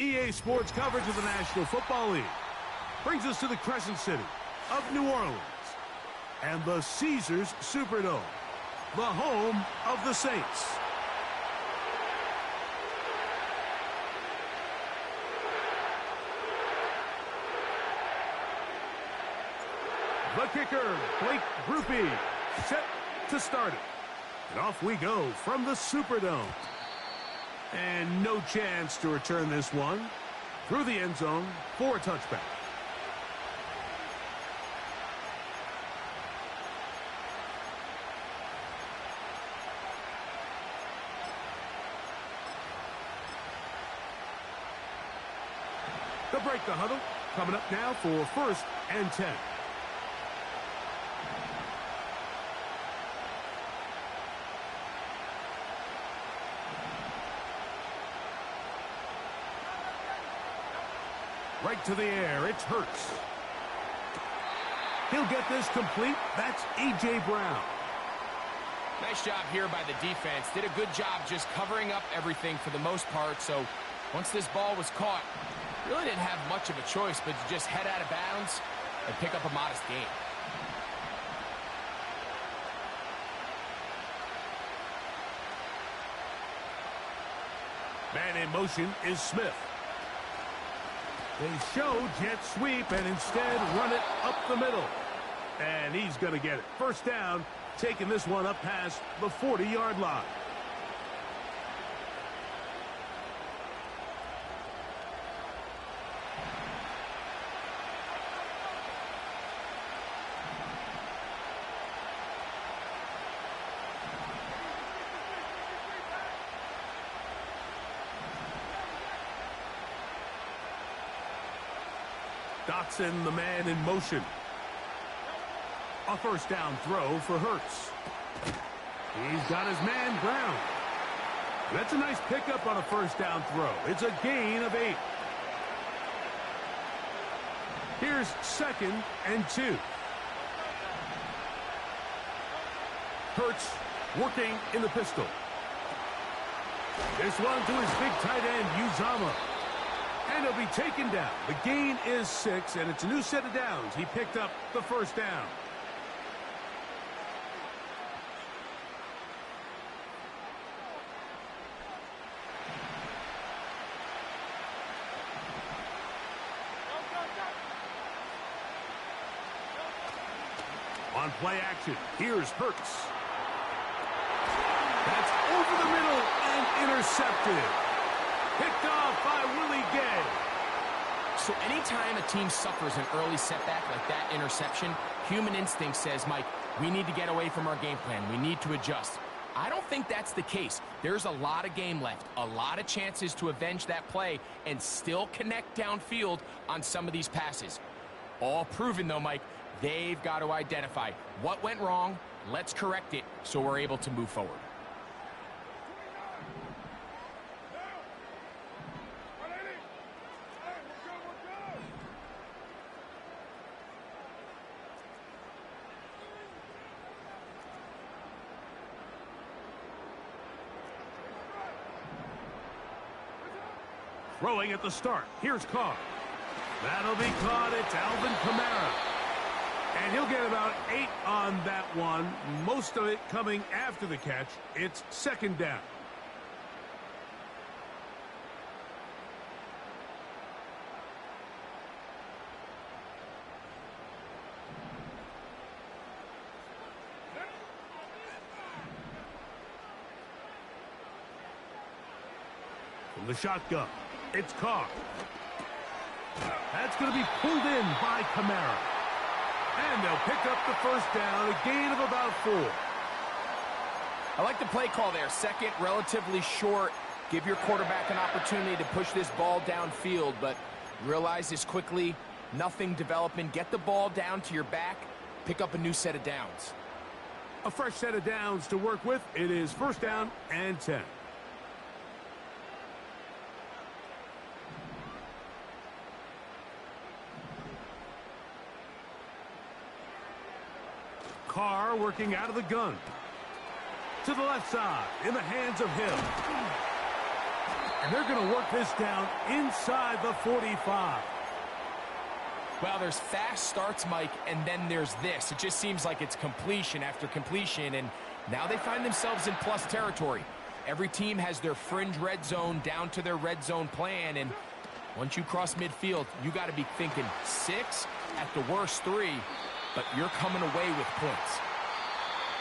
EA Sports coverage of the National Football League brings us to the Crescent City of New Orleans and the Caesars Superdome, the home of the Saints. The kicker, Blake Grupe, set to start it. And off we go from the Superdome. And no chance to return this one through the end zone for a touchback. They'll break the huddle. Coming up now for 1st and 10. Right to the air, it's Hurts. He'll get this complete. That's A.J. Brown. Nice job here by the defense. Did a good job just covering up everything for the most part. So once this ball was caught, really didn't have much of a choice but to just head out of bounds and pick up a modest gain. Man in motion is Smith. They show jet sweep and instead run it up the middle. And he's going to get it. First down, taking this one up past the 40-yard line. Dotson, the man in motion. A first down throw for Hurts. He's got his man Brown. That's a nice pickup on a first down throw. It's a gain of 8. Here's 2nd and 2. Hurts working in the pistol. This one to his big tight end, Uzama. And he'll be taken down. The gain is 6, and it's a new set of downs. He picked up the first down. On play action, here's Hurts. That's over the middle and intercepted. Picked off by Willie Gay. So anytime a team suffers an early setback like that interception, human instinct says, Mike, we need to get away from our game plan. We need to adjust. I don't think that's the case. There's a lot of game left, a lot of chances to avenge that play and still connect downfield on some of these passes. All proven, though, Mike, they've got to identify what went wrong, let's correct it so we're able to move forward. Throwing at the start. Here's Carr. That'll be caught. It's Alvin Kamara. And he'll get about 8 on that one. Most of it coming after the catch. It's 2nd down. From the shotgun, it's Carr. That's going to be pulled in by Kamara. And they'll pick up the first down, a gain of about 4. I like the play call there. 2nd, relatively short. Give your quarterback an opportunity to push this ball downfield, but realize this quickly, nothing developing. Get the ball down to your back, pick up a new set of downs. A fresh set of downs to work with. It is 1st down and 10. Carr working out of the gun. To the left side, in the hands of Hill. And they're going to work this down inside the 45. Well, there's fast starts, Mike, and then there's this. It just seems like it's completion after completion, and now they find themselves in plus territory. Every team has their fringe red zone down to their red zone plan, and once you cross midfield, you got to be thinking 6, at the worst 3, but you're coming away with points.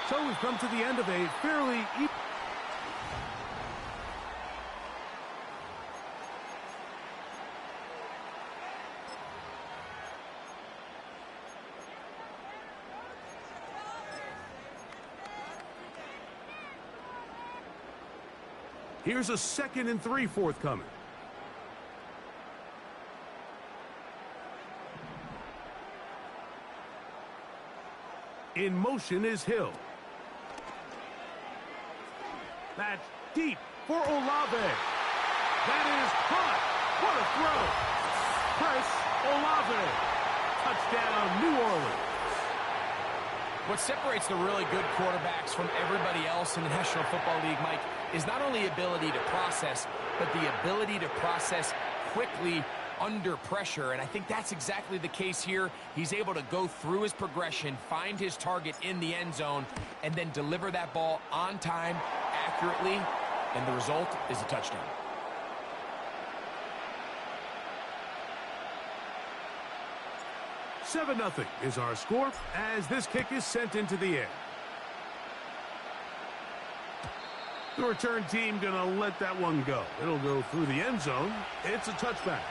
So we've come to the end of a fairly... Here's a 2nd and 3 forthcoming. In motion is Hill. That's deep for Olave. That is caught. What a throw. Chris Olave. Touchdown, New Orleans. What separates the really good quarterbacks from everybody else in the National Football League, Mike, is not only ability to process, but the ability to process quickly under pressure, and I think that's exactly the case here. He's able to go through his progression, find his target in the end zone, and then deliver that ball on time, accurately, and the result is a touchdown. $7-0 is our score as this kick is sent into the air. The return team going to let that one go. It'll go through the end zone. It's a touchback.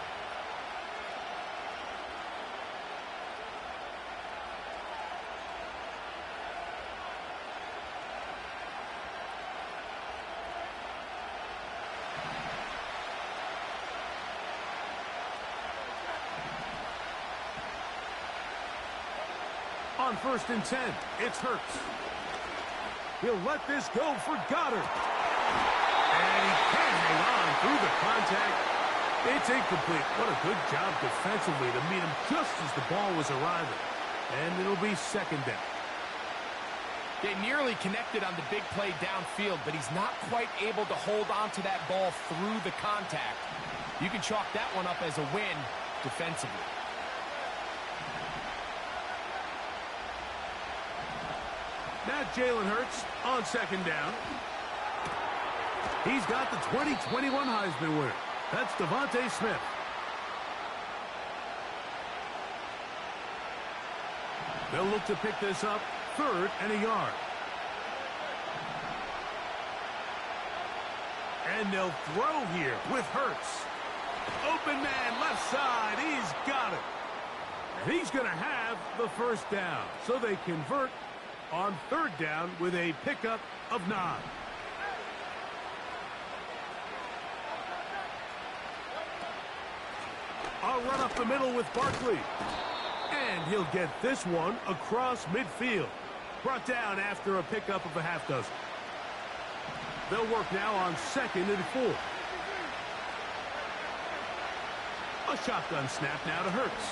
On 1st and 10, it's Hurts. He'll let this go for Goddard. And he can't hang on through the contact. It's incomplete. What a good job defensively to meet him just as the ball was arriving. And it'll be 2nd down. They nearly connected on the big play downfield, but he's not quite able to hold on to that ball through the contact. You can chalk that one up as a win defensively. Now Jalen Hurts on 2nd down. He's got the 2021 Heisman winner. That's Devontae Smith. They'll look to pick this up 3rd and a yard. And they'll throw here with Hurts. Open man left side. He's got it. And he's going to have the 1st down. So they convert on 3rd down with a pickup of 9. A run up the middle with Barkley. And he'll get this one across midfield. Brought down after a pickup of a half dozen. They'll work now on 2nd and 4. A shotgun snap now to Hurts.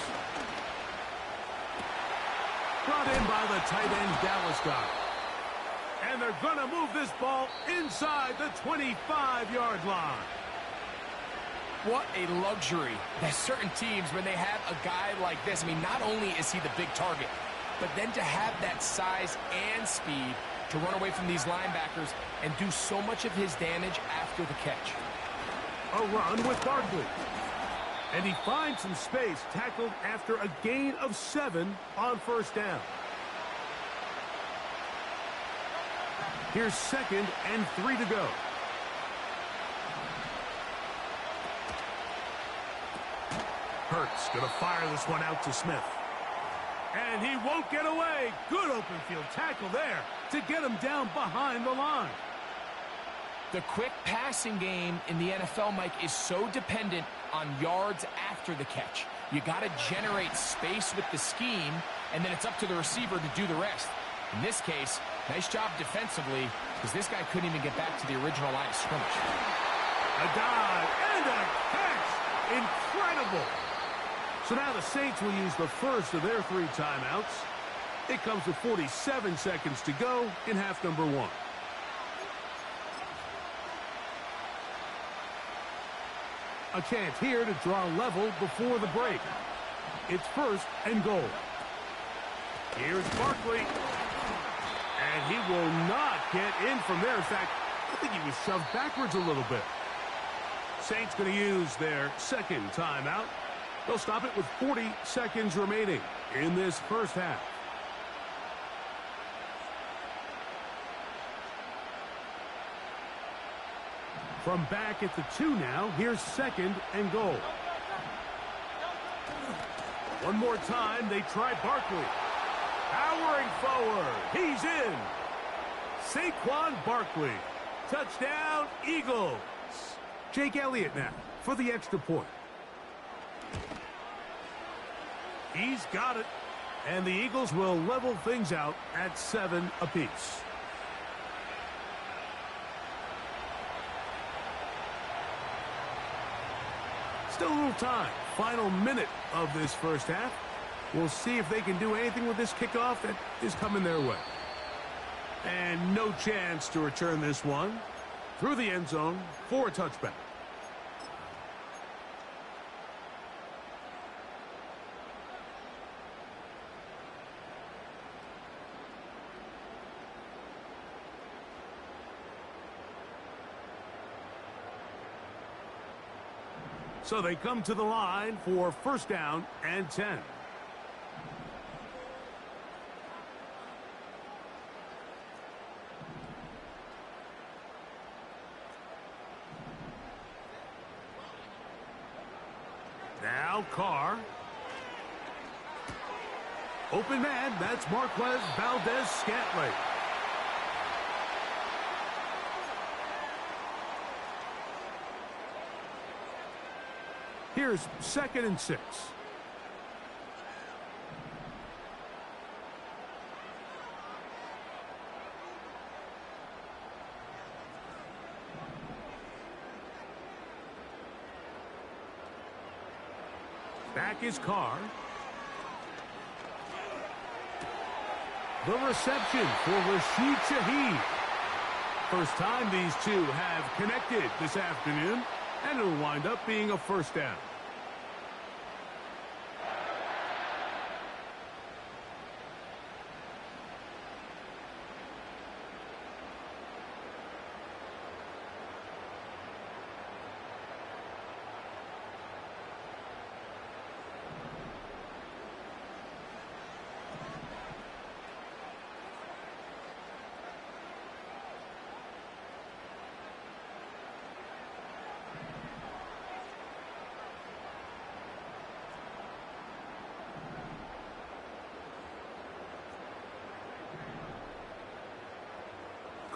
Brought in by the tight end Dallas Goedert. And they're going to move this ball inside the 25-yard line. What a luxury that certain teams, when they have a guy like this, I mean, not only is he the big target, but then to have that size and speed to run away from these linebackers and do so much of his damage after the catch. A run with Barkley. And he finds some space, tackled after a gain of 7 on 1st down. Here's 2nd and 3 to go. Hurts going to fire this one out to Smith. And he won't get away. Good open field tackle there to get him down behind the line. The quick passing game in the NFL, Mike, is so dependent on yards after the catch. You got to generate space with the scheme, and then it's up to the receiver to do the rest. In this case, nice job defensively, because this guy couldn't even get back to the original line of scrimmage. A dive and a catch. Incredible. So now the Saints will use the first of their 3 timeouts. It comes with 47 seconds to go in half number 1. A chance here to draw level before the break. It's first and goal. Here's Barkley. And he will not get in from there. In fact, I think he was shoved backwards a little bit. Saints going to use their second timeout. They'll stop it with 40 seconds remaining in this first half. From back at the 2 now, here's second and goal. One more time, they try Barkley. Powering forward, he's in. Saquon Barkley, touchdown, Eagles. Jake Elliott now for the extra point. He's got it, and the Eagles will level things out at 7 apiece. Still a little time. Final minute of this first half. We'll see if they can do anything with this kickoff that is coming their way. And no chance to return this one through the end zone for a touchback. So they come to the line for first down and 10. Now Carr. Open man, that's Marquez Valdez-Scantling. Here's second and 6. Back is Carr. The reception for Rashid Shaheed. First time these two have connected this afternoon, and it'll wind up being a first down.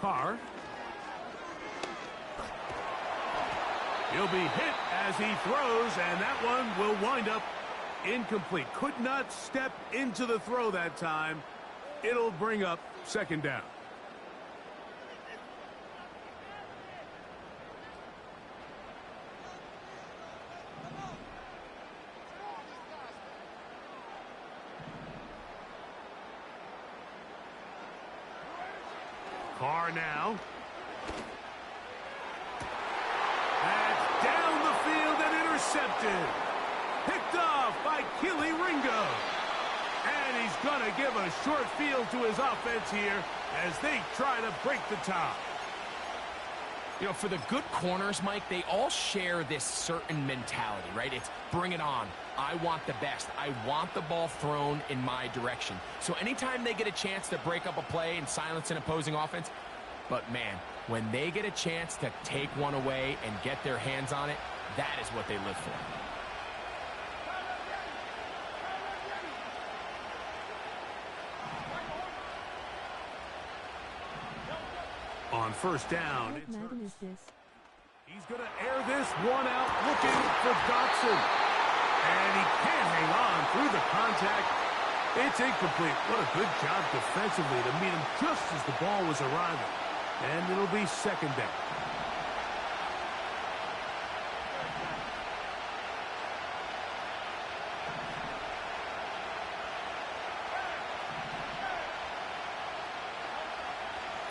Carr. He'll be hit as he throws, and that one will wind up incomplete. Could not step into the throw that time. It'll bring up second down. Carr now. That's down the field and intercepted. Picked off by Keely Ringo. And he's going to give a short field to his offense here as they try to break the tie. You know, for the good corners, Mike, they all share this certain mentality, right? It's bring it on. I want the best. I want the ball thrown in my direction. So anytime they get a chance to break up a play and silence an opposing offense, but man, when they get a chance to take one away and get their hands on it, that is what they live for. On first down, it's he's going to air this one out looking for Dotson. And he can't hang on through the contact. It's incomplete. What a good job defensively to meet him just as the ball was arriving. And it'll be second down.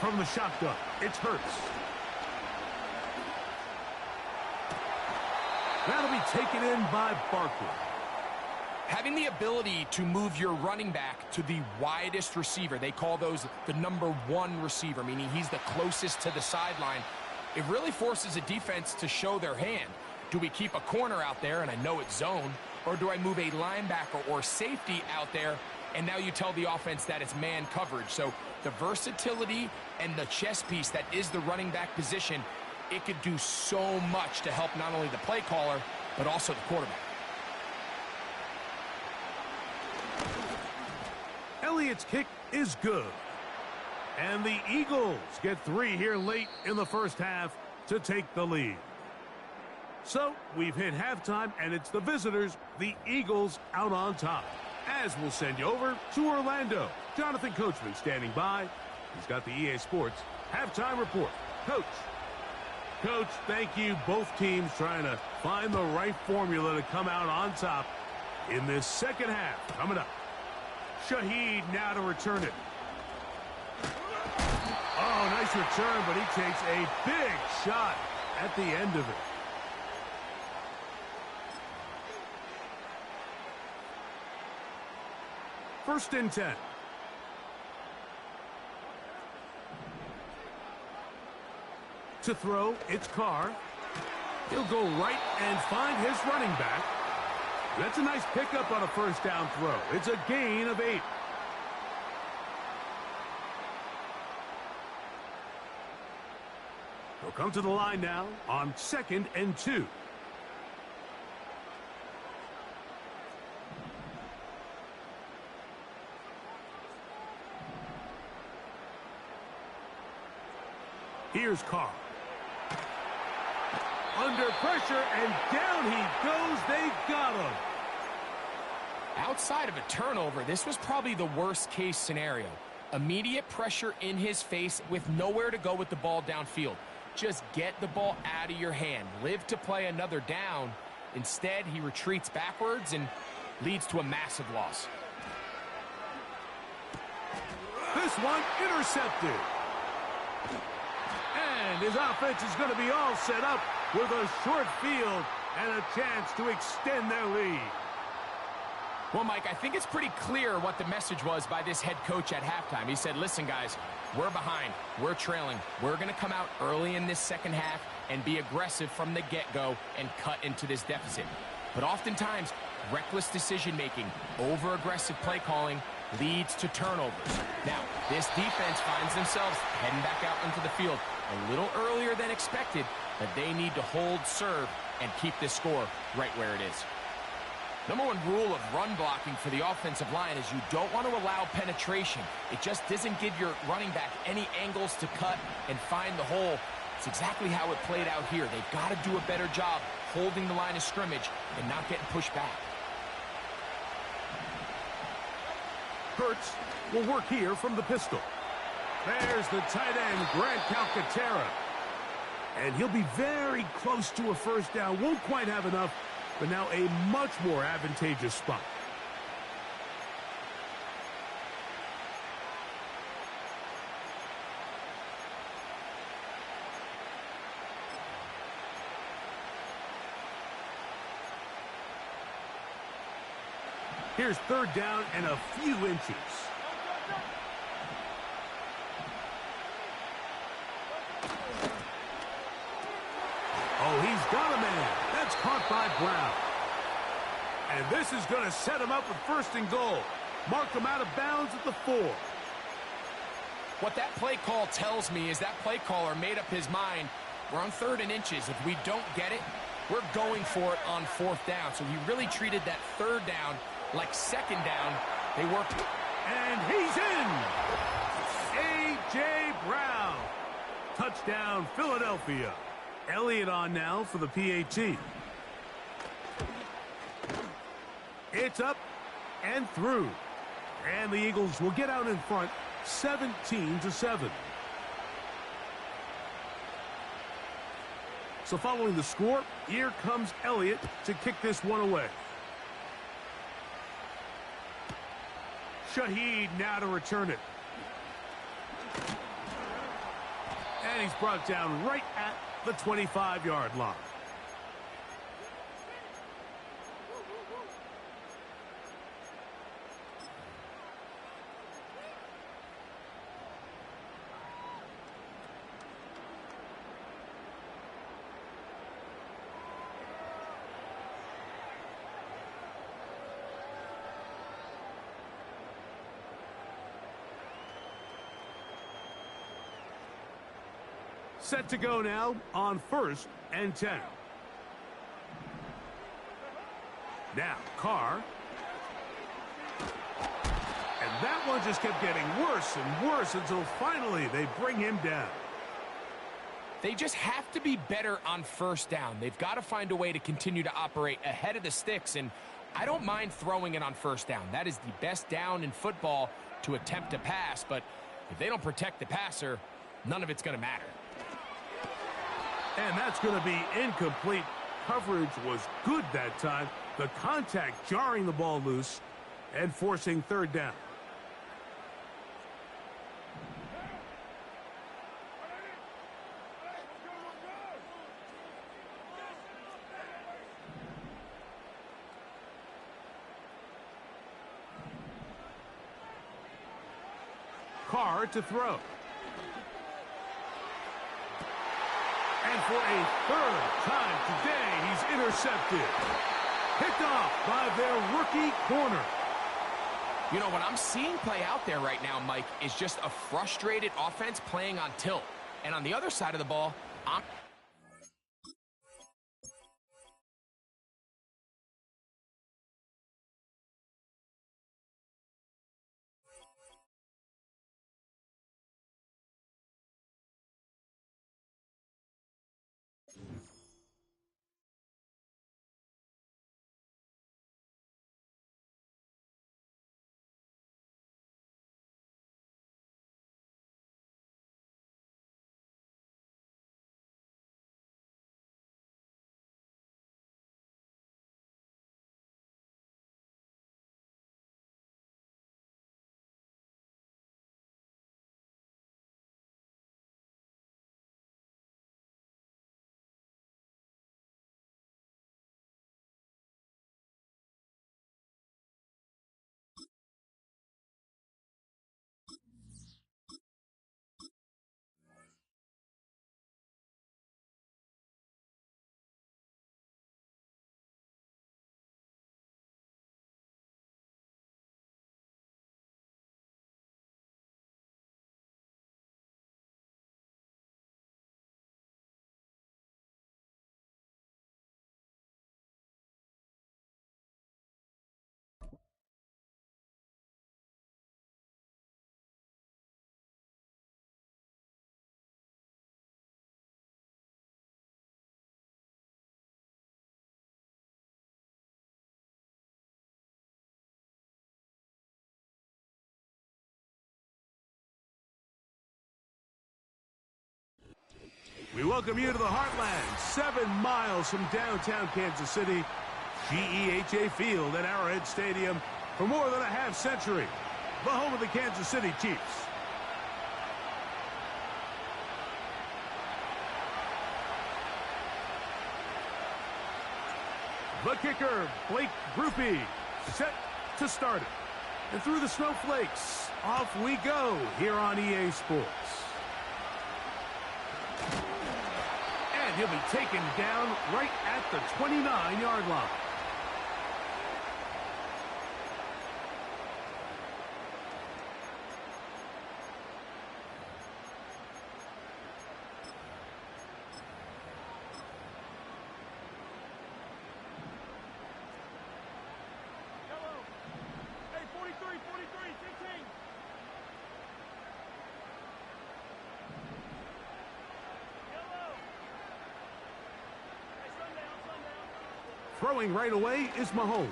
From the shotgun, it's Hurts. That'll be taken in by Barkley. Having the ability to move your running back to the widest receiver, they call those the #1 receiver, meaning he's the closest to the sideline, it really forces a defense to show their hand. Do we keep a corner out there, and I know it's zone, or do I move a linebacker or safety out there, and now you tell the offense that it's man coverage? So the versatility and the chess piece that is the running back position, it could do so much to help not only the play caller, but also the quarterback. Elliott's kick is good. And the Eagles get 3 here late in the first half to take the lead. So we've hit halftime, and it's the visitors, the Eagles, out on top. As we'll send you over to Orlando. Jonathan Coachman standing by. He's got the EA Sports halftime report. Coach. Coach, thank you. Both teams trying to find the right formula to come out on top in this second half. Coming up. Shaheed now to return it. Oh, nice return, but he takes a big shot at the end of it. First and 10. To throw, it's Carr. He'll go right and find his running back. That's a nice pickup on a first down throw. It's a gain of 8. He'll come to the line now on 2nd and 2. Here's Carr. Under pressure, and down he goes. They got him. Outside of a turnover, this was probably the worst-case scenario. Immediate pressure in his face with nowhere to go with the ball downfield. Just get the ball out of your hand. Live to play another down. Instead, he retreats backwards and leads to a massive loss. This one intercepted. And his offense is going to be all set up with a short field and a chance to extend their lead. Well, Mike, I think it's pretty clear what the message was by this head coach at halftime. He said, listen, guys, we're behind. We're trailing. We're going to come out early in this second half and be aggressive from the get-go and cut into this deficit. But oftentimes, reckless decision-making, over-aggressive play calling leads to turnovers. Now, this defense finds themselves heading back out into the field a little earlier than expected, but they need to hold serve and keep this score right where it is. #1 rule of run blocking for the offensive line is you don't want to allow penetration. It just doesn't give your running back any angles to cut and find the hole. It's exactly how it played out here. They've got to do a better job holding the line of scrimmage and not getting pushed back. Hurts will work here from the pistol. There's the tight end, Grant Calcaterra. And he'll be very close to a first down. Won't quite have enough, but now a much more advantageous spot. Here's 3rd down and a few inches. Oh, he's got a man. That's caught by Brown. And this is going to set him up with 1st and goal. Mark him out of bounds at the 4. What that play call tells me is that play caller made up his mind. We're on 3rd and inches. If we don't get it, we're going for it on 4th down. So he really treated that 3rd down like 2nd down. They worked. And he's in. A.J. Brown. Touchdown, Philadelphia. Elliott on now for the PAT. It's up and through. And the Eagles will get out in front 17-7. So following the score, here comes Elliott to kick this one away. Shaheed now to return it. And he's brought down right at the 25-yard line. Set to go now on 1st and 10. Now, Carr. And that one just kept getting worse and worse until finally they bring him down. They just have to be better on 1st down. They've got to find a way to continue to operate ahead of the sticks, and I don't mind throwing it on 1st down. That is the best down in football to attempt to pass, but if they don't protect the passer, none of it's going to matter. And that's going to be incomplete. Coverage was good that time. The contact jarring the ball loose and forcing 3rd down. Carr to throw. And for a 3rd time today, he's intercepted. Picked off by their rookie corner. You know, what I'm seeing play out there right now, Mike, is just a frustrated offense playing on tilt. And on the other side of the ball, We welcome you to the Heartland, 7 miles from downtown Kansas City, GEHA Field at Arrowhead Stadium for more than a half-century, the home of the Kansas City Chiefs. The kicker, Blake Grupe, set to start it. And through the snowflakes, off we go here on EA Sports. And he'll be taken down right at the 29-yard line. Throwing right away is Mahomes.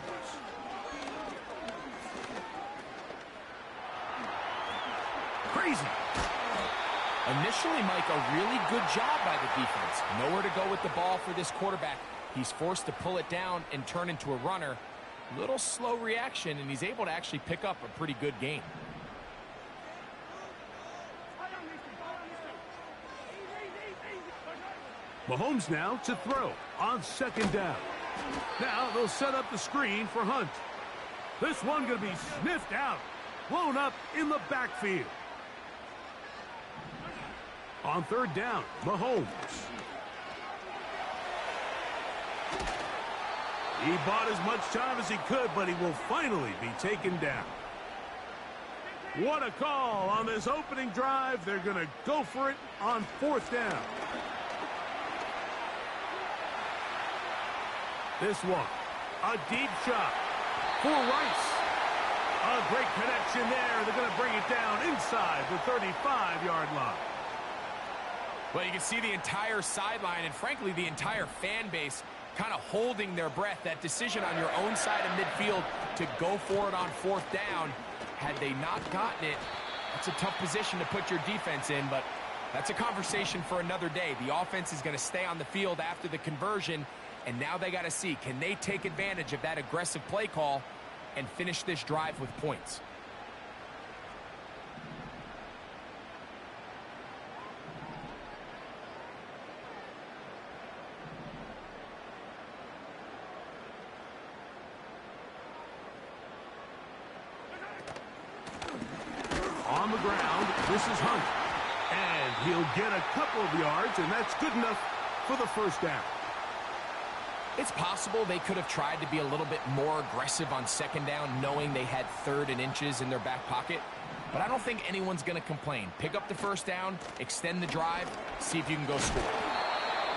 Crazy. Initially, Mike, a really good job by the defense. Nowhere to go with the ball for this quarterback. He's forced to pull it down and turn into a runner. Little slow reaction, and he's able to actually pick up a pretty good game. Mahomes now to throw on 2nd down. Now they'll set up the screen for Hunt. This one going to be sniffed out, blown up in the backfield. On 3rd down, Mahomes. He bought as much time as he could, but he will finally be taken down. What a call on this opening drive. They're going to go for it on 4th down. This one, a deep shot for Rice. A great connection there. They're going to bring it down inside the 35-yard line. Well, you can see the entire sideline and, frankly, the entire fan base kind of holding their breath. That decision on your own side of midfield to go for it on 4th down, had they not gotten it, that's a tough position to put your defense in, but that's a conversation for another day. The offense is going to stay on the field after the conversion, and now they got to see, can they take advantage of that aggressive play call and finish this drive with points? On the ground, this is Hunt. And he'll get a couple of yards, and that's good enough for the 1st down. It's possible they could have tried to be a little bit more aggressive on 2nd down, knowing they had 3rd and inches in their back pocket. But I don't think anyone's going to complain. Pick up the 1st down, extend the drive, see if you can go score.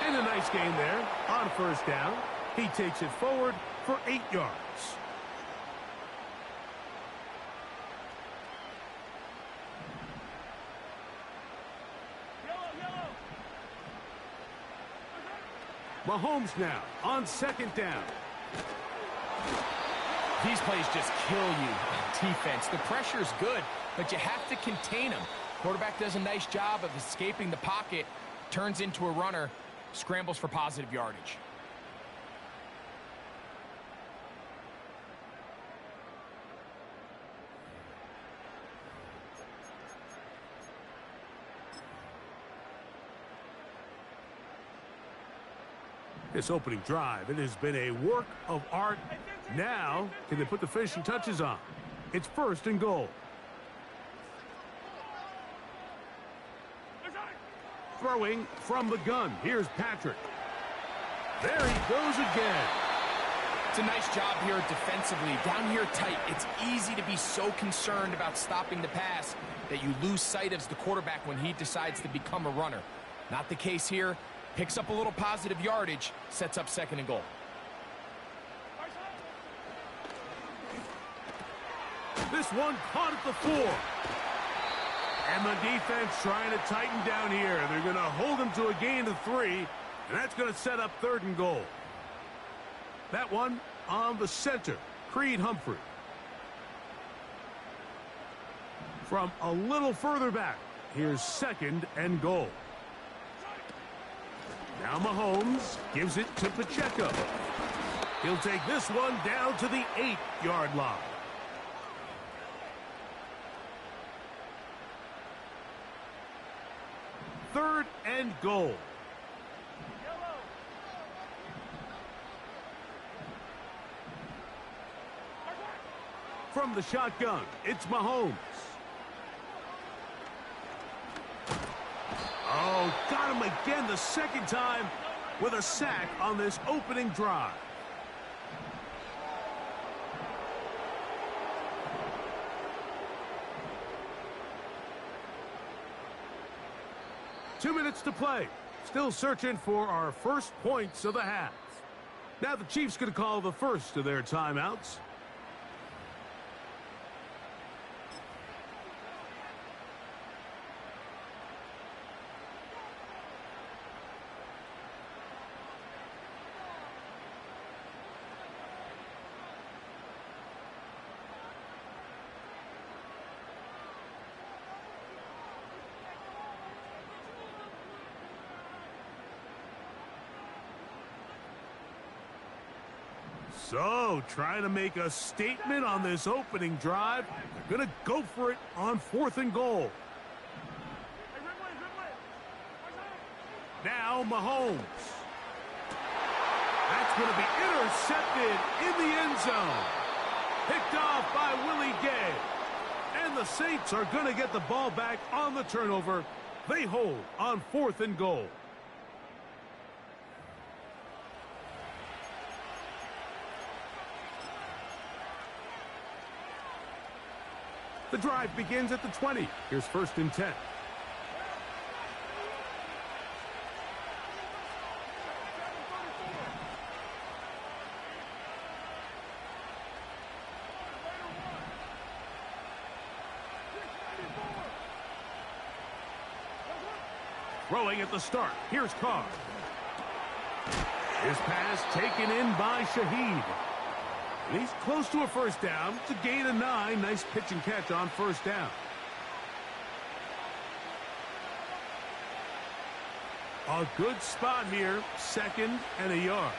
And a nice gain there on 1st down. He takes it forward for 8 yards. Mahomes now on 2nd down. These plays just kill you on defense. The pressure's good, but you have to contain them. Quarterback does a nice job of escaping the pocket, turns into a runner, scrambles for positive yardage. This opening drive, it has been a work of art. Now, can they put the finishing touches on? It's 1st and goal. Throwing from the gun. Here's Patrick. There he goes again. It's a nice job here defensively. Down here tight, it's easy to be so concerned about stopping the pass that you lose sight of the quarterback when he decides to become a runner. Not the case here. Picks up a little positive yardage, sets up 2nd and goal. This one caught at the 4. And the defense trying to tighten down here. They're going to hold him to a gain of 3, and that's going to set up 3rd and goal. That one on the center, Creed Humphrey. From a little further back, here's 2nd and goal. Now Mahomes gives it to Pacheco. He'll take this one down to the 8-yard line. Third and goal. From the shotgun, it's Mahomes. Oh, got him again the 2nd time with a sack on this opening drive. Two minutes to play. Still searching for our first points of the half. Now the Chiefs going to call the first of their timeouts. So, trying to make a statement on this opening drive. They're going to go for it on 4th and goal. Now, Mahomes. That's going to be intercepted in the end zone. Picked off by Willie Gay. And the Saints are going to get the ball back on the turnover. They hold on 4th and goal. The drive begins at the 20. Here's 1st and 10. Throwing at the start. Here's Carr. His pass taken in by Shaheed. And he's close to a 1st down. It's a gain of 9. Nice pitch and catch on 1st down. A good spot here. 2nd and a yard.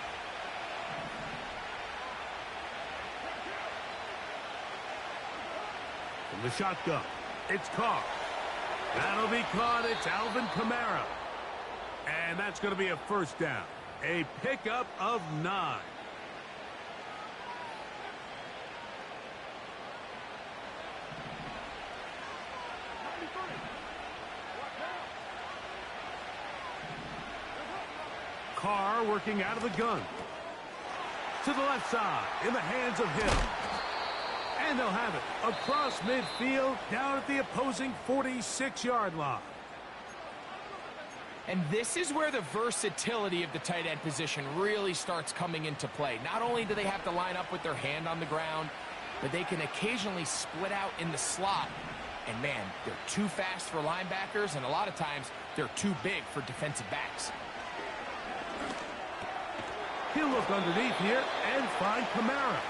From the shotgun, it's Carr. That'll be caught. It's Alvin Kamara. And that's going to be a 1st down. A pickup of 9. Carr working out of the gun. To the left side, in the hands of Hill. And they'll have it across midfield, down at the opposing 46-yard line. And this is where the versatility of the tight end position really starts coming into play. Not only do they have to line up with their hand on the ground, but they can occasionally split out in the slot. And man, they're too fast for linebackers, and a lot of times they're too big for defensive backs. He'll look underneath here and find Kamara.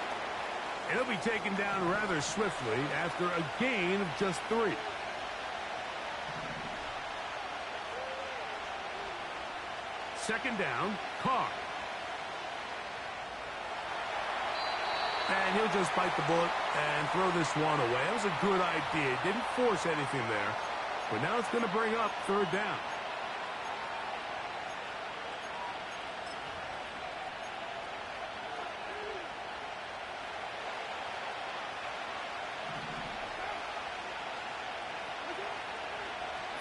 And he'll be taken down rather swiftly after a gain of just 3. Second down, Carr. And he'll just bite the bullet and throw this one away. That was a good idea. Didn't force anything there. But now it's going to bring up 3rd down.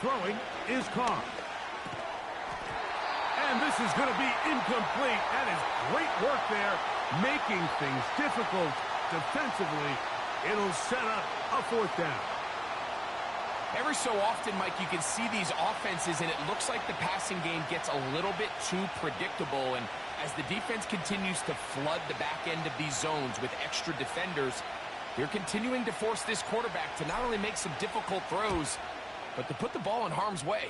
Throwing is Carr. And this is going to be incomplete. That is great work there, making things difficult defensively. It'll set up a 4th down. Every so often, Mike, you can see these offenses, and it looks like the passing game gets a little bit too predictable. And as the defense continues to flood the back end of these zones with extra defenders, they're continuing to force this quarterback to not only make some difficult throws, but to put the ball in harm's way.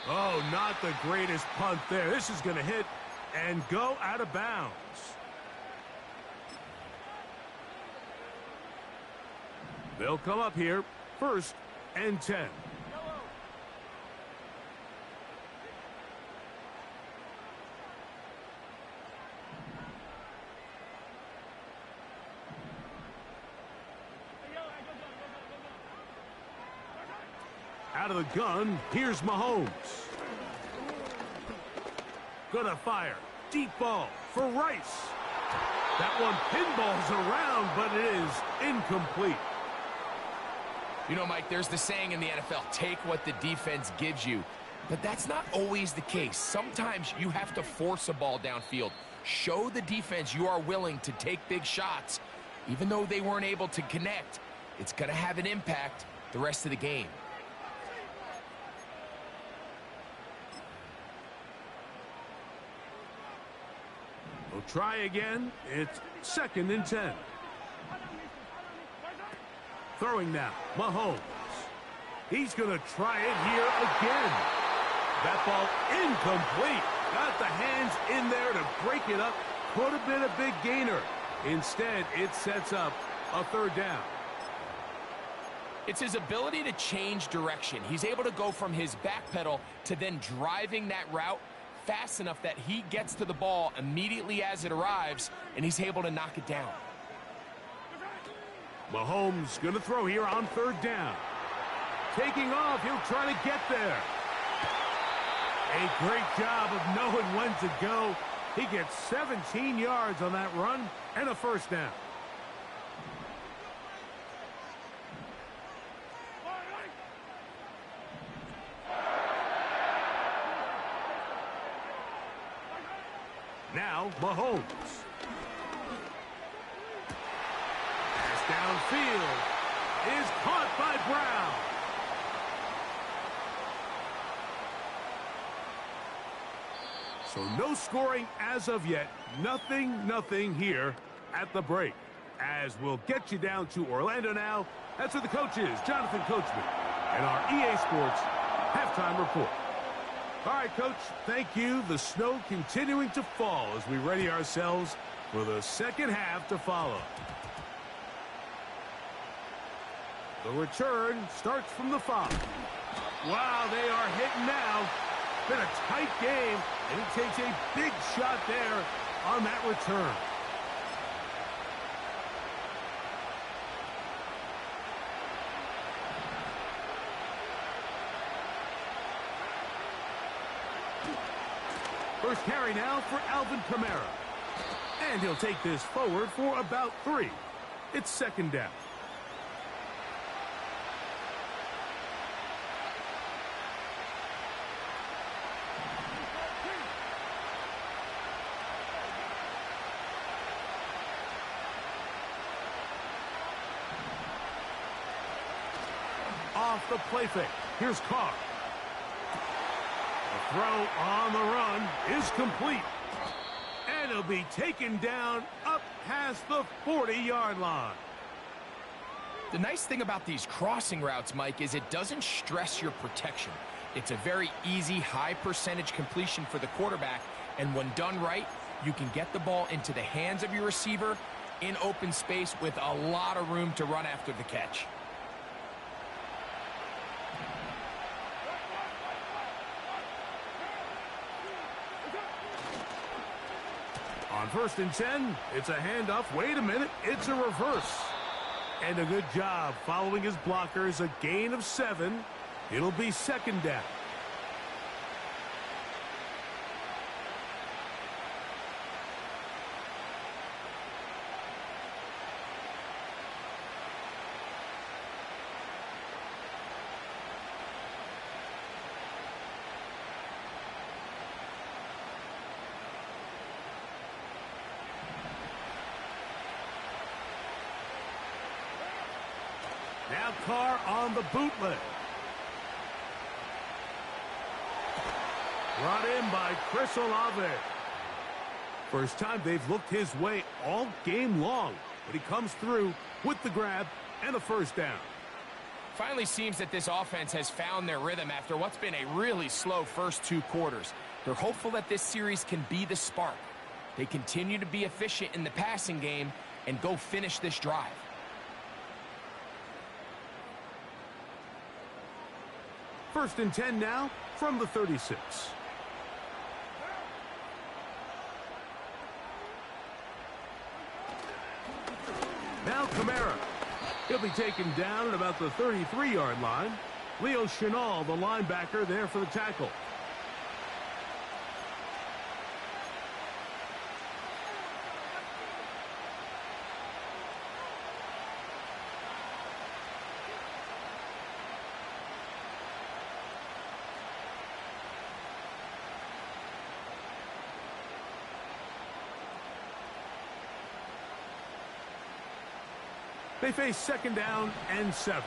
Oh, not the greatest punt there. This is going to hit and go out of bounds. They'll come up here, 1st and 10. Out of the gun, here's Mahomes. Gonna fire. Deep ball for Rice. That one pinballs around, but it is incomplete. You know, Mike, there's the saying in the NFL, take what the defense gives you. But that's not always the case. Sometimes you have to force a ball downfield. Show the defense you are willing to take big shots. Even though they weren't able to connect, it's going to have an impact the rest of the game. We'll try again. It's 2nd and 10. Throwing now, Mahomes. He's going to try it here again. That ball incomplete. Got the hands in there to break it up. Could have been a big gainer. Instead, it sets up a 3rd down. It's his ability to change direction. He's able to go from his back pedal to then driving that route fast enough that he gets to the ball immediately as it arrives, and he's able to knock it down. Mahomes going to throw here on 3rd down. Taking off, he'll try to get there. A great job of knowing when to go. He gets 17 yards on that run and a 1st down. Now, Mahomes. Pass downfield. So no scoring as of yet. Nothing here at the break. As we'll get you down to Orlando now. That's where the coach is, Jonathan Coachman, and our EA Sports halftime report. All right, Coach, thank you. The snow continuing to fall as we ready ourselves for the second half to follow. The return starts from the 5. Wow, they are hitting now. Been a tight game, and he takes a big shot there on that return. First carry now for Alvin Kamara. And he'll take this forward for about 3. It's second down. Off the play fake. Here's Carr. The throw on the run is complete. And he'll be taken down up past the 40-yard line. The nice thing about these crossing routes, Mike, is it doesn't stress your protection. It's a very easy, high percentage completion for the quarterback. And when done right, you can get the ball into the hands of your receiver in open space with a lot of room to run after the catch. On 1st and 10, it's a handoff. Wait a minute, it's a reverse. And a good job following his blockers, a gain of 7. It'll be second down. Now Carr on the bootleg. Brought in by Chris Olave. First time they've looked his way all game long, but he comes through with the grab and a first down. Finally seems that this offense has found their rhythm after what's been a really slow first 2 quarters. They're hopeful that this series can be the spark. They continue to be efficient in the passing game and go finish this drive. First and 10 now from the 36. Now Kamara. He'll be taken down at about the 33-yard line. Leo Chenal, the linebacker, there for the tackle. They face second down and 7.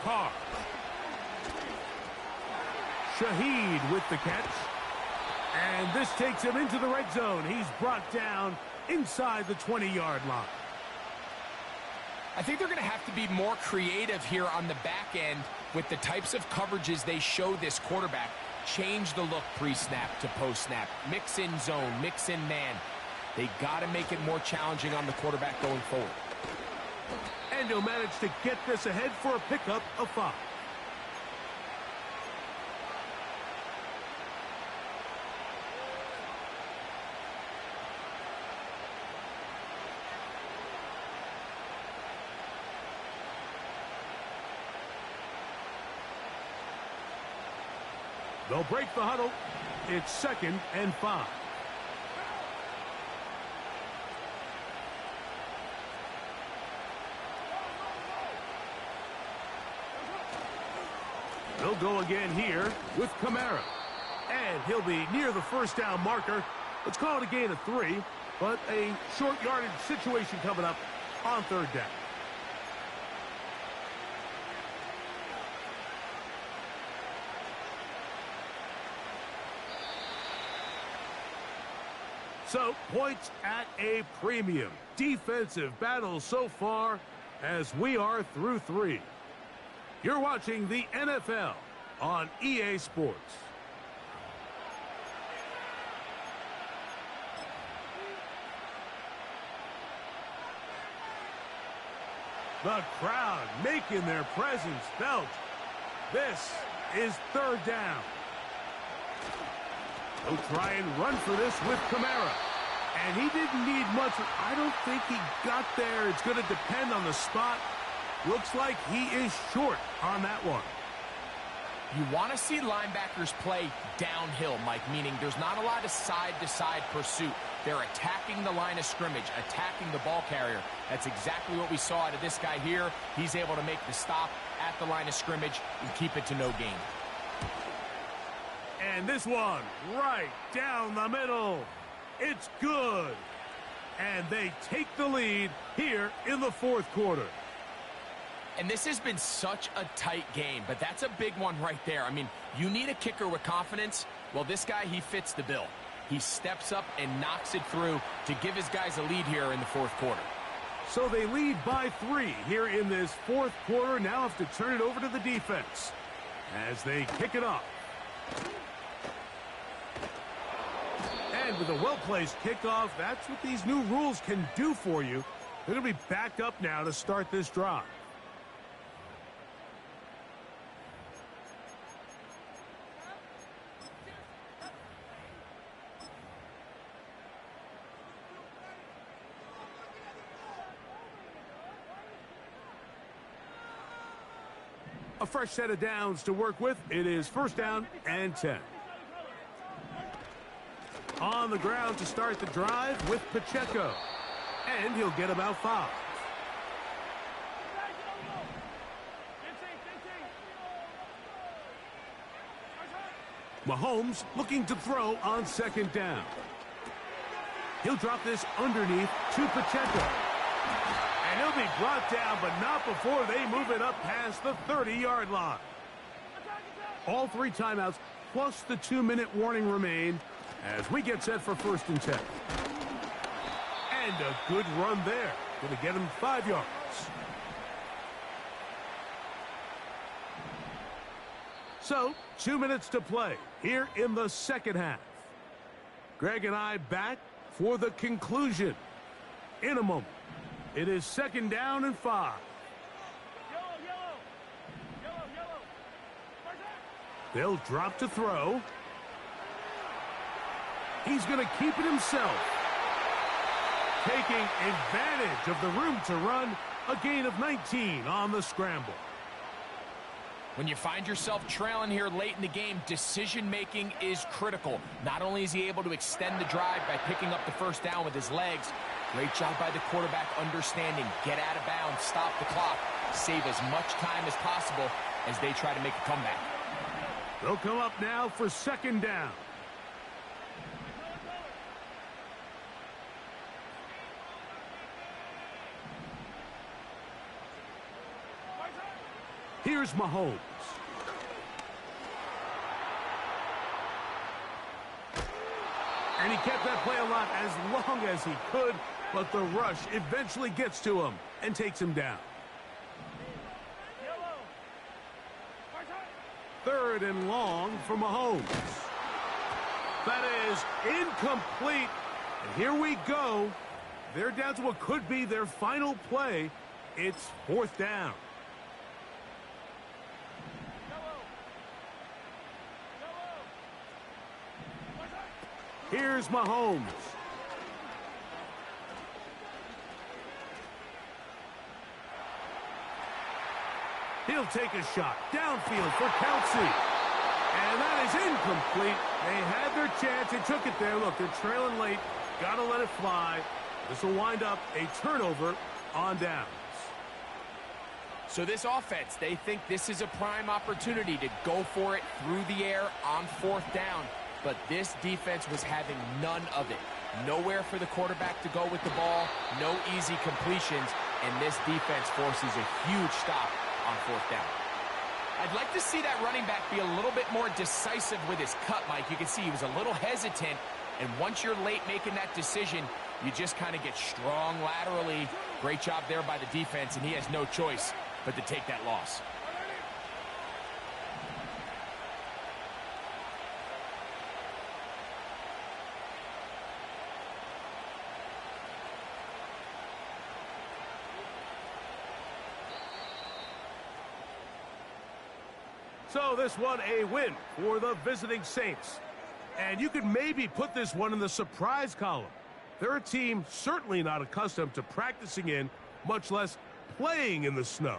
Carr. Shaheed with the catch. And this takes him into the red zone. He's brought down inside the 20-yard line. I think they're going to have to be more creative here on the back end with the types of coverages they show this quarterback. Change the look pre-snap to post-snap. Mix in zone, mix in man. They got to make it more challenging on the quarterback going forward. And he'll manage to get this ahead for a pickup of 5. They'll break the huddle. It's second and 5. They'll go again here with Kamara. And he'll be near the first down marker. Let's call it a gain of 3, but a short yardage situation coming up on 3rd down. So, points at a premium. Defensive battle so far as we are through 3. You're watching the NFL on EA Sports. The crowd making their presence felt. This is 3rd down. He'll try and run for this with Kamara. And he didn't need much. I don't think he got there. It's going to depend on the spot. Looks like he is short on that one. You want to see linebackers play downhill, Mike, meaning there's not a lot of side-to-side pursuit. They're attacking the line of scrimmage, attacking the ball carrier. That's exactly what we saw out of this guy here. He's able to make the stop at the line of scrimmage and keep it to no gain. And this one right down the middle. It's good. And they take the lead here in the 4th quarter. And this has been such a tight game, but that's a big one right there. I mean, you need a kicker with confidence. Well, this guy, he fits the bill. He steps up and knocks it through to give his guys a lead here in the 4th quarter. So they lead by 3 here in this 4th quarter. Now have to turn it over to the defense as they kick it off. And with a well-placed kickoff, that's what these new rules can do for you. They're going to be back up now to start this drive. A fresh set of downs to work with. It is 1st down and 10. On the ground to start the drive with Pacheco. And he'll get about 5. Mahomes looking to throw on 2nd down. He'll drop this underneath to Pacheco. And he'll be brought down, but not before they move it up past the 30-yard line. All 3 timeouts plus the 2-minute warning remain as we get set for 1st and 10. And a good run there. Going to get him 5 yards. So, 2 minutes to play here in the 2nd half. Greg and I back for the conclusion in a moment. It is 2nd down and 5. They'll drop to throw. He's going to keep it himself. Taking advantage of the room to run, a gain of 19 on the scramble. When you find yourself trailing here late in the game, decision-making is critical. Not only is he able to extend the drive by picking up the 1st down with his legs, great job by the quarterback understanding, get out of bounds, stop the clock, save as much time as possible as they try to make a comeback. They'll come up now for 2nd down. Here's Mahomes. And he kept that play alive as long as he could, but the rush eventually gets to him and takes him down. 3rd and long for Mahomes. That is incomplete. And here we go. They're down to what could be their final play. It's 4th down. Here's Mahomes. He'll take a shot downfield for Kelsey. And that is incomplete. They had their chance. They took it there. Look, they're trailing late. Got to let it fly. This will wind up a turnover on downs. So this offense, they think this is a prime opportunity to go for it through the air on 4th down. But this defense was having none of it. Nowhere for the quarterback to go with the ball. No easy completions. And this defense forces a huge stop on 4th down. I'd like to see that running back be a little bit more decisive with his cut, Mike. You can see he was a little hesitant, And once you're late making that decision, you just kind of get strong laterally. Great job there by the defense, and he has no choice but to take that loss. So this one a win for the visiting Saints. And you could maybe put this one in the surprise column. They're a team certainly not accustomed to practicing in, much less playing in the snow.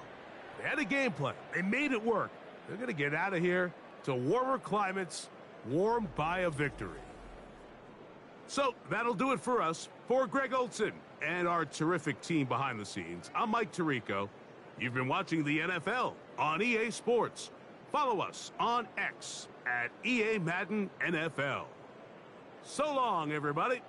They had a game plan. They made it work. They're going to get out of here to warmer climates, warmed by a victory. So that'll do it for us. For Greg Olson and our terrific team behind the scenes, I'm Mike Tirico. You've been watching the NFL on EA Sports. Follow us on X at EA Madden NFL. So long, everybody.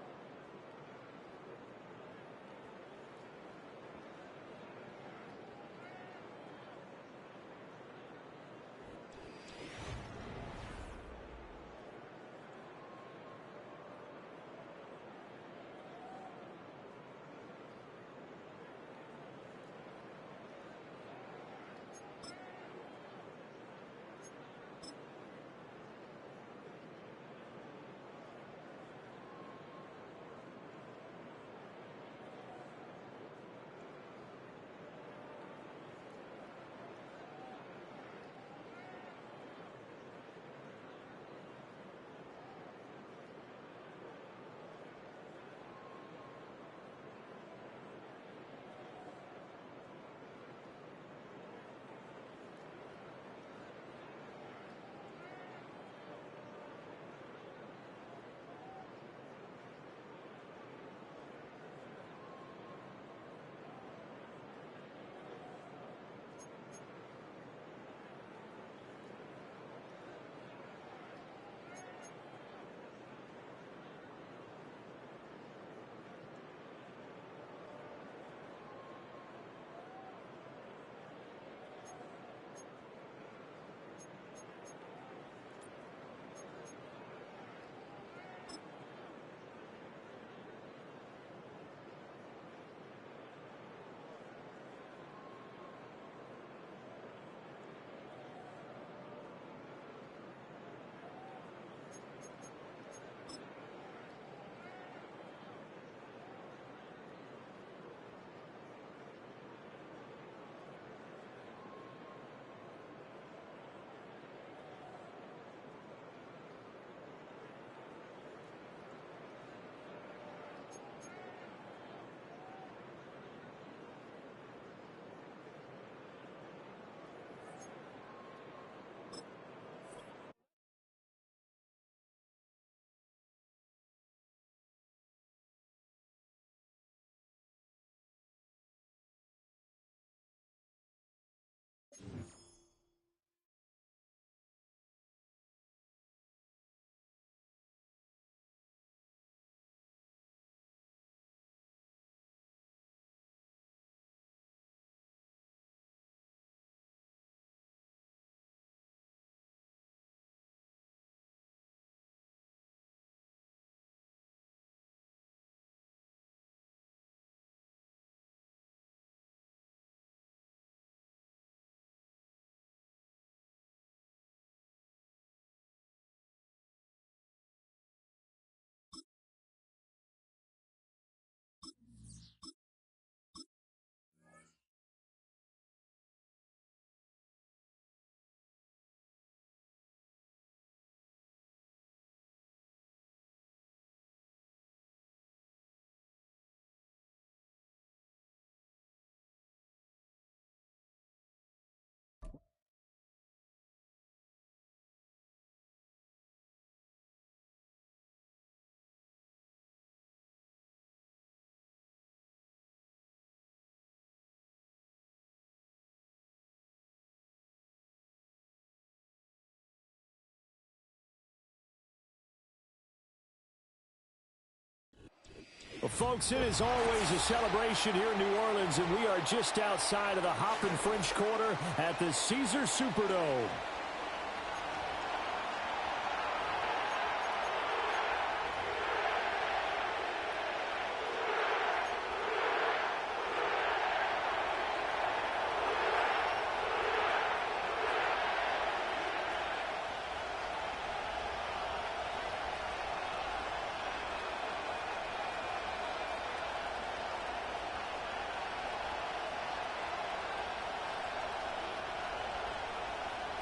Well, folks, it is always a celebration here in New Orleans, and we are just outside of the Hoppin' French Quarter at the Caesars Superdome.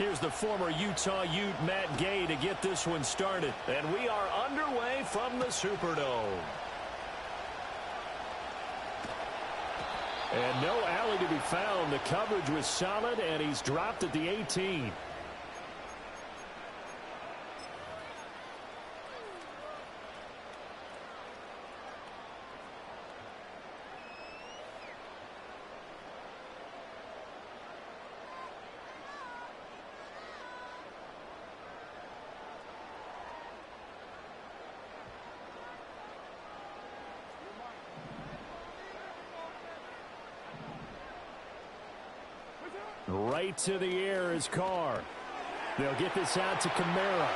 Here's the former Utah Ute Matt Gay to get this one started. And we are underway from the Superdome. And no alley to be found. The coverage was solid, and he's dropped at the 18. Right to the air is Carr. They'll get this out to Kamara.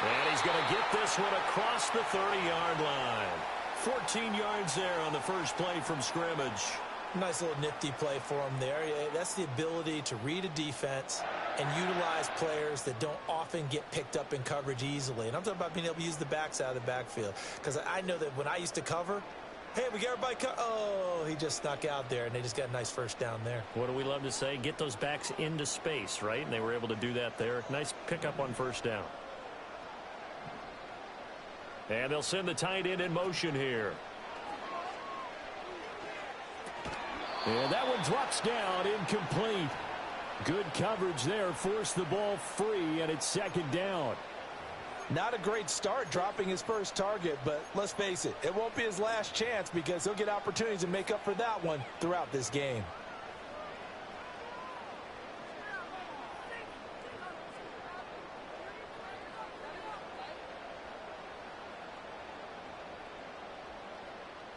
And he's going to get this one across the 30-yard line. 14 yards there on the first play from scrimmage. Nice little nifty play for him there. That's the ability to read a defense and utilize players that don't often get picked up in coverage easily. And I'm talking about being able to use the backs out of the backfield. Because I know that when I used to cover, hey, we got everybody oh, he just snuck out there, and they just got a nice first down there. What do we love to say? Get those backs into space, right? And they were able to do that there. Nice pickup on first down. And they'll send the tight end in motion here. And that one drops down, incomplete. Good coverage there, forced the ball free, and it's second down. Not a great start dropping his first target, but let's face it, it won't be his last chance because he'll get opportunities to make up for that one throughout this game.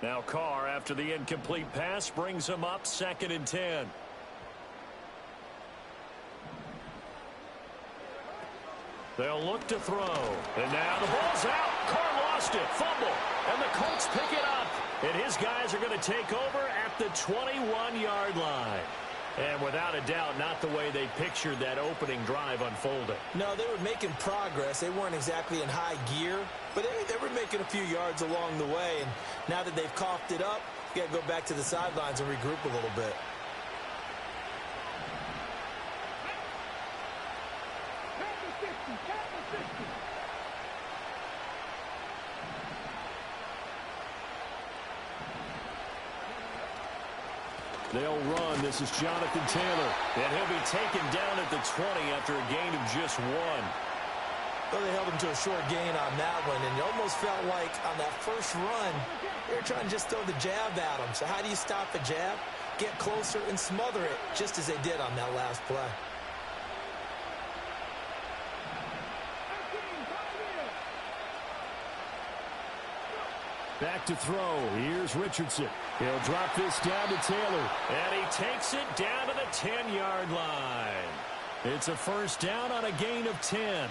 Now Carr, after the incomplete pass, brings him up 2nd and 10. They'll look to throw. And now the ball's out. Carr lost it. Fumble. And the Colts pick it up. And his guys are going to take over at the 21-yard line. And without a doubt, not the way they pictured that opening drive unfolding. No, they were making progress. They weren't exactly in high gear, but they were making a few yards along the way. And now that they've coughed it up, you got to go back to the sidelines and regroup a little bit. They'll run. This is Jonathan Taylor. And he'll be taken down at the 20 after a gain of just 1. Well, they held him to a short gain on that one, and it almost felt like on that first run, they were trying to just throw the jab at him. So how do you stop a jab? Get closer and smother it, just as they did on that last play. Back to throw. Here's Richardson. He'll drop this down to Taylor. And he takes it down to the 10-yard line. It's a first down on a gain of 10.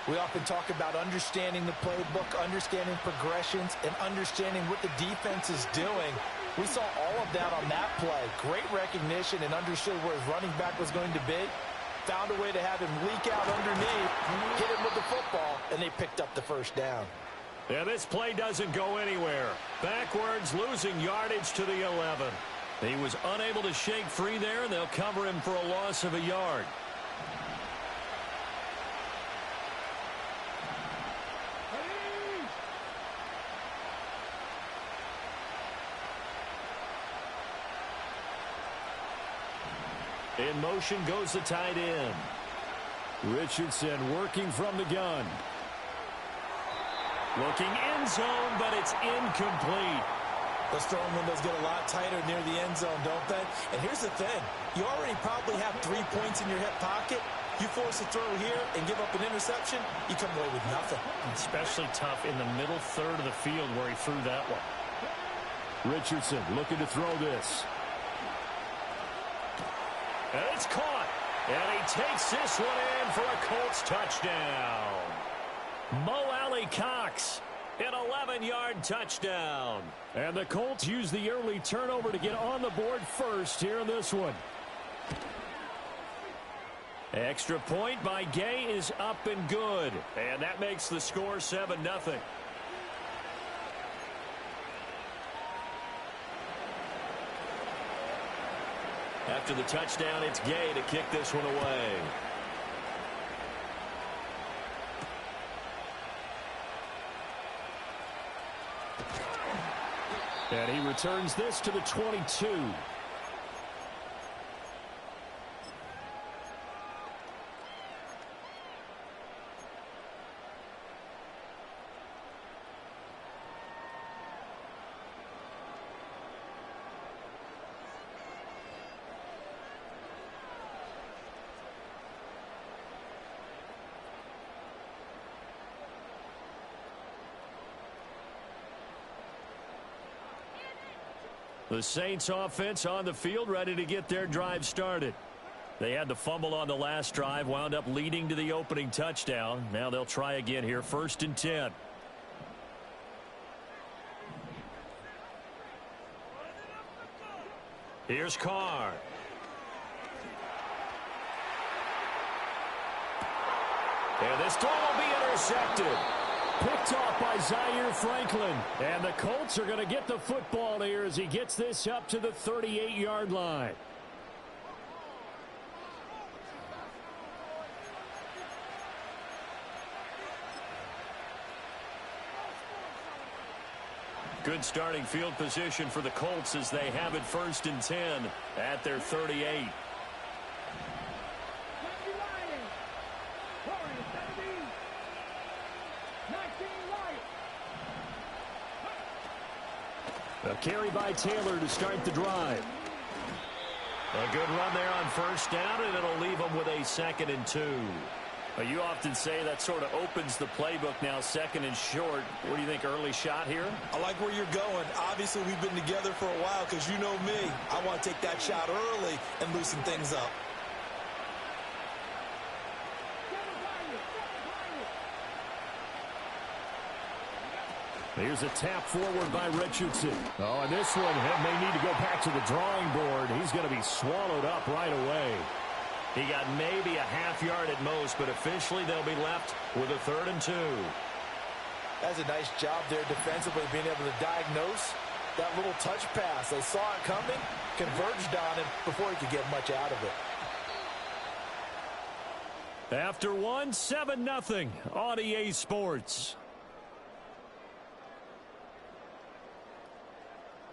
We often talk about understanding the playbook, understanding progressions, and understanding what the defense is doing. We saw all of that on that play. Great recognition and understood where his running back was going to be. Found a way to have him leak out underneath, hit him with the football, and they picked up the first down. Yeah, this play doesn't go anywhere. Backwards, losing yardage to the 11. He was unable to shake free there, and they'll cover him for a loss of a yard. In motion goes the tight end. Richardson working from the gun. Looking end zone, but it's incomplete. Those throwing windows get a lot tighter near the end zone, don't they? And here's the thing. You already probably have 3 points in your hip pocket. You force a throw here and give up an interception, you come away with nothing. Especially tough in the middle third of the field where he threw that one. Richardson looking to throw this. And it's caught. And he takes this one in for a Colts touchdown. Mo Alley-Cox, an 11-yard touchdown. And the Colts use the early turnover to get on the board first here in this one. Extra point by Gay is up and good. And that makes the score 7-0. After the touchdown, it's Gay to kick this one away. And he returns this to the 22. The Saints offense on the field, ready to get their drive started. They had the fumble on the last drive, wound up leading to the opening touchdown. Now they'll try again here, 1st and 10. Here's Carr. And this throw will be intercepted. Picked off by Zaire Franklin. And the Colts are going to get the football here as he gets this up to the 38-yard line. Good starting field position for the Colts as they have it 1st and 10 at their 38. A carry by Taylor to start the drive. A good run there on 1st down, and it'll leave them with a 2nd and 2. You often say that sort of opens the playbook now, 2nd and short. What do you think, early shot here? I like where you're going. Obviously, we've been together for a while because you know me. I want to take that shot early and loosen things up. Here's a tap forward by Richardson. Oh, and this one may need to go back to the drawing board. He's going to be swallowed up right away. He got maybe a half yard at most, but officially they'll be left with a 3rd and 2. That's a nice job there defensively, being able to diagnose that little touch pass. They saw it coming, converged on it before he could get much out of it. After one, 7-0 on EA Sports.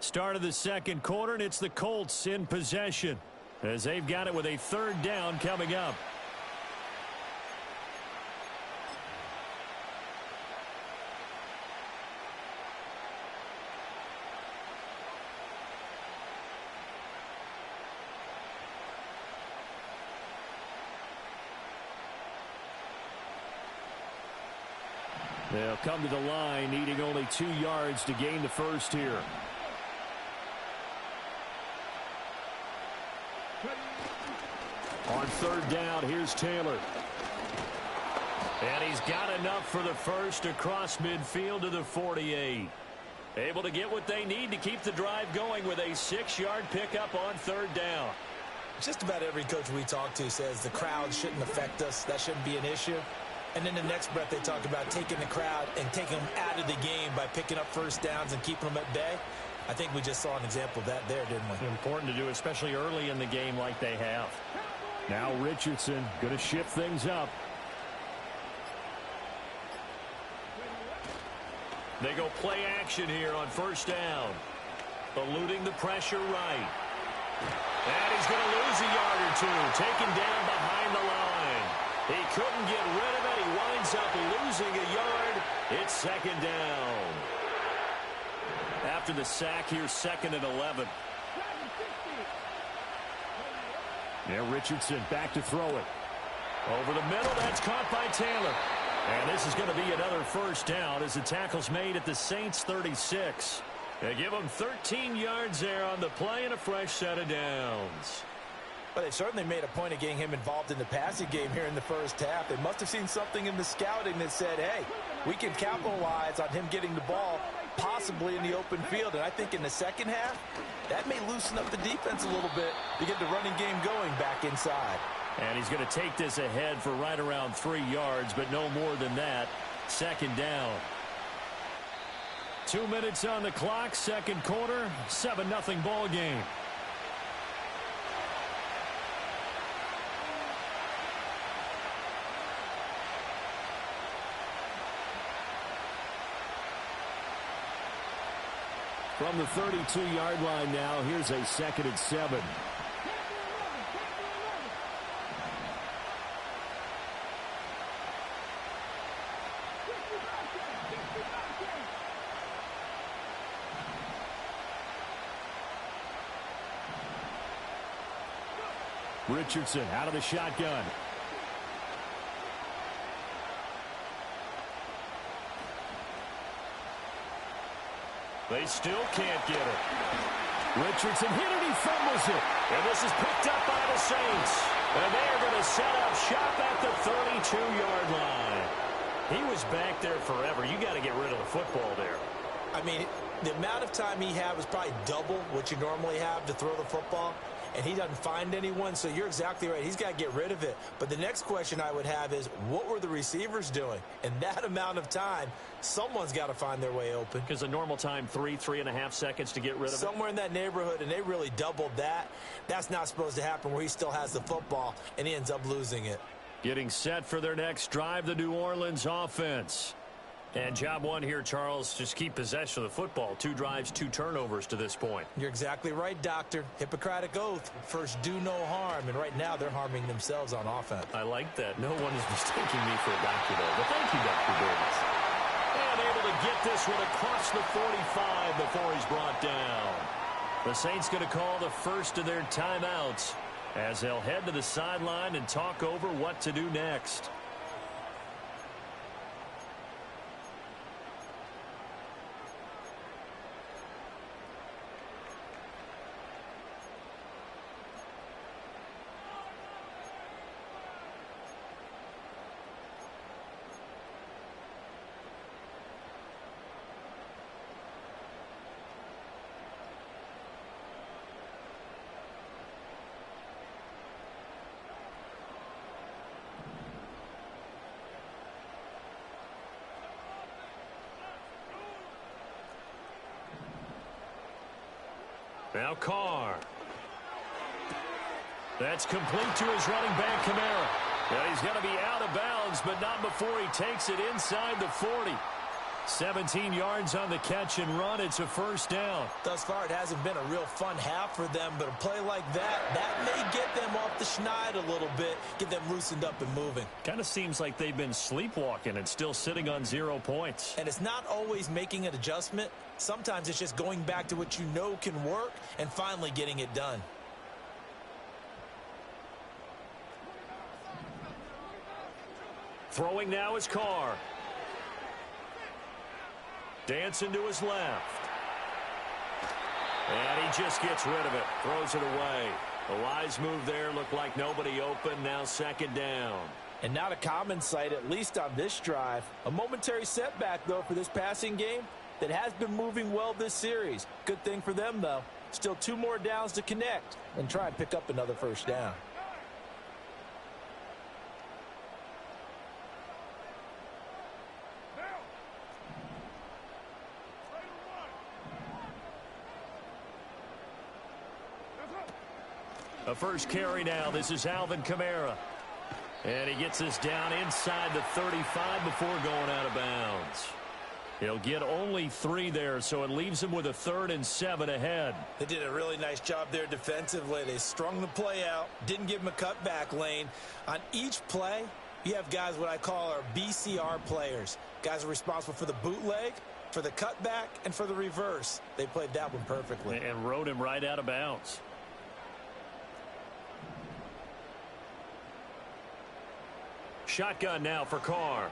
Start of the 2nd quarter, and it's the Colts in possession as they've got it with a 3rd down coming up. They'll come to the line, needing only 2 yards to gain the first here. On 3rd down, here's Taylor. And he's got enough for the first across midfield to the 48. Able to get what they need to keep the drive going with a 6-yard pickup on 3rd down. Just about every coach we talk to says the crowd shouldn't affect us. That shouldn't be an issue. And then the next breath they talk about taking the crowd and taking them out of the game by picking up 1st downs and keeping them at bay. I think we just saw an example of that there, didn't we? Important to do, especially early in the game like they have. Now Richardson going to shift things up. They go play action here on 1st down. Eluding the pressure right. And he's going to lose a yard or 2. Taken down behind the line. He couldn't get rid of it. He winds up losing a yard. It's 2nd down. After the sack here, 2nd and 11. Now Richardson back to throw it. Over the middle, that's caught by Taylor. And this is going to be another 1st down as the tackle's made at the Saints 36. They give them 13 yards there on the play and a fresh set of downs. But they certainly made a point of getting him involved in the passing game here in the 1st half. They must have seen something in the scouting that said, hey, we can capitalize on him getting the ball possibly in the open field. And I think in the 2nd half, that may loosen up the defense a little bit to get the running game going back inside. And he's going to take this ahead for right around 3 yards, but no more than that. 2nd down. 2 minutes on the clock, 2nd quarter, 7-0 ball game. From the 32-yard line now, here's a 2nd and 7. Richardson out of the shotgun. They still can't get it. Richardson hit it, he fumbles it. And this is picked up by the Saints. And they are going to set up shop at the 32-yard line. He was back there forever. You got to get rid of the football there. I mean, the amount of time he had was probably double what you normally have to throw the football, and he doesn't find anyone, so you're exactly right. He's got to get rid of it. But the next question I would have is, what were the receivers doing? In that amount of time, someone's got to find their way open. Because the normal time, 3.5 seconds to get rid of it. Somewhere in that neighborhood, and they really doubled that. That's not supposed to happen where he still has the football, and he ends up losing it. Getting set for their next drive, the New Orleans offense. And job one here, Charles, just keep possession of the football. 2 drives, 2 turnovers to this point. You're exactly right, Doctor. Hippocratic oath. First, do no harm. And right now, they're harming themselves on offense. I like that. No one is mistaking me for a doctor, though. But thank you, Dr. Davis. And able to get this one across the 45 before he's brought down. The Saints going to call the first of their timeouts as they'll head to the sideline and talk over what to do next. Now Carr. That's complete to his running back, Kamara. Yeah, he's going to be out of bounds, but not before he takes it inside the 40. 17 yards on the catch and run. It's a first down. Thus far, it hasn't been a real fun half for them, but a play like that may get them off the schneid a little bit, get them loosened up and moving. Kind of seems like they've been sleepwalking and still sitting on 0 points. And it's not always making an adjustment. Sometimes it's just going back to what you know can work and finally getting it done. Throwing now is Carr. Dancing to his left. And he just gets rid of it. Throws it away. A wise move there. Looked like nobody open. Now 2nd down. And not a common sight, at least on this drive. A momentary setback, though, for this passing game that has been moving well this series. Good thing for them, though. Still 2 more downs to connect and try and pick up another first down. A first carry now. This is Alvin Kamara. And he gets this down inside the 35 before going out of bounds. He'll get only 3 there, so it leaves him with a 3rd and 7 ahead. They did a really nice job there defensively. They strung the play out, didn't give him a cutback lane. On each play, you have guys what I call our BCR players. Guys are responsible for the bootleg, for the cutback, and for the reverse. They played that one perfectly. And rode him right out of bounds. Shotgun now for Carr.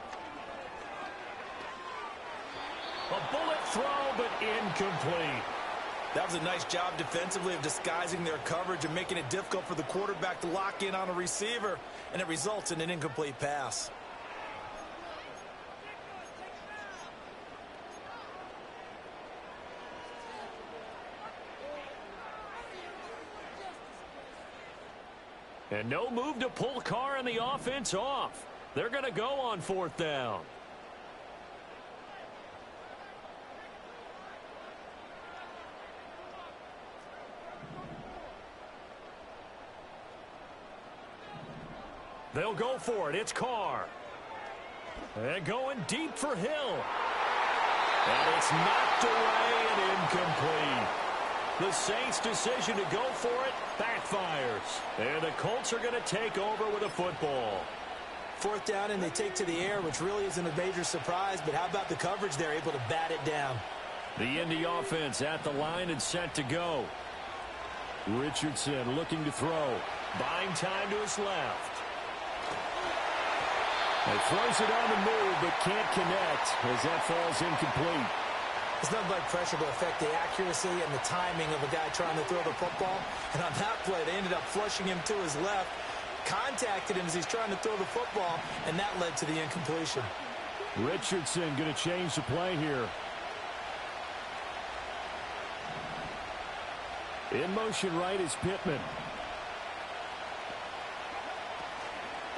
A bullet throw, but incomplete. That was a nice job defensively of disguising their coverage and making it difficult for the quarterback to lock in on a receiver, and it results in an incomplete pass. And no move to pull Carr and the offense off. They're going to go on 4th down. They'll go for it. It's Carr. And going deep for Hill. And it's knocked away and incomplete. The Saints' decision to go for it backfires. And the Colts are going to take over with a football. Fourth down, and they take to the air, which really isn't a major surprise, but how about the coverage? They're able to bat it down. The Indy offense at the line and set to go. Richardson looking to throw. Buying time to his left. He throws it on the move, but can't connect as that falls incomplete. It's nothing like pressure to affect the accuracy and the timing of a guy trying to throw the football. And on that play, they ended up flushing him to his left, contacted him as he's trying to throw the football, and that led to the incompletion. Richardson going to change the play here. In motion right is Pittman.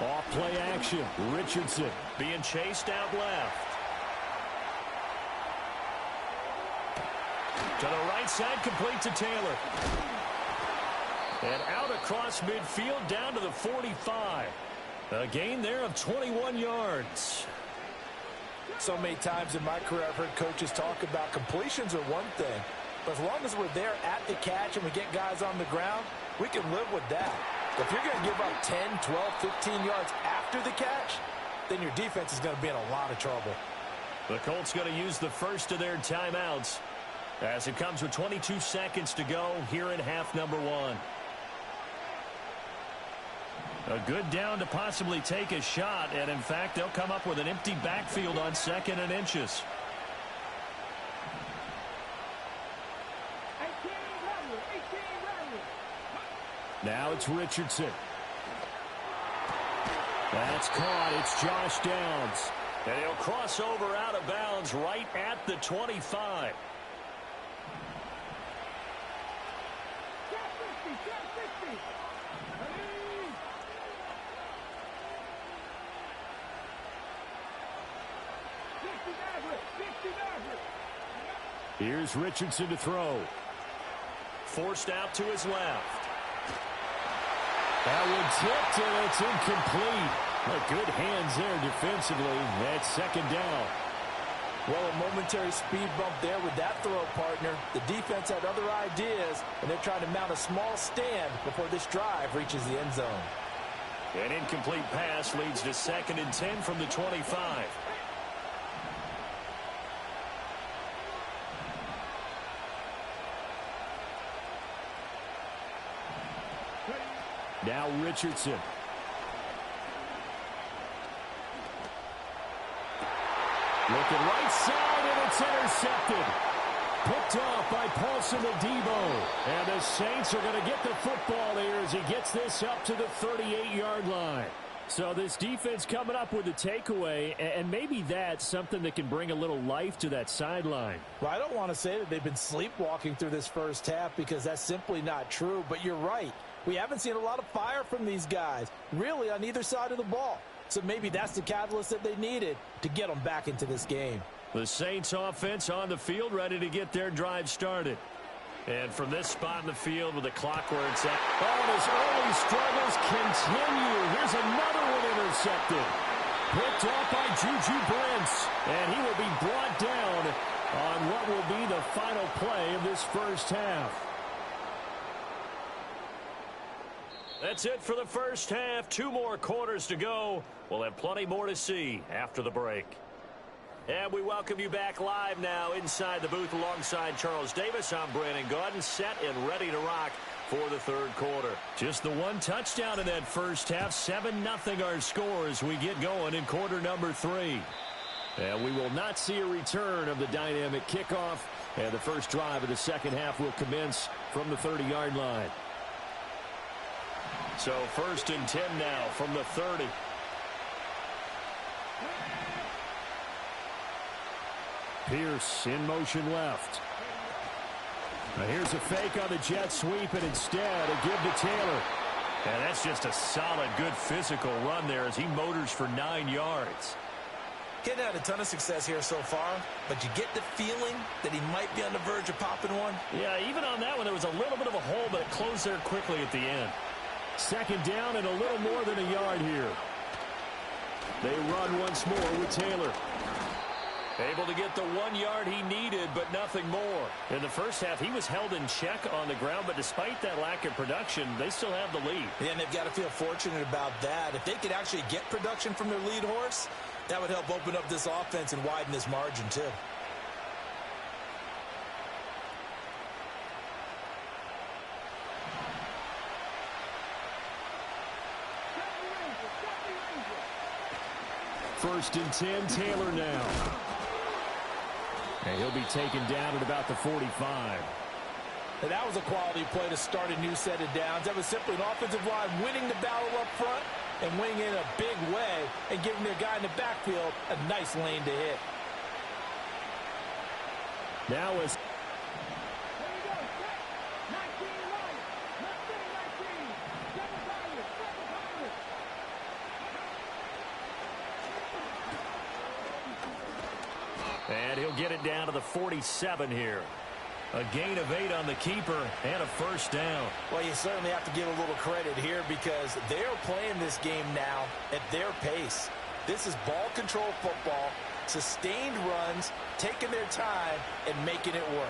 Off play action. Richardson being chased out left. To the right side, complete to Taylor. And out across midfield down to the 45. A gain there of 21 yards. So many times in my career I've heard coaches talk about completions are one thing. But as long as we're there at the catch and we get guys on the ground, we can live with that. If you're going to give up 10, 12, 15 yards after the catch, then your defense is going to be in a lot of trouble. The Colts going to use the first of their timeouts as it comes with 22 seconds to go here in half number one. A good down to possibly take a shot, and in fact, they'll come up with an empty backfield on 2nd and inches. Now it's Richardson. That's caught. It's Josh Downs. And he'll cross over out of bounds right at the 25. Here's Richardson to throw. Forced out to his left. That one tipped, and it's incomplete. But good hands there defensively. That's 2nd down. Well, a momentary speed bump there with that throw, partner. The defense had other ideas, and they're trying to mount a small stand before this drive reaches the end zone. An incomplete pass leads to 2nd and 10 from the 25. Now Richardson. Looking right side, and it's intercepted. Picked off by Paulson Adebo. And the Saints are going to get the football here as he gets this up to the 38-yard line. So this defense coming up with a takeaway, and maybe that's something that can bring a little life to that sideline. Well, I don't want to say that they've been sleepwalking through this first half because that's simply not true, but you're right. We haven't seen a lot of fire from these guys, really, on either side of the ball. So maybe that's the catalyst that they needed to get them back into this game. The Saints offense on the field, ready to get their drive started. And from this spot in the field with the clock where it's at. Oh, and his early struggles continue. Here's another one intercepted. Picked off by Juju Brents. And he will be brought down on what will be the final play of this first half. That's it for the first half. 2 more quarters to go. We'll have plenty more to see after the break. And we welcome you back live now inside the booth alongside Charles Davis. I'm Brandon Gaudin, set and ready to rock for the third quarter. Just the one touchdown in that first half. 7-0 our score as we get going in quarter number 3. And we will not see a return of the dynamic kickoff. And the first drive of the second half will commence from the 30-yard line. So 1st and 10 now from the 30. Pierce in motion left. Now here's a fake on the jet sweep, and instead a give to Taylor. And that's just a solid, good physical run there as he motors for 9 yards. He's had a ton of success here so far, but you get the feeling that he might be on the verge of popping one. Yeah, even on that one, there was a little bit of a hole, but it closed there quickly at the end. 2nd down and a little more than a yard here. They run once more with Taylor. Able to get the 1 yard he needed, but nothing more. In the first half, he was held in check on the ground, but despite that lack of production, they still have the lead. Yeah, and they've got to feel fortunate about that. If they could actually get production from their lead horse, that would help open up this offense and widen this margin, too. First and 10, Taylor now. And he'll be taken down at about the 45. And that was a quality play to start a new set of downs. That was simply an offensive line winning the battle up front and winning in a big way and giving their guy in the backfield a nice lane to hit. Now is and he'll get it down to the 47 here. A gain of 8 on the keeper and a first down. Well, you certainly have to give a little credit here because they're playing this game now at their pace. This is ball control football, sustained runs, taking their time, and making it work.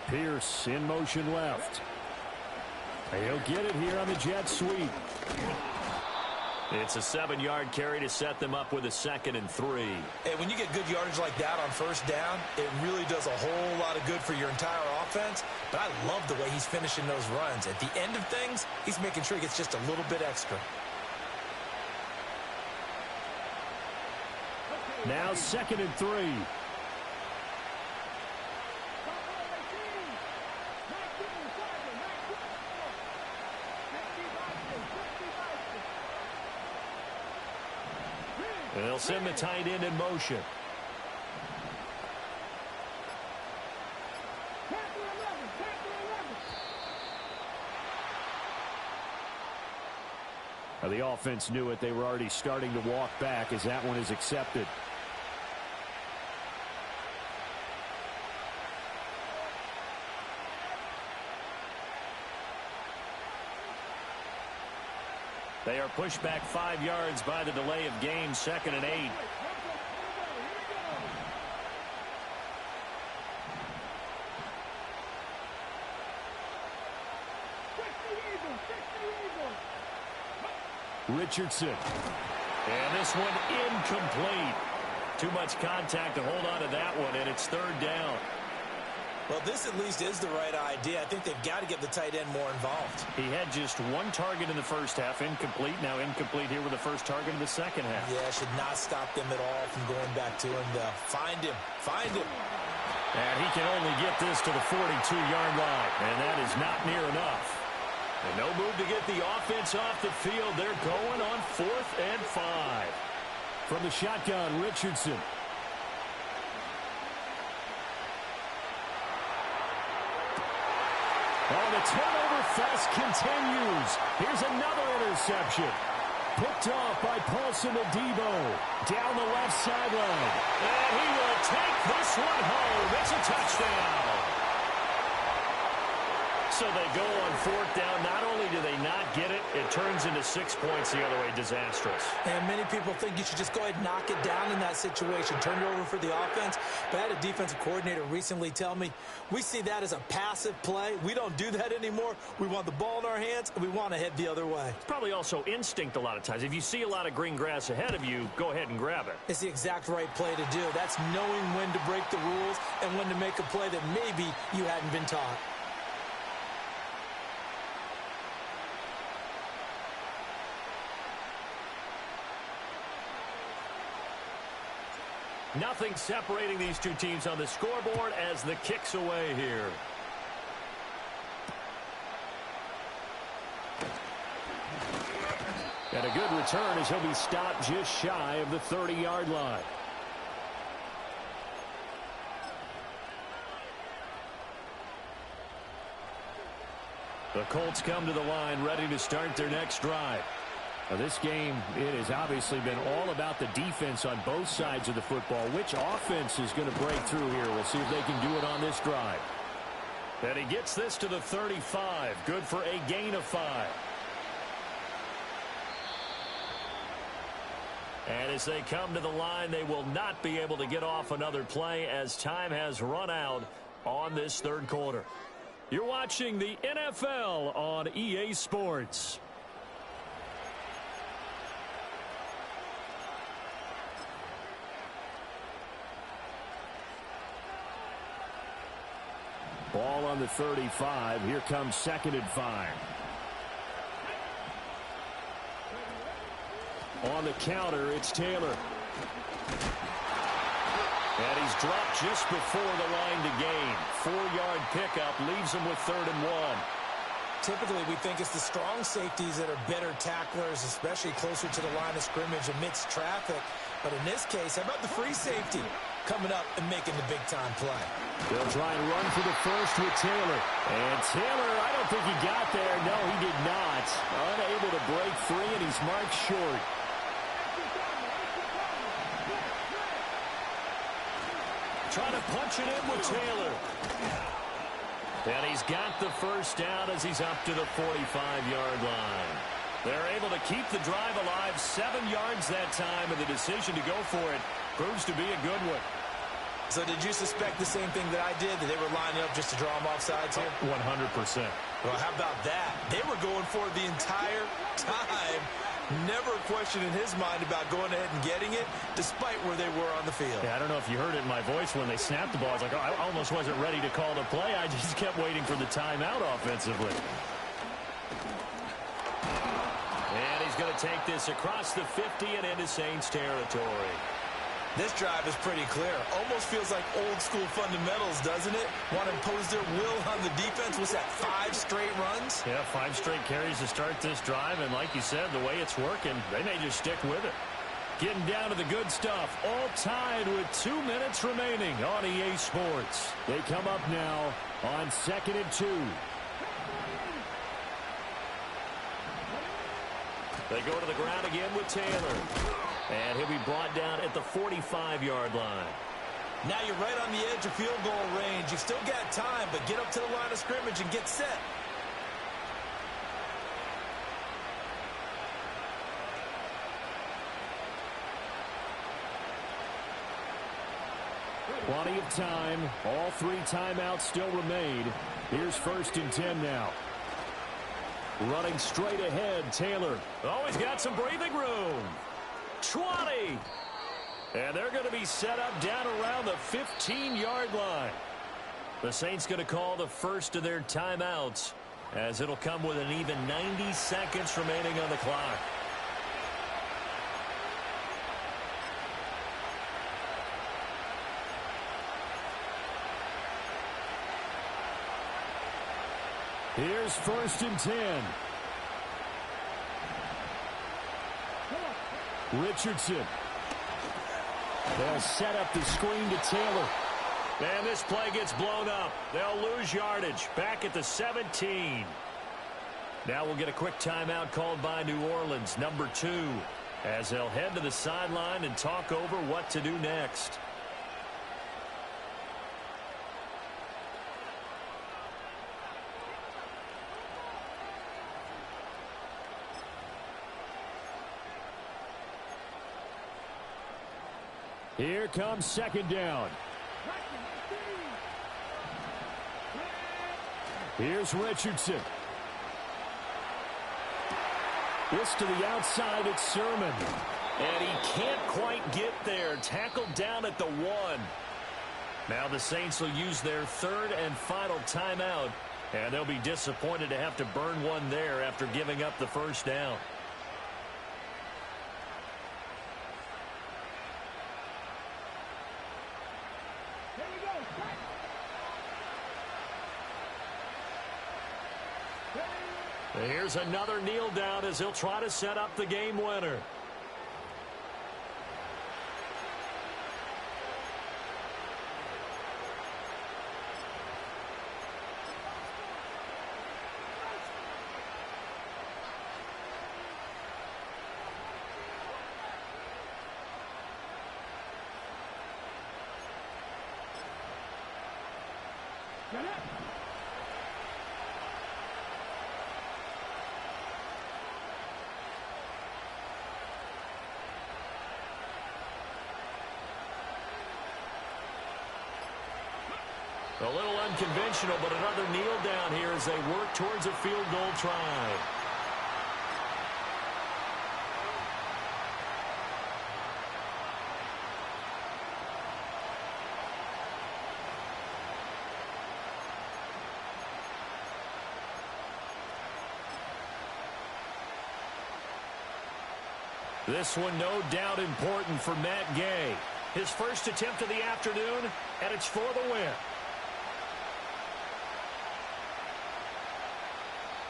Pierce in motion left. He'll get it here on the jet sweep. It's a 7-yard carry to set them up with a 2nd and 3. Hey, when you get good yardage like that on first down, it really does a whole lot of good for your entire offense. But I love the way he's finishing those runs. At the end of things, he's making sure he gets just a little bit extra. Now 2nd and 3. And they'll send the tight end in motion. Now the offense knew it. They were already starting to walk back as that one is accepted. They are pushed back 5 yards by the delay of game, 2nd and 8. Richardson. And this one incomplete. Too much contact to hold on to that one, and it's 3rd down. Well, this at least is the right idea. I think they've got to get the tight end more involved. He had just 1 target in the first half, incomplete. Now incomplete here with the first target in the second half. Yeah, should not stop them at all from going back to him. Find him. Find him. And he can only get this to the 42-yard line, and that is not near enough. And no move to get the offense off the field. They're going on 4th and 5. From the shotgun, Richardson. Oh, the turnover fest continues. Here's another interception. Picked off by Paulson Adebo. Down the left sideline. And he will take this one home. It's a touchdown. So they go on 4th down. Not only do they not get it, it turns into 6 points the other way. Disastrous. And many people think you should just go ahead and knock it down in that situation. Turn it over for the offense. But I had a defensive coordinator recently tell me, we see that as a passive play. We don't do that anymore. We want the ball in our hands, and we want to head the other way. It's probably also instinct a lot of times. If you see a lot of green grass ahead of you, go ahead and grab it. It's the exact right play to do. That's knowing when to break the rules and when to make a play that maybe you hadn't been taught. Nothing separating these two teams on the scoreboard as the kick's away here. And a good return as he'll be stopped just shy of the 30-yard line. The Colts come to the line ready to start their next drive. This game, it has obviously been all about the defense on both sides of the football. Which offense is going to break through here? We'll see if they can do it on this drive. And he gets this to the 35. Good for a gain of 5. And as they come to the line, they will not be able to get off another play as time has run out on this third quarter. You're watching the NFL on EA Sports. Ball on the 35. Here comes 2nd and 5. On the counter, it's Taylor. And he's dropped just before the line to gain. 4-yard pickup leaves him with 3rd and 1. Typically, we think it's the strong safeties that are better tacklers, especially closer to the line of scrimmage amidst traffic. But in this case, how about the free safety coming up and making the big-time play? They'll try and run for the first with Taylor. And Taylor, I don't think he got there. No, he did not. Unable to break free, and he's marked short. Trying to punch it in with Taylor. And he's got the first down as he's up to the 45-yard line. They're able to keep the drive alive, 7 yards that time, and the decision to go for it proves to be a good one. So did you suspect the same thing that I did, that they were lining up just to draw them off sides here? 100%. Well, how about that? They were going for it the entire time. Never a question in his mind about going ahead and getting it, despite where they were on the field. Yeah, I don't know if you heard it in my voice when they snapped the ball. I was like, oh, I almost wasn't ready to call the play. I just kept waiting for the timeout offensively. And he's going to take this across the 50 and into Saints territory. This drive is pretty clear. Almost feels like old-school fundamentals, doesn't it? Want to impose their will on the defense. Was that 5 straight runs? Yeah, 5 straight carries to start this drive. And like you said, the way it's working, they may just stick with it. Getting down to the good stuff. All tied with 2 minutes remaining on EA Sports. They come up now on 2nd and 2. They go to the ground again with Taylor. And he'll be brought down at the 45-yard line. Now you're right on the edge of field goal range. You've still got time, but get up to the line of scrimmage and get set. Plenty of time. All 3 timeouts still remain. Here's 1st and 10 now. Running straight ahead, Taylor. Oh, he's got some breathing room. 20. And they're going to be set up down around the 15-yard line. The Saints going to call the first of their timeouts, as it'll come with an even 90 seconds remaining on the clock. Here's 1st and 10. Richardson. They'll set up the screen to Taylor. And this play gets blown up. They'll lose yardage. Back at the 17. Now we'll get a quick timeout called by New Orleans, number 2, as they'll head to the sideline and talk over what to do next. Here comes 2nd down. Here's Richardson. This to the outside, it's Sermon. And he can't quite get there. Tackled down at the 1. Now the Saints will use their 3rd and final timeout. And they'll be disappointed to have to burn one there after giving up the first down. Here's another kneel down as he'll try to set up the game winner. A little unconventional, but another kneel down here as they work towards a field goal try. This one no doubt important for Matt Gay. His first attempt of the afternoon, and it's for the win.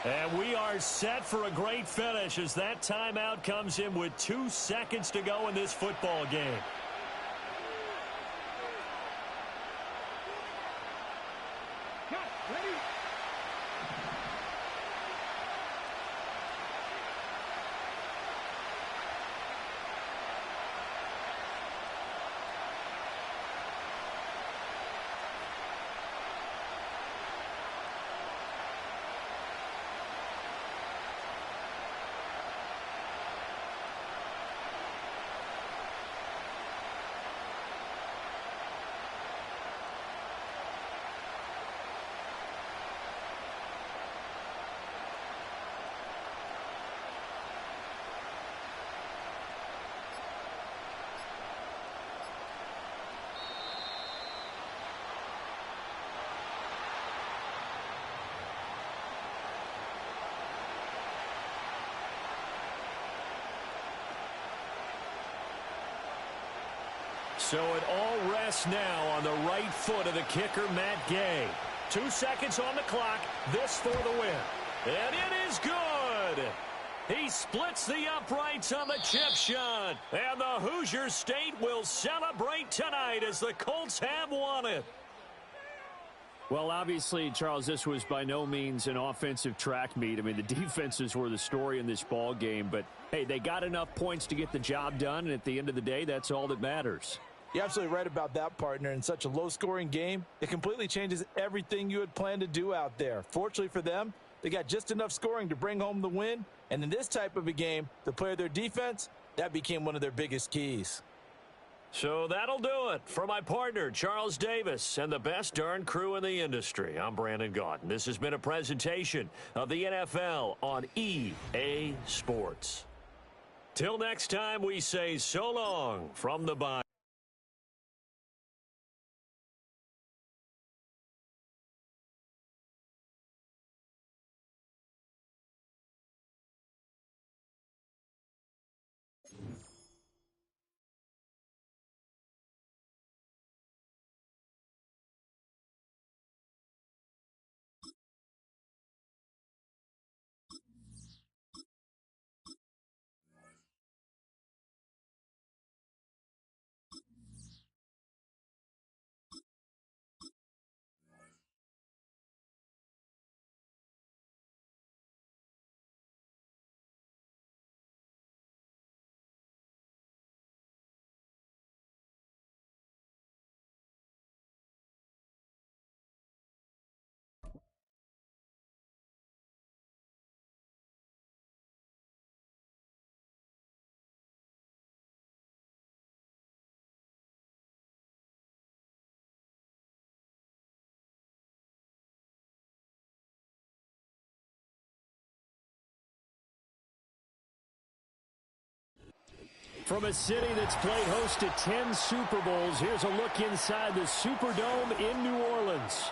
And we are set for a great finish as that timeout comes in with 2 seconds to go in this football game. Ready? So it all rests now on the right foot of the kicker, Matt Gay. 2 seconds on the clock. This for the win. And it is good. He splits the uprights on the chip shot. And the Hoosier State will celebrate tonight as the Colts have won it. Well, obviously, Charles, this was by no means an offensive track meet. I mean, the defenses were the story in this ball game. But, hey, they got enough points to get the job done. And at the end of the day, that's all that matters. You're absolutely right about that, partner. In such a low-scoring game, it completely changes everything you had planned to do out there. Fortunately for them, they got just enough scoring to bring home the win. And in this type of a game, to play their defense, that became one of their biggest keys. So that'll do it for my partner, Charles Davis, and the best darn crew in the industry. I'm Brandon Gaudin. This has been a presentation of the NFL on EA Sports. Till next time, we say so long from the bye. From a city that's played host to 10 Super Bowls, here's a look inside the Superdome in New Orleans.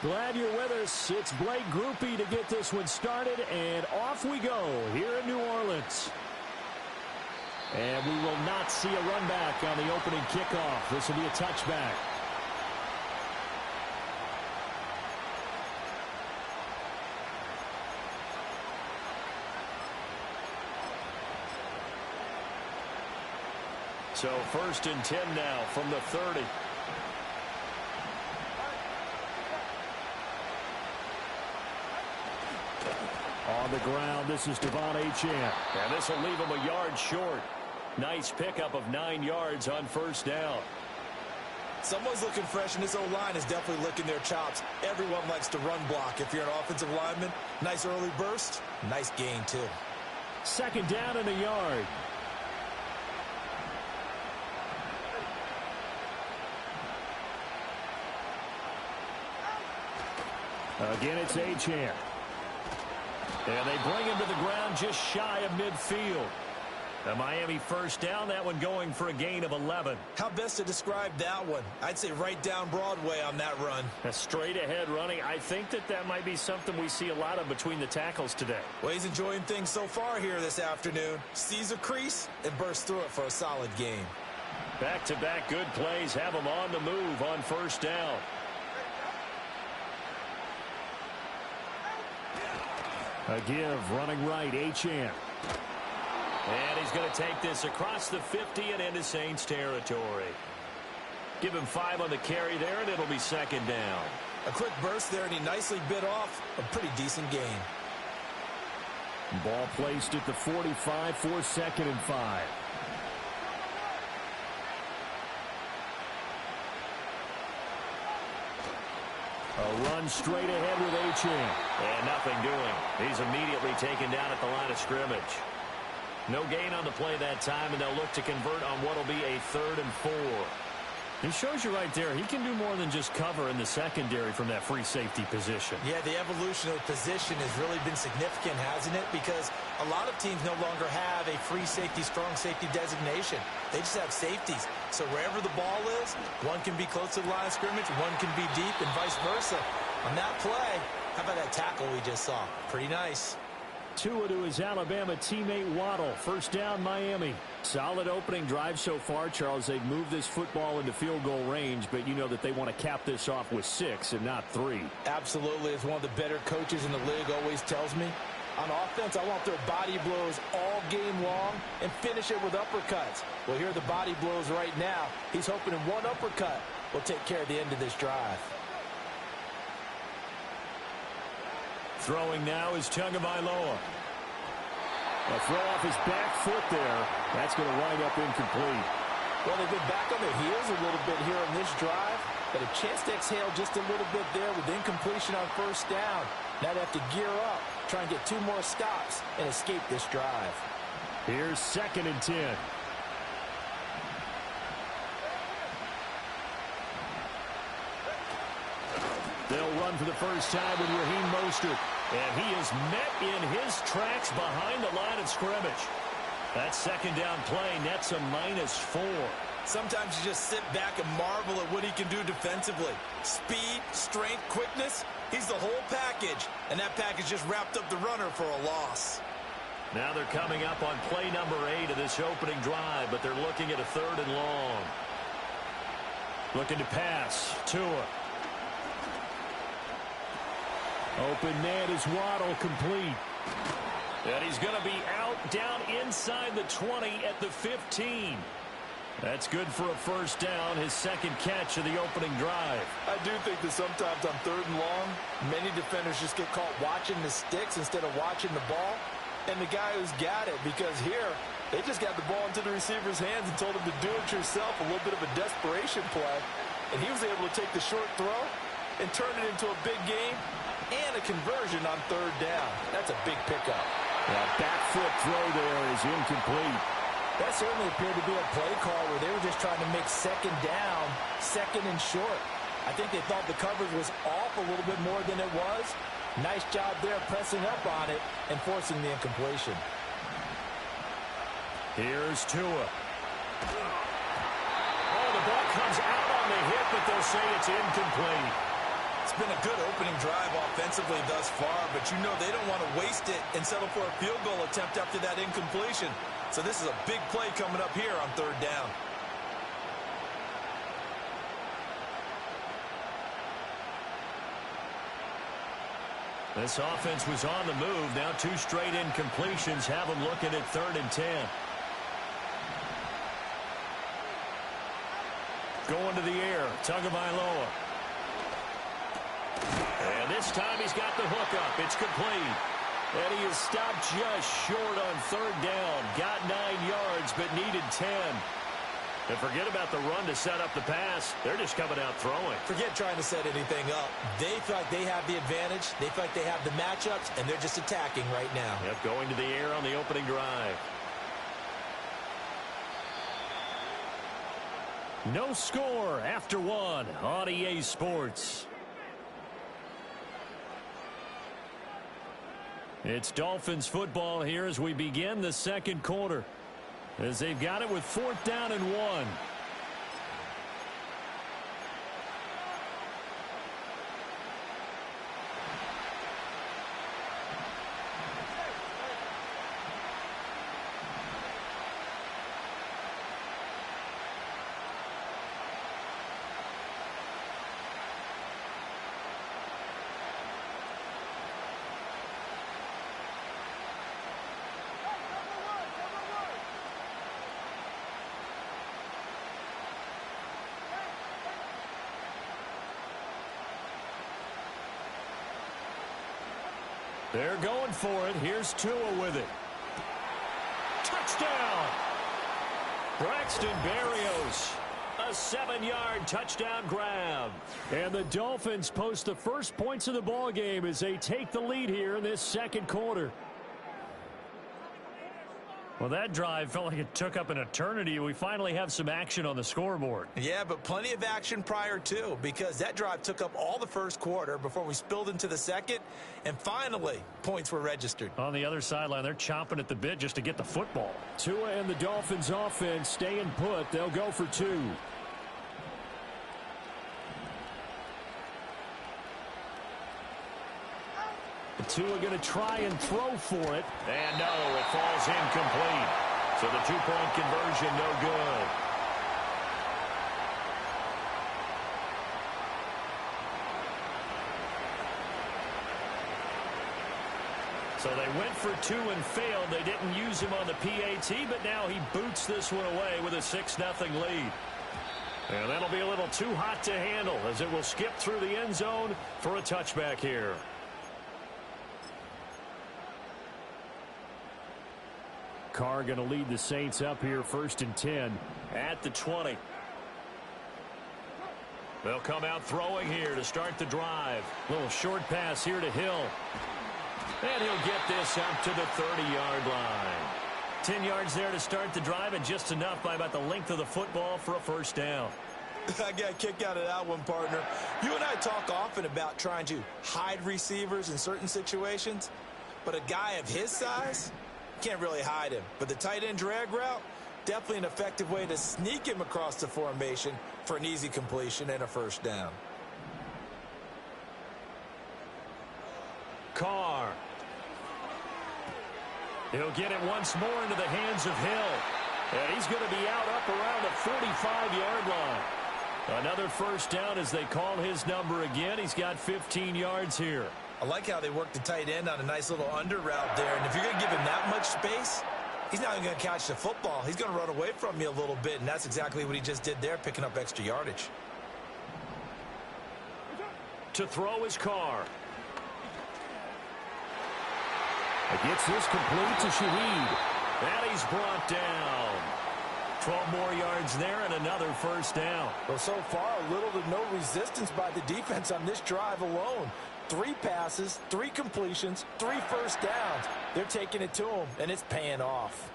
Glad you're with us. It's Blake Groupie to get this one started, and off we go here in New Orleans. And we will not see a run back on the opening kickoff. This will be a touchback. So 1st and 10 now from the 30. On the ground, this is Devon Achane. And this will leave him a yard short. Nice pickup of 9 yards on 1st down. Someone's looking fresh, and this O-line is definitely licking their chops. Everyone likes to run block. If you're an offensive lineman, nice early burst, nice gain, too. 2nd down and a yard. Again, it's Achane. And they bring him to the ground just shy of midfield. The Miami 1st down, that one going for a gain of 11. How best to describe that one? I'd say right down Broadway on that run. A straight ahead running. I think that might be something we see a lot of between the tackles today. Well, he's enjoying things so far here this afternoon. Sees a crease and bursts through it for a solid gain. Back-to-back good plays have him on the move on 1st down. A give, running right, Achane. And he's going to take this across the 50 and into Saints territory. Give him 5 on the carry there, and it'll be 2nd down. A quick burst there, and he nicely bit off a pretty decent gain. Ball placed at the 45 for 2nd and 5. A run straight ahead with Achane. And nothing doing. He's immediately taken down at the line of scrimmage. No gain on the play that time, and they'll look to convert on what will be a 3rd and 4. He shows you right there, he can do more than just cover in the secondary from that free safety position. Yeah, the evolution of the position has really been significant, hasn't it? Because a lot of teams no longer have a free safety, strong safety designation. They just have safeties. So wherever the ball is, one can be close to the line of scrimmage, one can be deep, and vice versa. On that play, how about that tackle we just saw? Pretty nice. Tua to his Alabama teammate Waddle. 1st down, Miami. Solid opening drive so far, Charles. They've moved this football into field goal range, but you know that they want to cap this off with 6 and not 3. Absolutely. As one of the better coaches in the league always tells me, on offense, I want their body blows all game long and finish it with uppercuts. Well, here are the body blows right now. He's hoping in one uppercut will take care of the end of this drive. Throwing now is Tagovailoa. A throw off his back foot there. That's going to wind up incomplete. Well, they've been back on their heels a little bit here on this drive, but a chance to exhale just a little bit there with incompletion on 1st down. Now they have to gear up, try and get 2 more stops and escape this drive. Here's 2nd and 10. They'll run for the first time with Raheem Mostert. And he is met in his tracks behind the line of scrimmage. That 2nd down play nets a -4. Sometimes you just sit back and marvel at what he can do defensively. Speed, strength, quickness, he's the whole package. And that package just wrapped up the runner for a loss. Now they're coming up on play number 8 of this opening drive, but they're looking at a 3rd and long. Looking to pass. Tua. Open man is Waddle, complete. And he's going to be out down inside the 20 at the 15. That's good for a 1st down, his 2nd catch of the opening drive. I do think that sometimes on 3rd and long, many defenders just get caught watching the sticks instead of watching the ball. And the guy who's got it, because here, they just got the ball into the receiver's hands and told him to do it yourself, a little bit of a desperation play. And he was able to take the short throw and turn it into a big game and a conversion on 3rd down. That's a big pickup. That back foot throw there is incomplete. That certainly appeared to be a play call where they were just trying to make 2nd down, 2nd and short. I think they thought the coverage was off a little bit more than it was. Nice job there pressing up on it and forcing the incompletion. Here's Tua. Oh, the ball comes out on the hip, but they'll say it's incomplete. It's been a good opening drive offensively thus far, but you know they don't want to waste it and settle for a field goal attempt after that incompletion. So this is a big play coming up here on 3rd down. This offense was on the move. Now 2 straight incompletions have them looking at 3rd and 10. Going to the air. Tagovailoa. And this time he's got the hook up. It's complete. And he is stopped just short on third down. Got 9 yards, but needed 10. And forget about the run to set up the pass. They're just coming out throwing. Forget trying to set anything up. They feel like they have the advantage. They feel like they have the matchups, and they're just attacking right now. Yep, going to the air on the opening drive. No score after one on EA Sports. It's Dolphins football here as we begin the second quarter, as they've got it with 4th down and 1. They're going for it. Here's Tua with it. Touchdown! Braxton Berrios. A 7-yard touchdown grab. And the Dolphins post the first points of the ball game as they take the lead here in this second quarter. Well, that drive felt like it took up an eternity. We finally have some action on the scoreboard. Yeah, but plenty of action prior to, because that drive took up all the first quarter before we spilled into the second, and finally, points were registered. On the other sideline, they're chomping at the bit just to get the football. Tua and the Dolphins offense staying put. They'll go for 2. Tua going to try and throw for it. And no, it falls incomplete. So the 2-point conversion, no good. So they went for 2 and failed. They didn't use him on the PAT, but now he boots this one away with a 6-0 lead. And that'll be a little too hot to handle as it will skip through the end zone for a touchback here. Carr going to lead the Saints up here 1st and 10. At the 20. They'll come out throwing here to start the drive. Little short pass here to Hill. And he'll get this up to the 30-yard line. 10 yards there to start the drive, and just enough by about the length of the football for a first down. I got a kick out of that one, partner. You and I talk often about trying to hide receivers in certain situations, but a guy of his size can't really hide him. But the tight end drag route, definitely an effective way to sneak him across the formation for an easy completion and a first down. Carr. He'll get it once more into the hands of Hill. And he's going to be out up around the 45-yard line. Another first down as they call his number again. He's got 15 yards here. I like how they work the tight end on a nice little under route there. And if you're going to give him that much space, he's not even going to catch the football. He's going to run away from you a little bit, and that's exactly what he just did there, picking up extra yardage. To throw his Carr. Gets this complete to Shaheed. And he's brought down. 12 more yards there and another first down. Well, so far, little to no resistance by the defense on this drive alone. 3 passes, 3 completions, 3 first downs. They're taking it to him, and it's paying off.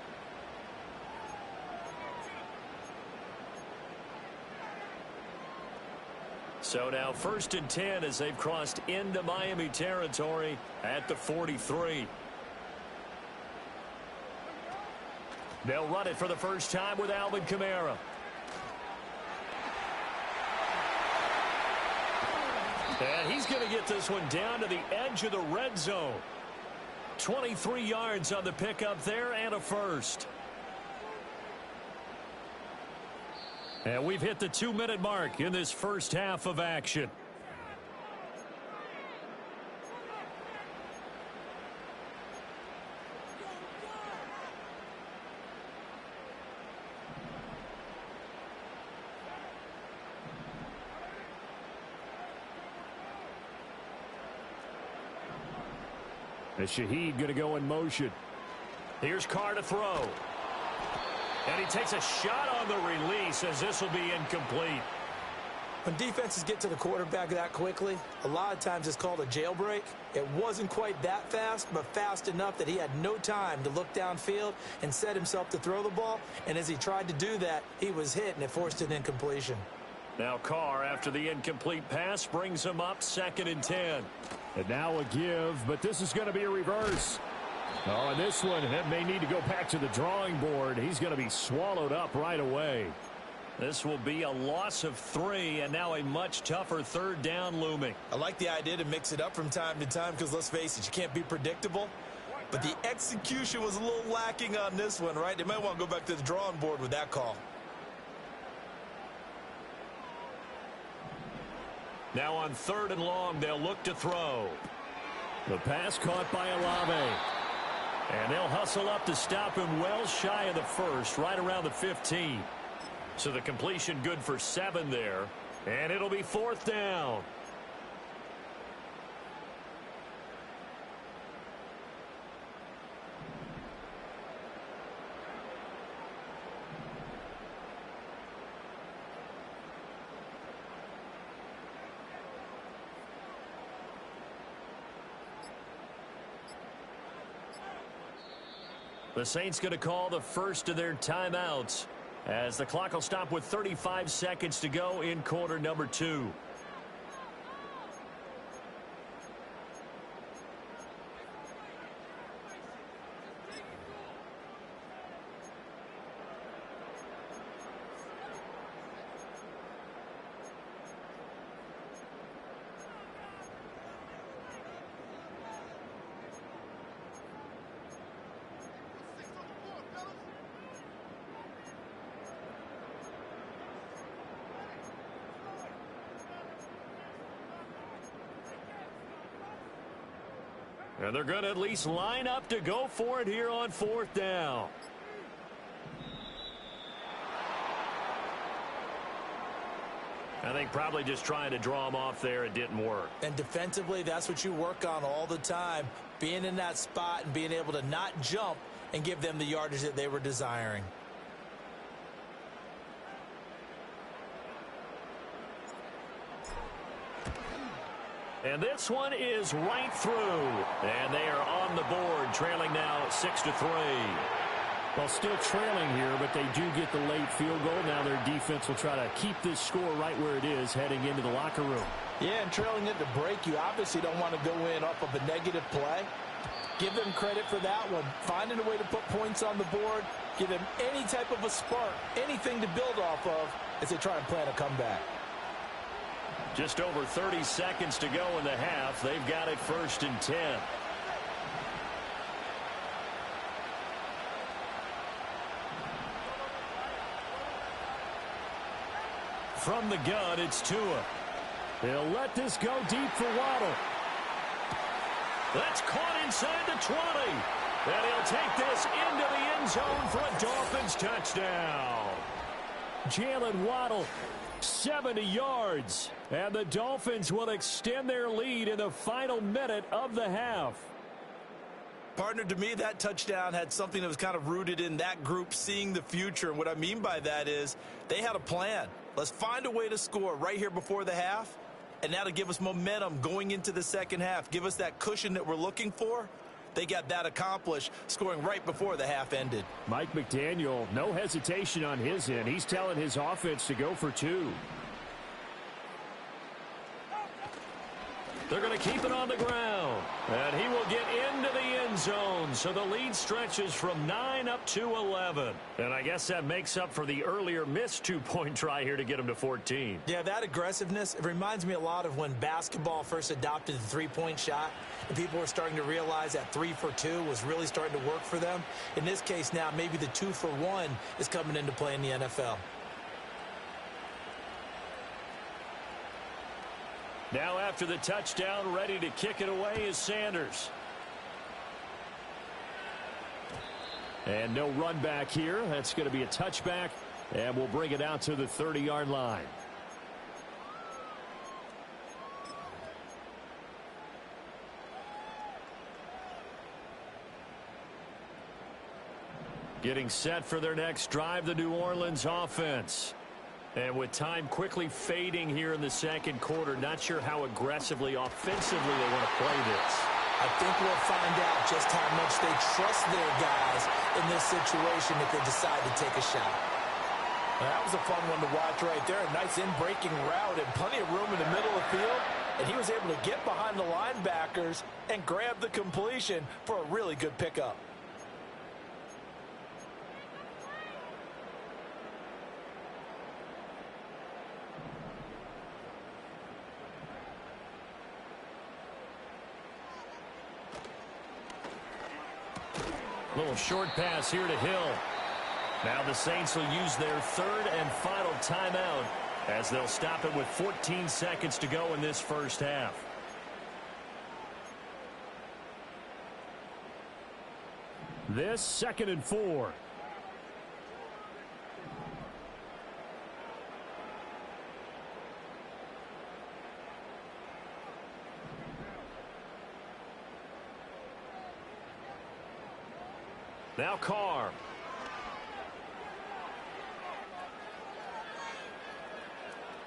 So now 1st and 10 as they've crossed into Miami territory at the 43. They'll run it for the first time with Alvin Kamara. And he's going to get this one down to the edge of the red zone. 23 yards on the pickup there and a first. And we've hit the 2-minute mark in this first half of action. As Shaheed going to go in motion. Here's Carr to throw. And he takes a shot on the release as this will be incomplete. When defenses get to the quarterback that quickly, a lot of times it's called a jailbreak. It wasn't quite that fast, but fast enough that he had no time to look downfield and set himself to throw the ball. And as he tried to do that, he was hit, and it forced an incompletion. Now Carr, after the incomplete pass, brings him up 2nd and 10. And now a give, but this is going to be a reverse. Oh, and this one may need to go back to the drawing board. He's going to be swallowed up right away. This will be a loss of 3, and now a much tougher 3rd down looming. I like the idea to mix it up from time to time because, let's face it, you can't be predictable. But the execution was a little lacking on this one, right? They might want to go back to the drawing board with that call. Now on 3rd and long, they'll look to throw. The pass caught by Olave. And they'll hustle up to stop him well shy of the 1st, right around the 15. So the completion good for 7 there. And it'll be 4th down. The Saints going to call the first of their timeouts as the clock will stop with 35 seconds to go in quarter number 2. And they're going to at least line up to go for it here on 4th down. I think probably just trying to draw him off there. It didn't work. And defensively, that's what you work on all the time. Being in that spot and being able to not jump and give them the yardage that they were desiring. And this one is right through. And they are on the board, trailing now 6-3. Well, still trailing here, but they do get the late field goal. Now their defense will try to keep this score right where it is heading into the locker room. Yeah, and trailing it to break, you obviously don't want to go in off of a negative play. Give them credit for that one. Finding a way to put points on the board, give them any type of a spark, anything to build off of as they try and plan a comeback. Just over 30 seconds to go in the half. They've got it 1st and 10. From the gun, it's Tua. They'll let this go deep for Waddle. That's caught inside the 20. And he'll take this into the end zone for a Dolphins touchdown. Jalen Waddle, 70 yards. And the Dolphins will extend their lead in the final minute of the half. Partner, to me, that touchdown had something that was kind of rooted in that group seeing the future. And what I mean by that is they had a plan. Let's find a way to score right here before the half. And that'll give us momentum going into the second half. Give us that cushion that we're looking for. They got that accomplished, scoring right before the half ended. Mike McDaniel, no hesitation on his end. He's telling his offense to go for 2. They're going to keep it on the ground. And he will get into the end zone. So the lead stretches from 9 up to 11. And I guess that makes up for the earlier missed 2-point try here to get him to 14. Yeah, that aggressiveness, it reminds me a lot of when basketball first adopted the three-point shot. And people were starting to realize that 3 for 2 was really starting to work for them. In this case now, maybe the 2 for 1 is coming into play in the NFL. Now after the touchdown, ready to kick it away is Sanders. And no run back here. That's going to be a touchback. And we'll bring it out to the 30-yard line. Getting set for their next drive, the New Orleans offense. And with time quickly fading here in the second quarter, not sure how aggressively, offensively they want to play this. I think we'll find out just how much they trust their guys in this situation if they decide to take a shot. Well, that was a fun one to watch right there. A nice in-breaking route and plenty of room in the middle of the field. And he was able to get behind the linebackers and grab the completion for a really good pickup. Little short pass here to Hill. Now the Saints will use their third and final timeout as they'll stop it with 14 seconds to go in this first half. This 2nd and 4. Now Carr.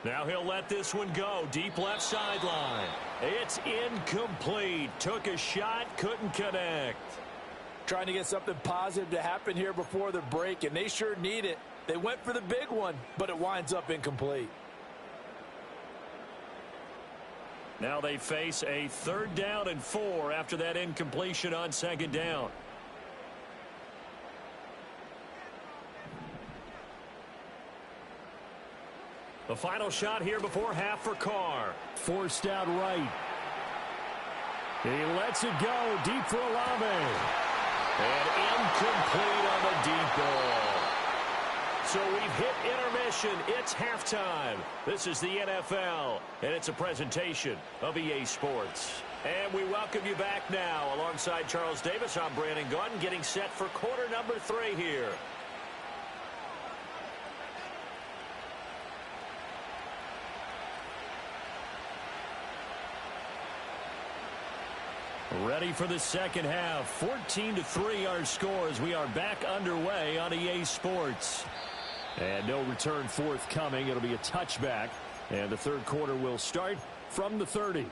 Now he'll let this one go. Deep left sideline. It's incomplete. Took a shot, couldn't connect. Trying to get something positive to happen here before the break, and they sure need it. They went for the big one, but it winds up incomplete. Now they face a 3rd down and 4 after that incompletion on 2nd down. The final shot here before half for Carr. Forced out right. He lets it go deep for Olave. And incomplete on the deep ball. So we've hit intermission. It's halftime. This is the NFL, and it's a presentation of EA Sports. And we welcome you back now. Alongside Charles Davis, I'm Brandon Gunn, getting set for quarter number 3 here. Ready for the second half. 14-3 our score as we are back underway on EA Sports. And no return forthcoming. It'll be a touchback. And the third quarter will start from the 30.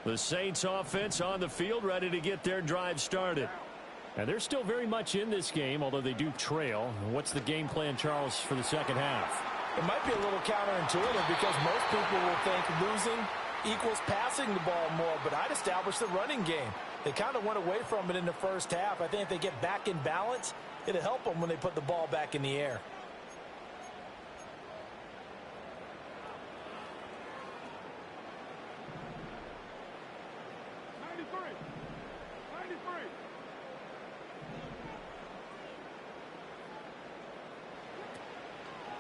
The Saints offense on the field, ready to get their drive started. And they're still very much in this game, although they do trail. What's the game plan, Charles, for the second half? It might be a little counterintuitive because most people will think losing equals passing the ball more, but I'd establish the running game. They kind of went away from it in the first half. I think if they get back in balance, it'll help them when they put the ball back in the air.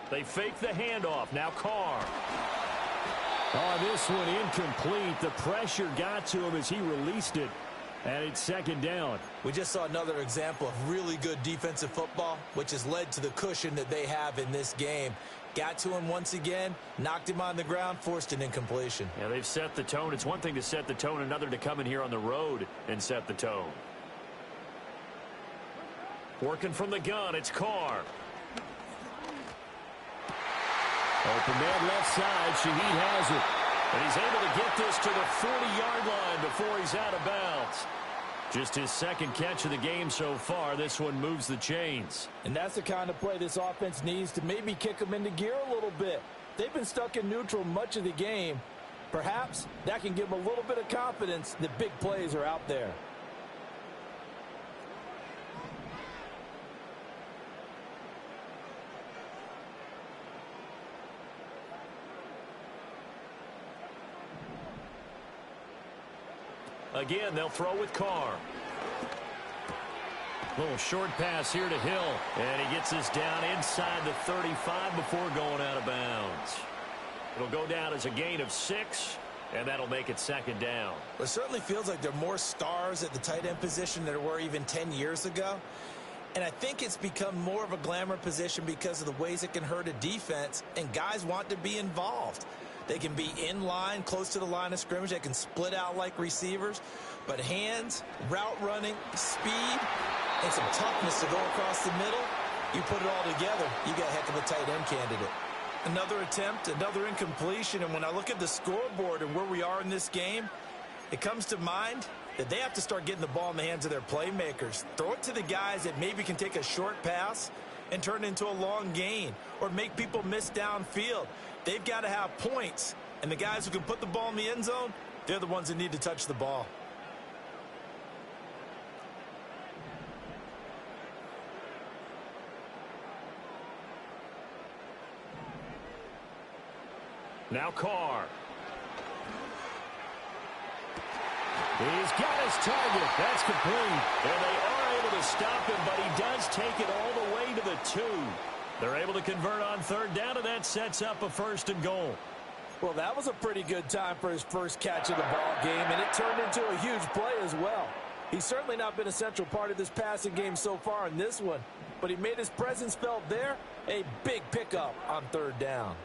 They fake the handoff. Now Carr. Oh, this one incomplete. The pressure got to him as he released it. And it's 2nd down. We just saw another example of really good defensive football, which has led to the cushion that they have in this game. Got to him once again, knocked him on the ground, forced an incompletion. Yeah, they've set the tone. It's one thing to set the tone, another to come in here on the road and set the tone. Working from the gun, it's Carr. Open man left side. Shaheed has it. And he's able to get this to the 40-yard line before he's out of bounds. Just his 2nd catch of the game so far. This one moves the chains. And that's the kind of play this offense needs to maybe kick them into gear a little bit. They've been stuck in neutral much of the game. Perhaps that can give them a little bit of confidence that big plays are out there. Again, they'll throw with Carr. Little short pass here to Hill. And he gets this down inside the 35 before going out of bounds. It'll go down as a gain of 6, and that'll make it 2nd down. It certainly feels like there are more stars at the tight end position than there were even 10 years ago. And I think it's become more of a glamour position because of the ways it can hurt a defense, and guys want to be involved. They can be in line, close to the line of scrimmage. They can split out like receivers. But hands, route running, speed, and some toughness to go across the middle, you put it all together, you got a heck of a tight end candidate. Another attempt, another incompletion, and when I look at the scoreboard and where we are in this game, it comes to mind that they have to start getting the ball in the hands of their playmakers. Throw it to the guys that maybe can take a short pass and turn it into a long gain or make people miss downfield. They've got to have points, and the guys who can put the ball in the end zone, they're the ones that need to touch the ball. Now Carr. He's got his target. That's complete. And they are able to stop him, but he does take it all the way to the 2. They're able to convert on third down, and that sets up a 1st and goal. Well, that was a pretty good time for his first catch of the ball game, and it turned into a huge play as well. He's certainly not been a central part of this passing game so far in this one, but he made his presence felt there. A big pickup on third down.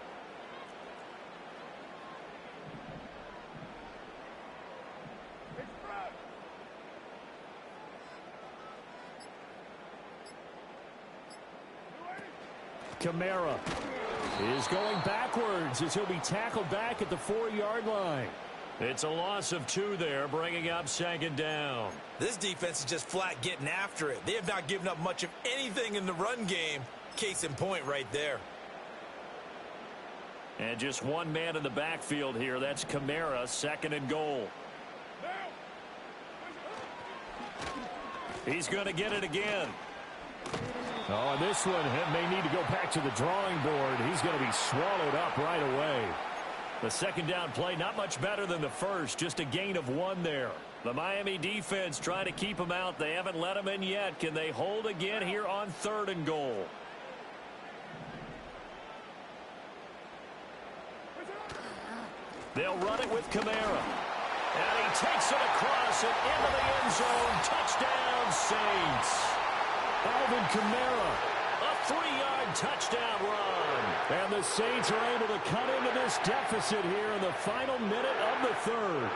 Kamara is going backwards as he'll be tackled back at the 4-yard line. It's a loss of 2 there, bringing up 2nd down. This defense is just flat getting after it. They have not given up much of anything in the run game. Case in point right there. And just one man in the backfield here. That's Kamara, 2nd and goal. He's going to get it again. Oh, this one may need to go back to the drawing board. He's going to be swallowed up right away. The 2nd down play, not much better than the first, just a gain of 1 there. The Miami defense trying to keep him out. They haven't let him in yet. Can they hold again here on 3rd and goal? They'll run it with Kamara. And he takes it across and into the end zone. Touchdown, Saints. Alvin Kamara. A 3-yard touchdown run. And the Saints are able to cut into this deficit here in the final minute of the 3rd.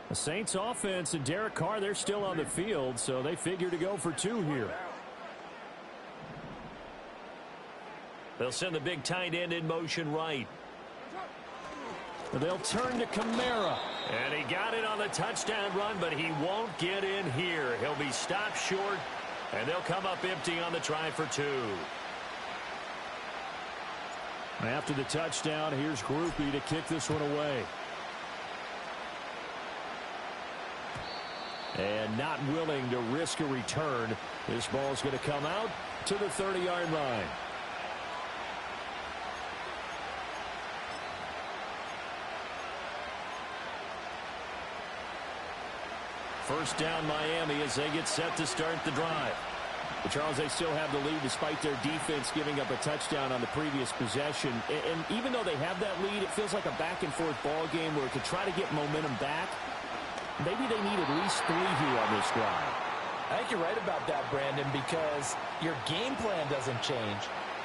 The Saints offense and Derek Carr, they're still on the field, so they figure to go for 2 here. They'll send the big tight end in motion right. They'll turn to Kamara. And he got it on the touchdown run, but he won't get in here. He'll be stopped short, and they'll come up empty on the try for 2. After the touchdown, here's Groupie to kick this one away. And not willing to risk a return. This ball's going to come out to the 30-yard line. First down Miami as they get set to start the drive. But Charles, they still have the lead despite their defense giving up a touchdown on the previous possession. And even though they have that lead, it feels like a back-and-forth ball game where to try to get momentum back, maybe they need at least 3 here on this drive. I think you're right about that, Brandon, because your game plan doesn't change.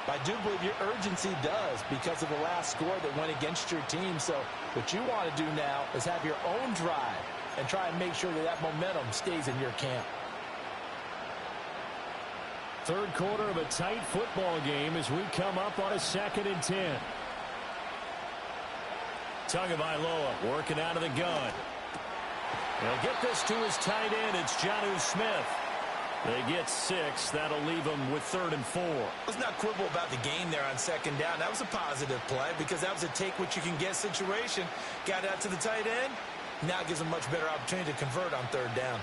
I do believe your urgency does because of the last score that went against your team. So what you want to do now is have your own drive and try and make sure that that momentum stays in your camp. Third quarter of a tight football game as we come up on a 2nd and 10. Tagovailoa working out of the gun. He'll get this to his tight end. It's Jonnu Smith. They get 6. That'll leave them with 3rd and 4. Let's not quibble about the gain there on 2nd down. That was a positive play because that was a take-what-you-can-get situation. Got out to the tight end. Now gives them much better opportunity to convert on 3rd down.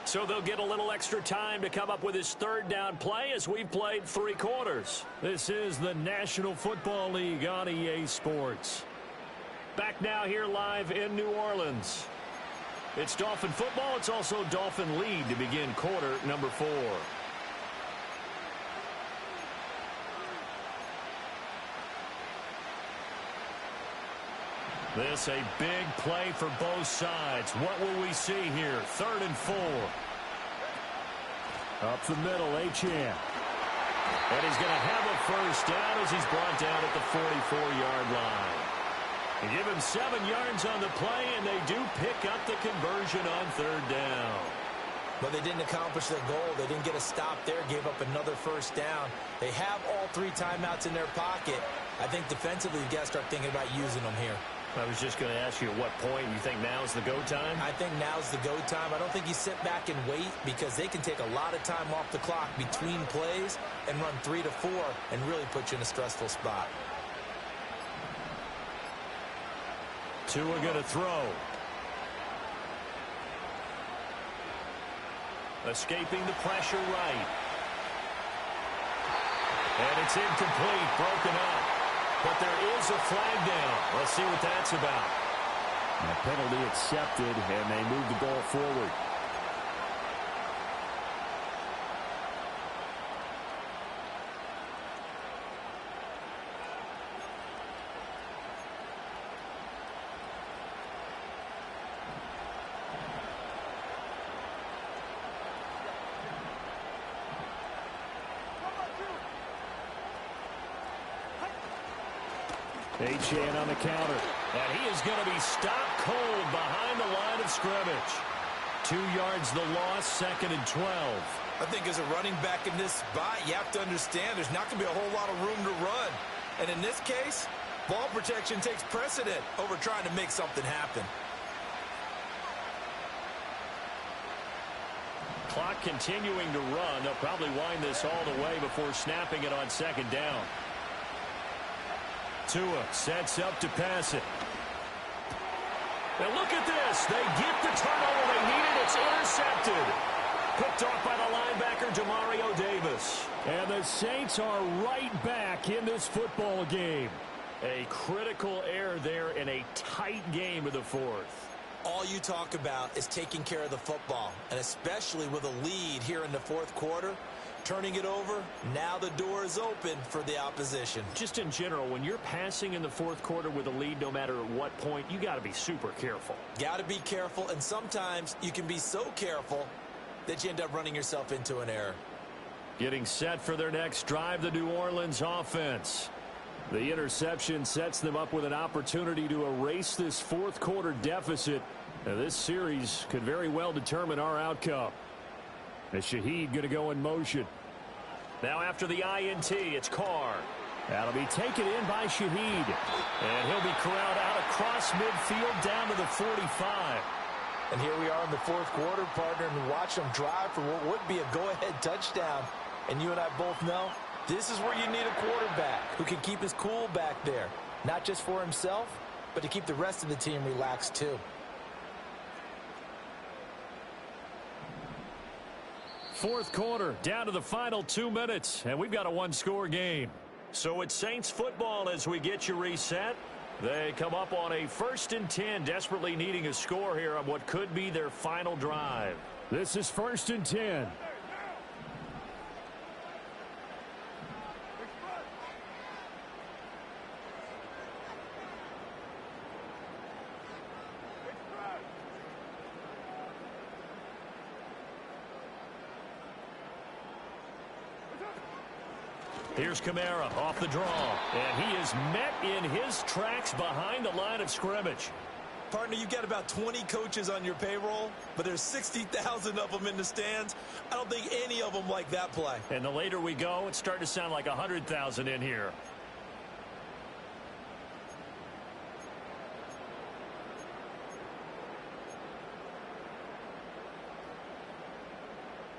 So they'll get a little extra time to come up with his third down play as we've played 3 quarters. This is the National Football League on EA Sports. Back now here live in New Orleans. It's Dolphin football. It's also Dolphin lead to begin quarter number 4. This a big play for both sides. What will we see here? 3rd and 4. Up the middle, Achane. And he's going to have a first down as he's brought down at the 44-yard line. They give him 7 yards on the play, and they do pick up the conversion on 3rd down. But they didn't accomplish their goal. They didn't get a stop there, gave up another first down. They have all 3 timeouts in their pocket. I think defensively, you've got to start thinking about using them here. I was just going to ask you at what point you think now's the go time? I think now's the go time. I don't think you sit back and wait because they can take a lot of time off the clock between plays and run 3 to 4 and really put you in a stressful spot. Tua going to throw. Escaping the pressure right. And it's incomplete, broken up. But there is a flag down. Let's see what that's about. A penalty accepted, and they move the ball forward. Achane on the counter. And he is going to be stopped cold behind the line of scrimmage. 2 yards the loss, 2nd and 12. I think as a running back in this spot, you have to understand there's not going to be a whole lot of room to run. And in this case, ball protection takes precedent over trying to make something happen. Clock continuing to run. They'll probably wind this all the way before snapping it on 2nd down. Tua sets up to pass it. And look at this. They get the turnover they needed. It's intercepted. Picked off by the linebacker, Demario Davis. And the Saints are right back in this football game. A critical error there in a tight game of the 4th. All you talk about is taking care of the football, and especially with a lead here in the 4th quarter. Turning it over, now the door is open for the opposition. Just in general, when you're passing in the 4th quarter with a lead, no matter at what point, you got to be super careful. Got to be careful, and sometimes you can be so careful that you end up running yourself into an error. Getting set for their next drive, the New Orleans offense. The interception sets them up with an opportunity to erase this 4th quarter deficit. Now, this series could very well determine our outcome. As Shaheed going to go in motion. Now after the INT, it's Carr. That'll be taken in by Shaheed. And he'll be corralled out across midfield down to the 45. And here we are in the 4th quarter, partner, and watch them drive for what would be a go-ahead touchdown. And you and I both know this is where you need a quarterback who can keep his cool back there. Not just for himself, but to keep the rest of the team relaxed too. 4th quarter, down to the final 2 minutes, and we've got a 1-score game. So it's Saints football as we get you reset. They come up on a 1st and 10, desperately needing a score here on what could be their final drive. This is 1st and 10. Here's Kamara off the draw. And he is met in his tracks behind the line of scrimmage. Partner, you've got about 20 coaches on your payroll, but there's 60,000 of them in the stands. I don't think any of them like that play. And the later we go, it's starting to sound like 100,000 in here.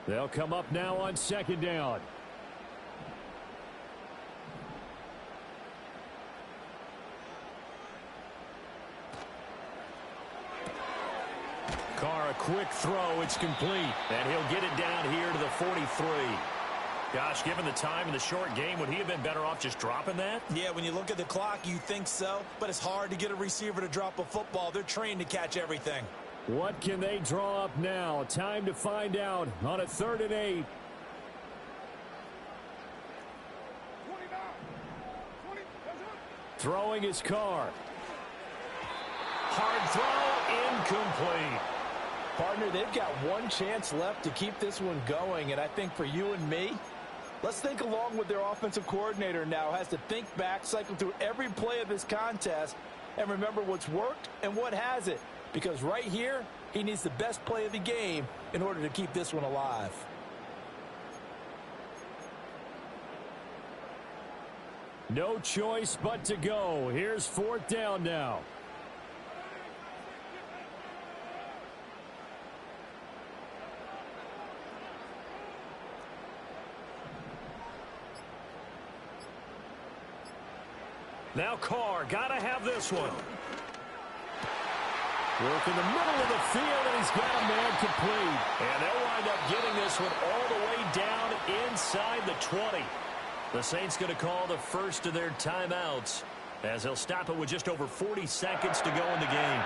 They'll come up now on 2nd down. Carr quick throw. It's complete. And he'll get it down here to the 43. Gosh, given the time in the short game, would he have been better off just dropping that? Yeah, when you look at the clock, you think so. But it's hard to get a receiver to drop a football. They're trained to catch everything. What can they draw up now? Time to find out on a 3rd and 8. Throwing his car. Hard throw, incomplete. Partner, they've got one chance left to keep this one going, and I think for you and me, let's think along with their offensive coordinator now. Has to think back, cycle through every play of this contest, and remember what's worked and what hasn't. Because right here, he needs the best play of the game in order to keep this one alive. No choice but to go. Here's 4th down now. Now Carr, got to have this one. Work in the middle of the field, and he's got a man complete. And they'll wind up getting this one all the way down inside the 20. The Saints going to call the first of their timeouts as they'll stop it with just over 40 seconds to go in the game.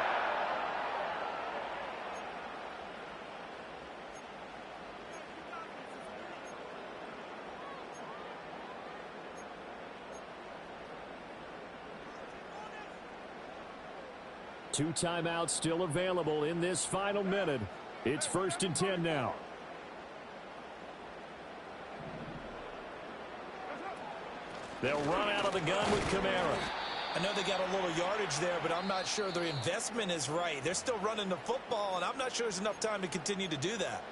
Two timeouts still available in this final minute. It's 1st and 10 now. They'll run out of the gun with Kamara. I know they got a little yardage there, but I'm not sure their investment is right. They're still running the football, and I'm not sure there's enough time to continue to do that.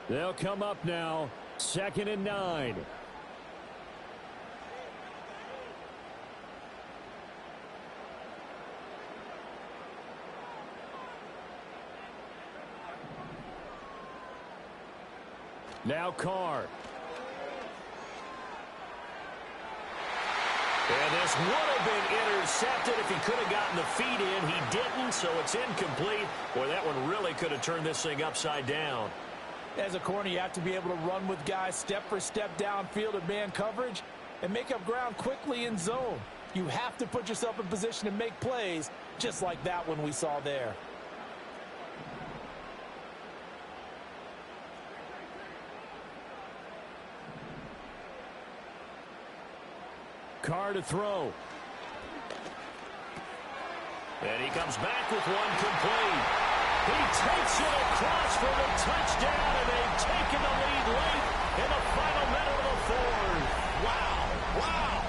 They'll come up now. 2nd and 9. Now Carr. And this would have been intercepted if he could have gotten the feet in. He didn't, so it's incomplete. Boy, that one really could have turned this thing upside down. As a corner, you have to be able to run with guys step for step downfield at man coverage and make up ground quickly in zone. You have to put yourself in position to make plays, just like that one we saw there. Carr to throw. And he comes back with one complete. He takes it across for the touchdown, and they've taken the lead late in the final minute of the 4th. Wow. Wow.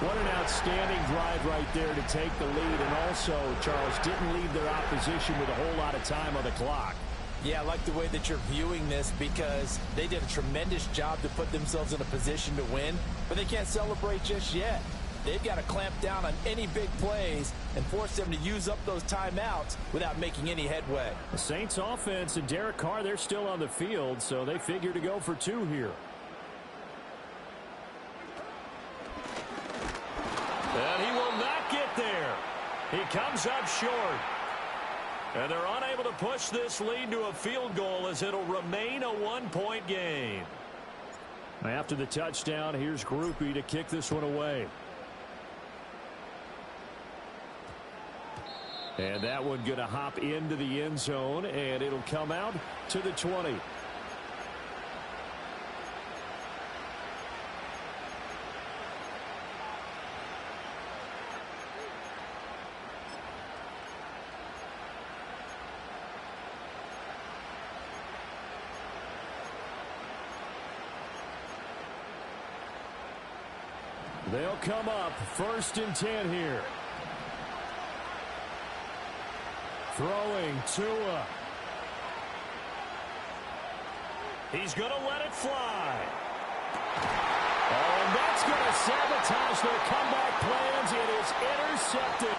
What an outstanding drive right there to take the lead, and also, Charles, didn't leave their opposition with a whole lot of time on the clock. Yeah, I like the way that you're viewing this because they did a tremendous job to put themselves in a position to win, but they can't celebrate just yet. They've got to clamp down on any big plays and force them to use up those timeouts without making any headway. The Saints offense and Derek Carr, they're still on the field, so they figure to go for 2 here. And he will not get there. He comes up short. And they're unable to push this lead to a field goal as it'll remain a 1-point game. After the touchdown, here's Groupie to kick this one away. And that one going to hop into the end zone, and it'll come out to the 20. They'll come up 1st and 10 here. Throwing Tua. He's going to let it fly. Oh, and that's going to sabotage their comeback plans. It is intercepted.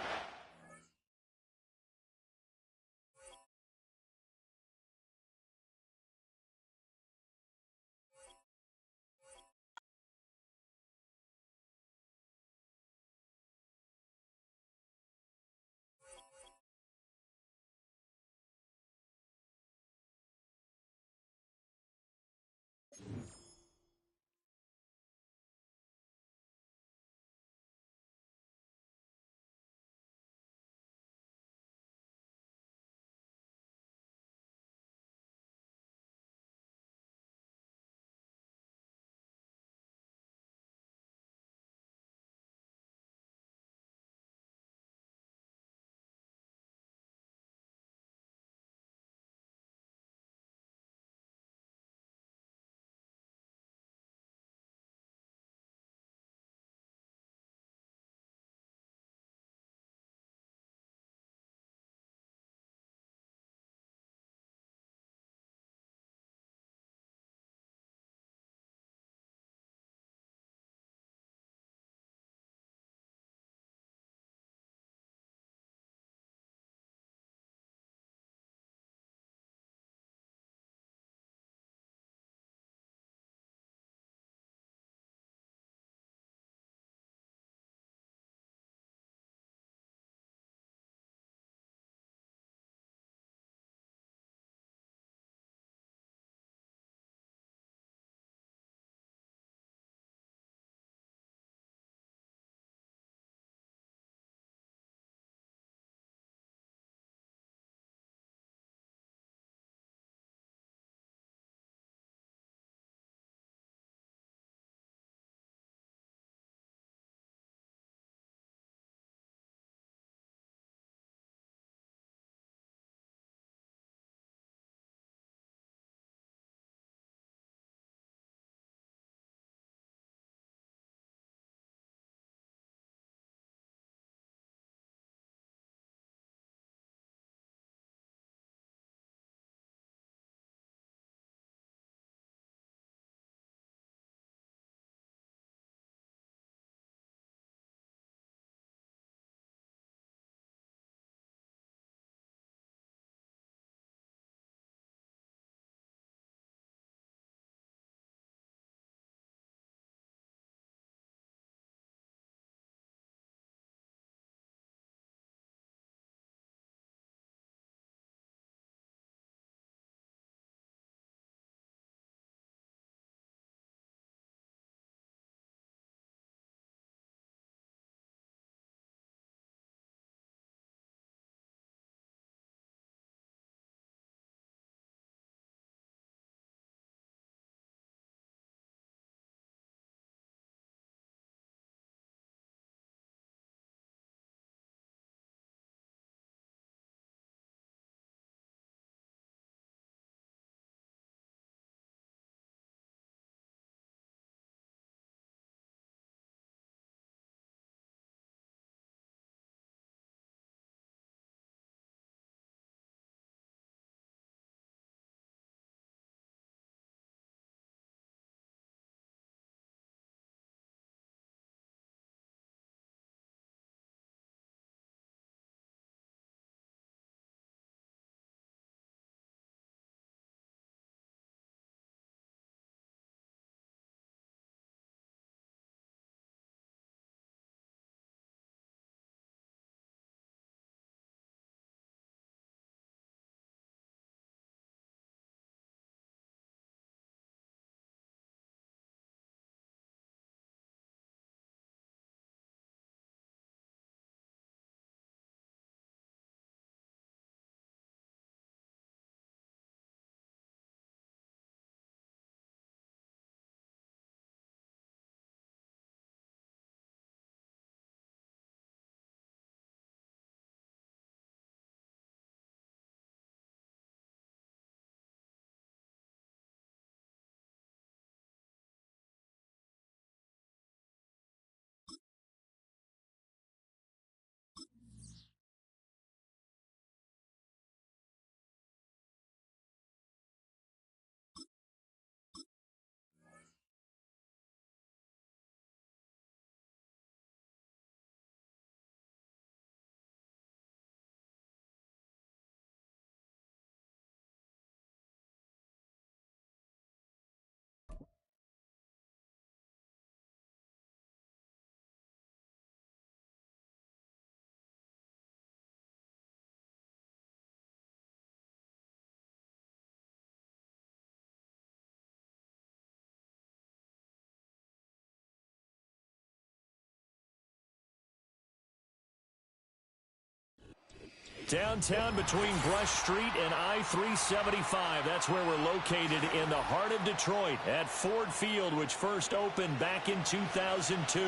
Downtown between Brush Street and I-375. That's where we're located in the heart of Detroit at Ford Field, which first opened back in 2002.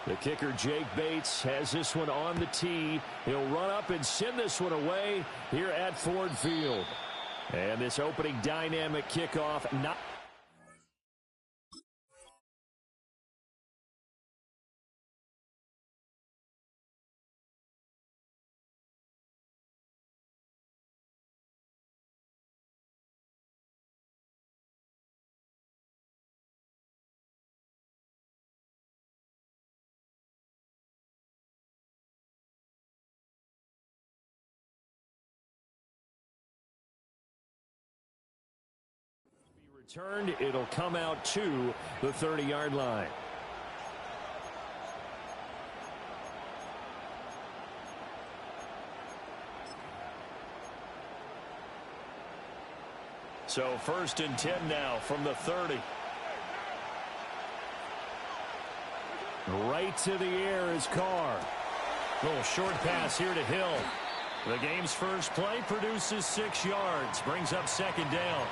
The kicker, Jake Bates, has this one on the tee. He'll run up and send this one away here at Ford Field. And this opening dynamic kickoff not... Returned, it'll come out to the 30-yard line. So 1st and 10 now from the 30. Right to the air is Carr. Little short pass here to Hill. The game's first play produces 6 yards, brings up 2nd down.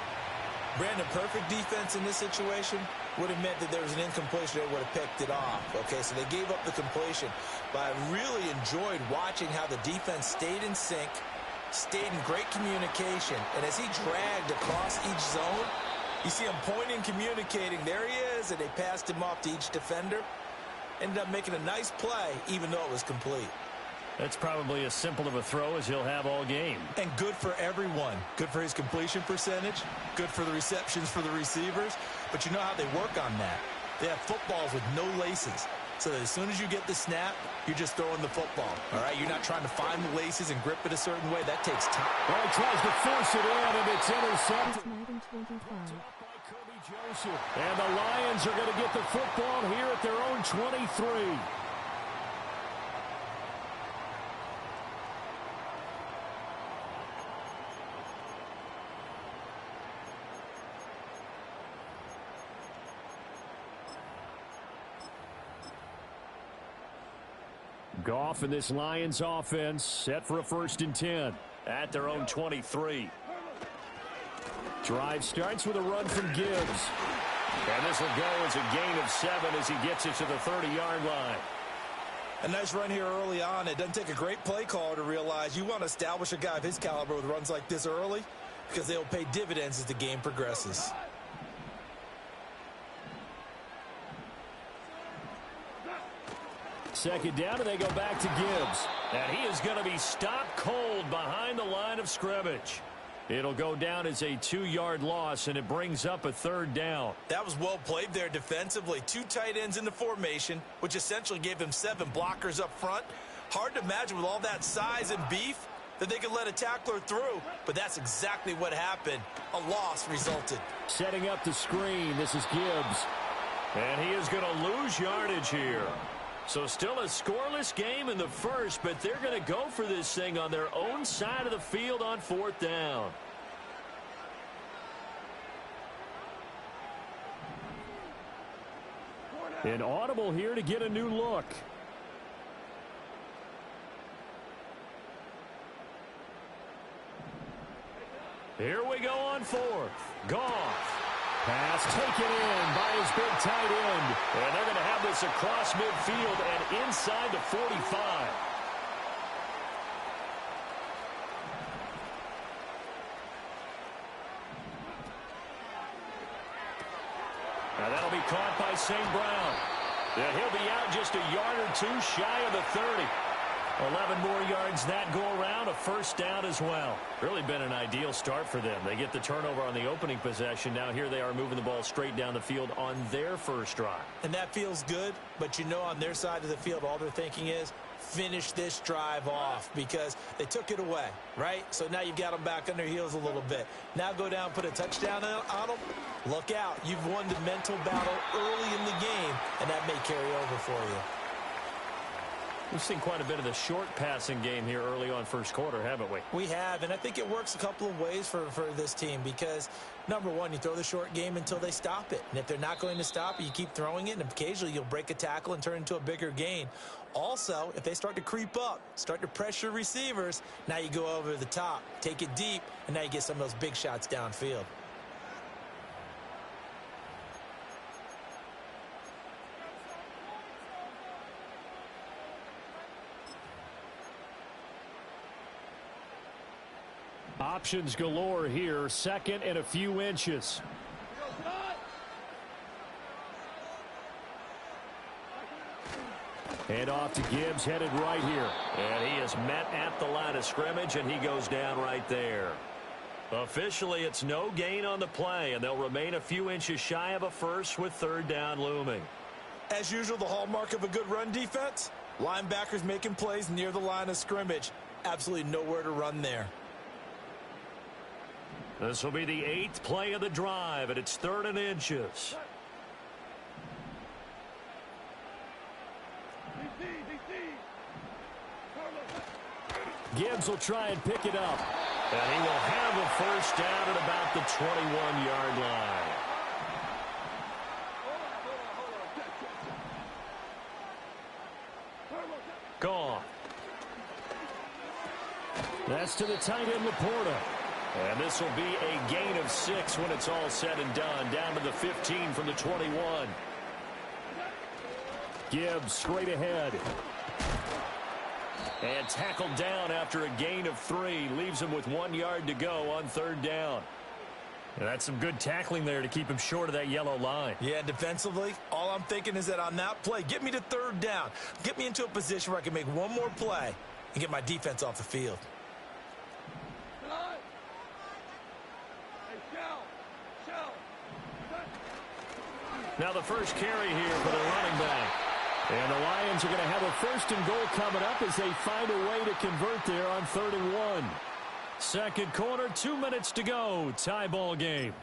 Brandon, perfect defense in this situation would have meant that there was an incompletion. They would have picked it off. Okay, so they gave up the completion. But I really enjoyed watching how the defense stayed in sync, stayed in great communication. And as he dragged across each zone, you see him pointing, communicating. There he is, and they passed him off to each defender. Ended up making a nice play, even though it was complete. That's probably as simple of a throw as he'll have all game. And good for everyone. Good for his completion percentage. Good for the receptions for the receivers. But you know how they work on that. They have footballs with no laces. So that as soon as you get the snap, you're just throwing the football. All right? You're not trying to find the laces and grip it a certain way. That takes time. Well, he tries to force it in, and it's intercepted. And the Lions are going to get the football here at their own 23. Goff and this Lions offense set for a 1st and 10 at their own 23. Drive starts with a run from Gibbs. And this will go as a gain of 7 as he gets it to the 30-yard line. A nice run here early on. It doesn't take a great play caller to realize you want to establish a guy of his caliber with runs like this early because they'll pay dividends as the game progresses. Second down, and they go back to Gibbs. And he is going to be stopped cold behind the line of scrimmage. It'll go down as a 2-yard loss, and it brings up a 3rd down. That was well played there defensively. 2 tight ends in the formation, which essentially gave him 7 blockers up front. Hard to imagine with all that size and beef that they could let a tackler through, but that's exactly what happened. A loss resulted. Setting up the screen, this is Gibbs. And he is going to lose yardage here. So still a scoreless game in the first, but they're going to go for this thing on their own side of the field on 4th down. An audible here to get a new look. Here we go on 4th. Goff. Pass taken in by his big tight end. And they're going to have this across midfield and inside the 45. Now that'll be caught by St. Brown. And he'll be out just a yard or 2 shy of the 30. 11 more yards that go around, a 1st down as well. Really been an ideal start for them. They get the turnover on the opening possession. Now here they are moving the ball straight down the field on their first drive. And that feels good, but you know on their side of the field all they're thinking is finish this drive off because they took it away, right? So now you've got them back on their heels a little bit. Now go down, put a touchdown on them. Look out. You've won the mental battle early in the game, and that may carry over for you. We've seen quite a bit of the short passing game here early on first quarter, haven't we? We have, and I think it works a couple of ways for this team because, number one, you throw the short game until they stop it. And if they're not going to stop it, you keep throwing it, and occasionally you'll break a tackle and turn it into a bigger gain. Also, if they start to creep up, start to pressure receivers, now you go over the top, take it deep, and now you get some of those big shots downfield. Options galore here. Second and a few inches. Hand off to Gibbs, headed right here. And he is met at the line of scrimmage, and he goes down right there. Officially, it's no gain on the play, and they'll remain a few inches shy of a first with third down looming. As usual, the hallmark of a good run defense, linebackers making plays near the line of scrimmage. Absolutely nowhere to run there. This will be the 8th play of the drive, and it's 3rd and inches. Gibbs will try and pick it up. And he will have a first down at about the 21-yard line. Gone. That's to the tight end, Laporta. And this will be a gain of 6 when it's all said and done. Down to the 15 from the 21. Gibbs straight ahead. And tackled down after a gain of 3. Leaves him with 1 yard to go on 3rd down. And that's some good tackling there to keep him short of that yellow line. Yeah, defensively, all I'm thinking is that on that play, get me to 3rd down. Get me into a position where I can make one more play and get my defense off the field. Now the first carry here for the running back. And the Lions are going to have a 1st and goal coming up as they find a way to convert there on 3rd and 1. Second quarter, 2 minutes to go. Tie ball game.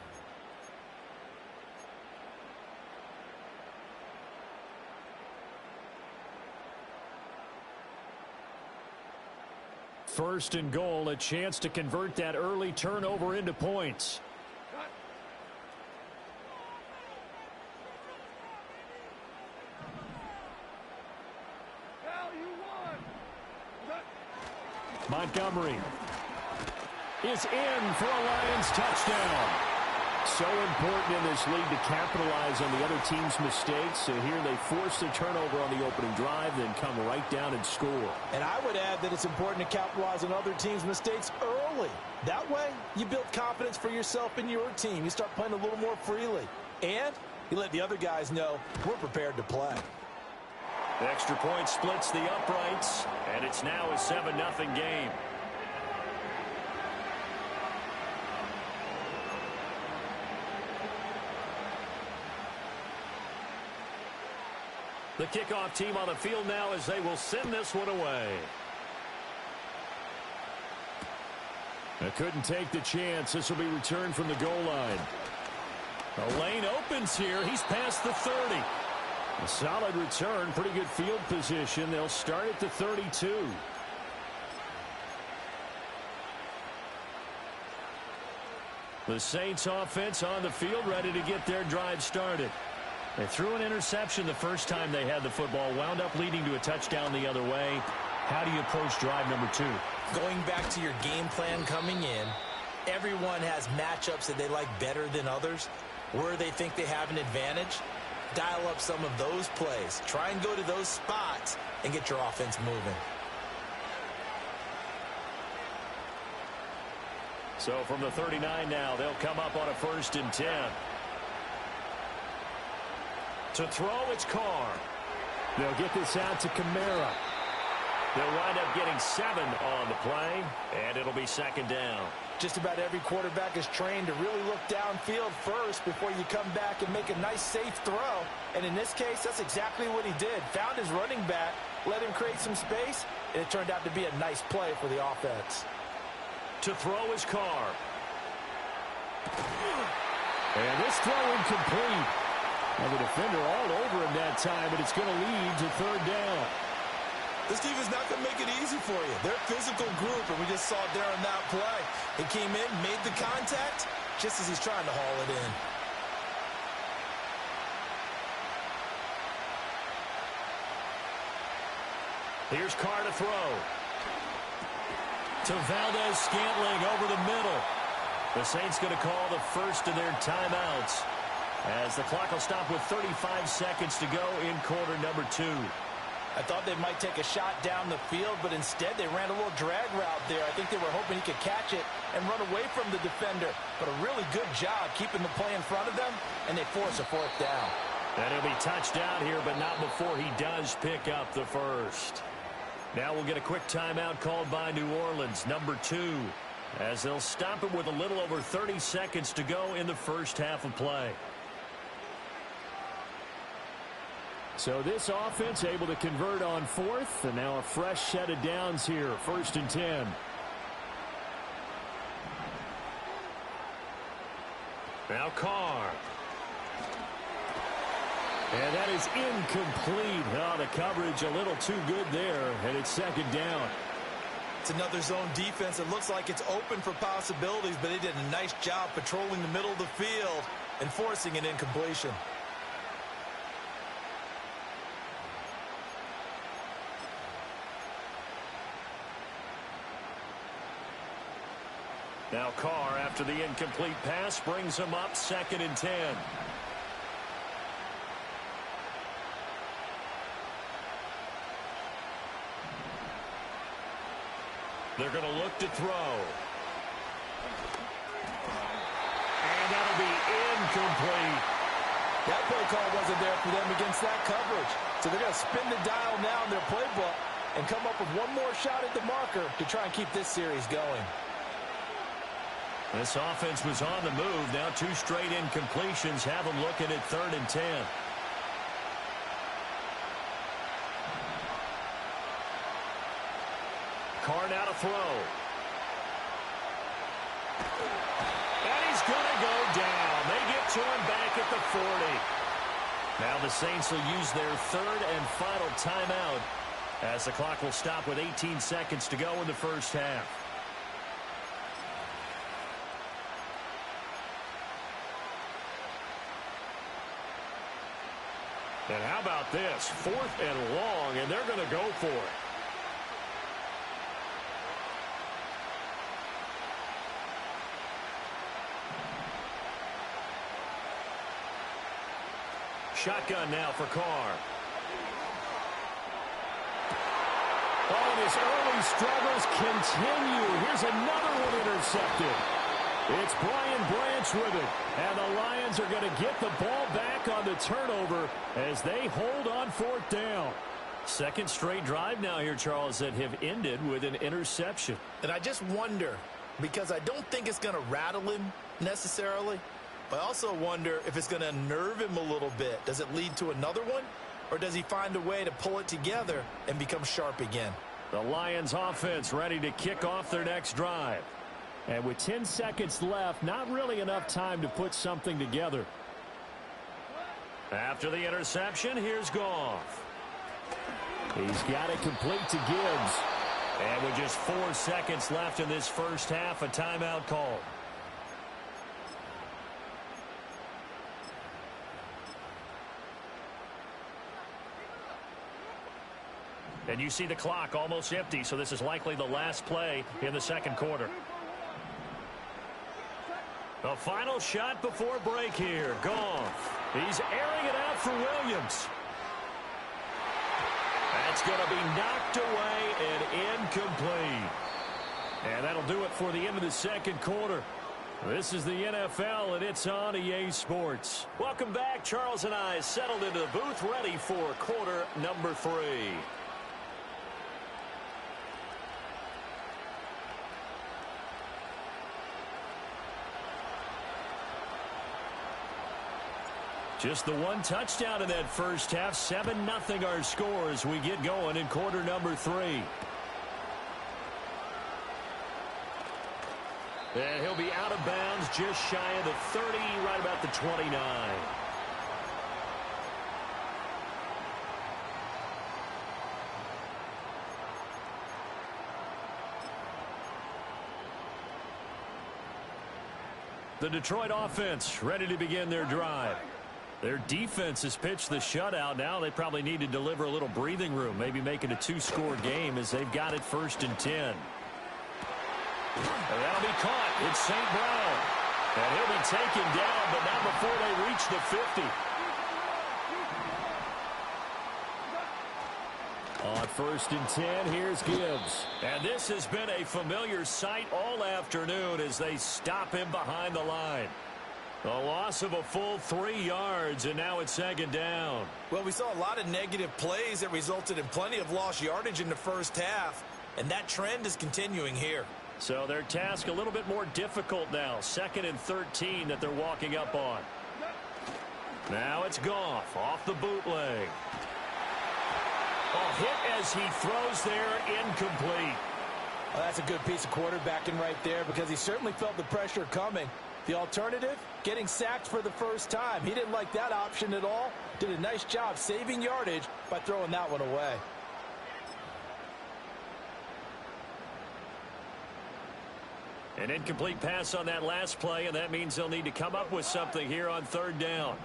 First and goal, a chance to convert that early turnover into points. Montgomery is in for a Lions touchdown. So important in this league to capitalize on the other team's mistakes. So here they force the turnover on the opening drive, then come right down and score. And I would add that it's important to capitalize on other teams' mistakes early. That way, you build confidence for yourself and your team. You start playing a little more freely. And you let the other guys know we're prepared to play. The extra point splits the uprights, and it's now a 7-0 game. The kickoff team on the field now as they will send this one away. They couldn't take the chance. This will be returned from the goal line. The lane opens here. He's past the 30. A solid return, pretty good field position. They'll start at the 32. The Saints offense on the field, ready to get their drive started. They threw an interception the first time they had the football, wound up leading to a touchdown the other way. How do you approach drive number 2? Going back to your game plan coming in, everyone has matchups that they like better than others, where they think they have an advantage. Dial up some of those plays. Try and go to those spots and get your offense moving. So from the 39 now, they'll come up on a 1st and 10. To throw, it's Carr. They'll get this out to Kamara. They'll wind up getting 7 on the play, and it'll be 2nd down. Just about every quarterback is trained to really look downfield first before you come back and make a nice, safe throw. And in this case, that's exactly what he did. Found his running back, let him create some space, and it turned out to be a nice play for the offense. To throw is Carr. And this throw incomplete. And the defender all over him that time, but it's going to lead to 3rd down. This defense is not going to make it easy for you. They're a physical group, and we just saw it there on that play. He came in, made the contact, just as he's trying to haul it in. Here's Carr to throw. To Valdez-Scantling over the middle. The Saints going to call the first of their timeouts as the clock will stop with 35 seconds to go in quarter number 2. I thought they might take a shot down the field, but instead they ran a little drag route there. I think they were hoping he could catch it and run away from the defender. But a really good job keeping the play in front of them, and they force a fourth down. And he'll be touched out here, but not before he does pick up the first. Now we'll get a quick timeout called by New Orleans, number 2, as they'll stop it with a little over 30 seconds to go in the first half of play. So this offense able to convert on fourth, and now a fresh set of downs here, 1st and 10. Now Carr. And that is incomplete. Oh, the coverage a little too good there, and it's 2nd down. It's another zone defense. It looks like it's open for possibilities, but they did a nice job patrolling the middle of the field and forcing an incompletion. Now Carr, after the incomplete pass, brings him up 2nd and 10. They're going to look to throw. And that'll be incomplete. That play call wasn't there for them against that coverage. So they're going to spin the dial now in their playbook and come up with one more shot at the marker to try and keep this series going. This offense was on the move. Now 2 straight incompletions have them looking at 3rd and 10. Carr now to throw. And he's going to go down. They get to him back at the 40. Now the Saints will use their 3rd and final timeout as the clock will stop with 18 seconds to go in the first half. And how about this? 4th and long, and they're going to go for it. Shotgun now for Carr. Oh, his early struggles continue. Here's another one intercepted. It's Brian Branch with it. And the Lions are going to get the ball back on the turnover as they hold on 4th down. 2nd straight drive now here, Charles, that have ended with an interception. And I just wonder, because I don't think it's going to rattle him necessarily, but I also wonder if it's going to unnerve him a little bit. Does it lead to another one? Or does he find a way to pull it together and become sharp again? The Lions offense ready to kick off their next drive. And with 10 seconds left, not really enough time to put something together. After the interception, here's Goff. He's got it complete to Gibbs. And with just 4 seconds left in this first half, a timeout call. And you see the clock almost empty, so this is likely the last play in the 2nd quarter. The final shot before break here. Goff. He's airing it out for Williams. That's going to be knocked away and incomplete. And that'll do it for the end of the 2nd quarter. This is the NFL, and it's on EA Sports. Welcome back. Charles and I settled into the booth, ready for quarter number 3. Just the one touchdown in that first half. 7-0 our score as we get going in quarter number 3. And he'll be out of bounds just shy of the 30, right about the 29. The Detroit offense ready to begin their drive. Their defense has pitched the shutout. Now they probably need to deliver a little breathing room, maybe make it a 2-score game as they've got it 1st and 10. And that'll be caught. It's St. Brown. And he'll be taken down, but not before they reach the 50. On 1st and 10, here's Gibbs. And this has been a familiar sight all afternoon as they stop him behind the line. A loss of a full 3 yards, and now it's 2nd down. Well, we saw a lot of negative plays that resulted in plenty of lost yardage in the first half, and that trend is continuing here. So their task a little bit more difficult now. 2nd and 13 that they're walking up on. Now it's Goff off the bootleg. A hit as he throws there, incomplete. Well, that's a good piece of quarterbacking right there because he certainly felt the pressure coming. The alternative, getting sacked for the first time. He didn't like that option at all. Did a nice job saving yardage by throwing that one away. An incomplete pass on that last play, and that means they'll need to come up with something here on 3rd down.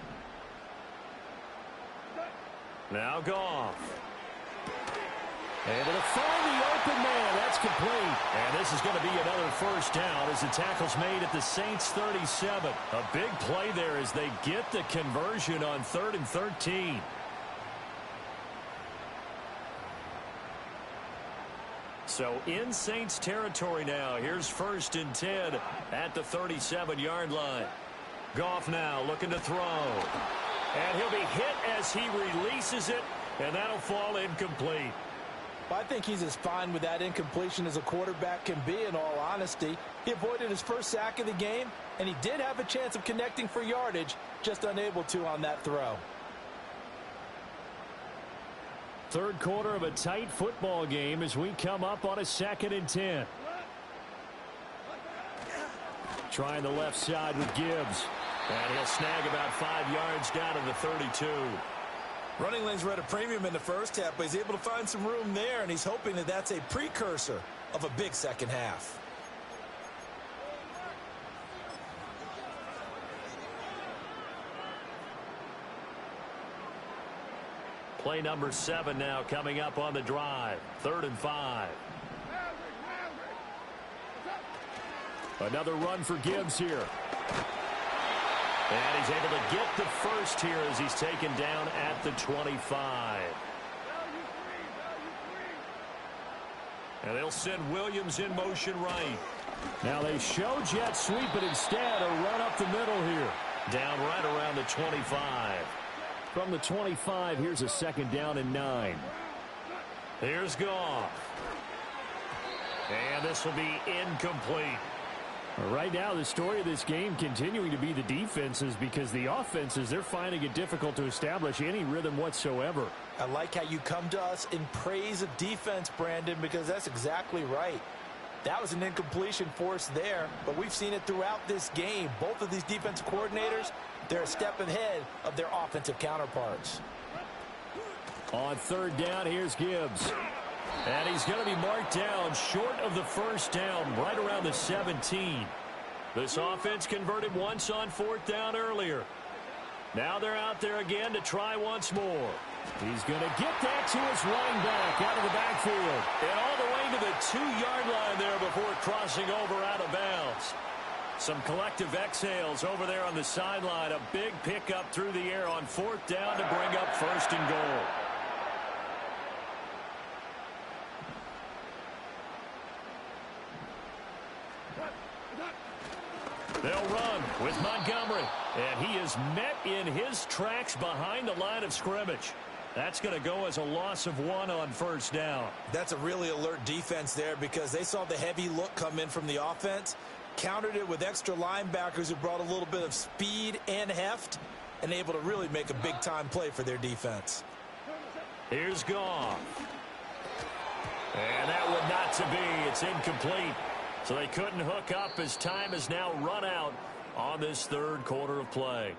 Now Goff. Able to find the open man. That's complete. And this is going to be another 1st down as the tackle's made at the Saints 37. A big play there as they get the conversion on 3rd and 13. So in Saints territory now. Here's 1st and 10 at the 37-yard line. Goff now looking to throw. And he'll be hit as he releases it, and that'll fall incomplete. I think he's as fine with that incompletion as a quarterback can be, in all honesty. He avoided his first sack of the game, and he did have a chance of connecting for yardage, just unable to on that throw. 3rd quarter of a tight football game as we come up on a 2nd and 10. Trying the left side with Gibbs. And he'll snag about 5 yards down to the 32. Running lanes were at a premium in the first half, but he's able to find some room there, and he's hoping that that's a precursor of a big second half. Play number 7 now coming up on the drive. 3rd and 5. Another run for Gibbs here. And he's able to get the first here as he's taken down at the 25. And they'll send Williams in motion right. Now they show jet sweep, but instead a run up the middle here. Down right around the 25. From the 25, here's a 2nd down and 9. Here's Goff. And this will be incomplete. Right now, the story of this game continuing to be the defenses, because the offenses, they're finding it difficult to establish any rhythm whatsoever. I like how you come to us in praise of defense, Brandon, because that's exactly right. That was an incompletion forced there, but we've seen it throughout this game. Both of these defense coordinators, they're a step ahead of their offensive counterparts. On 3rd down, here's Gibbs. And he's going to be marked down short of the 1st down, right around the 17. This offense converted once on 4th down earlier. Now they're out there again to try once more. He's going to get that to his running back out of the backfield. And all the way to the 2-yard line there before crossing over out of bounds. Some collective exhales over there on the sideline. A big pickup through the air on 4th down to bring up 1st and goal. They'll run with Montgomery. And he is met in his tracks behind the line of scrimmage. That's going to go as a loss of 1 on 1st down. That's a really alert defense there because they saw the heavy look come in from the offense, countered it with extra linebackers who brought a little bit of speed and heft, and able to really make a big-time play for their defense. Here's Goff. And that would not to be. It's incomplete. So they couldn't hook up as time has now run out on this 3rd quarter of play.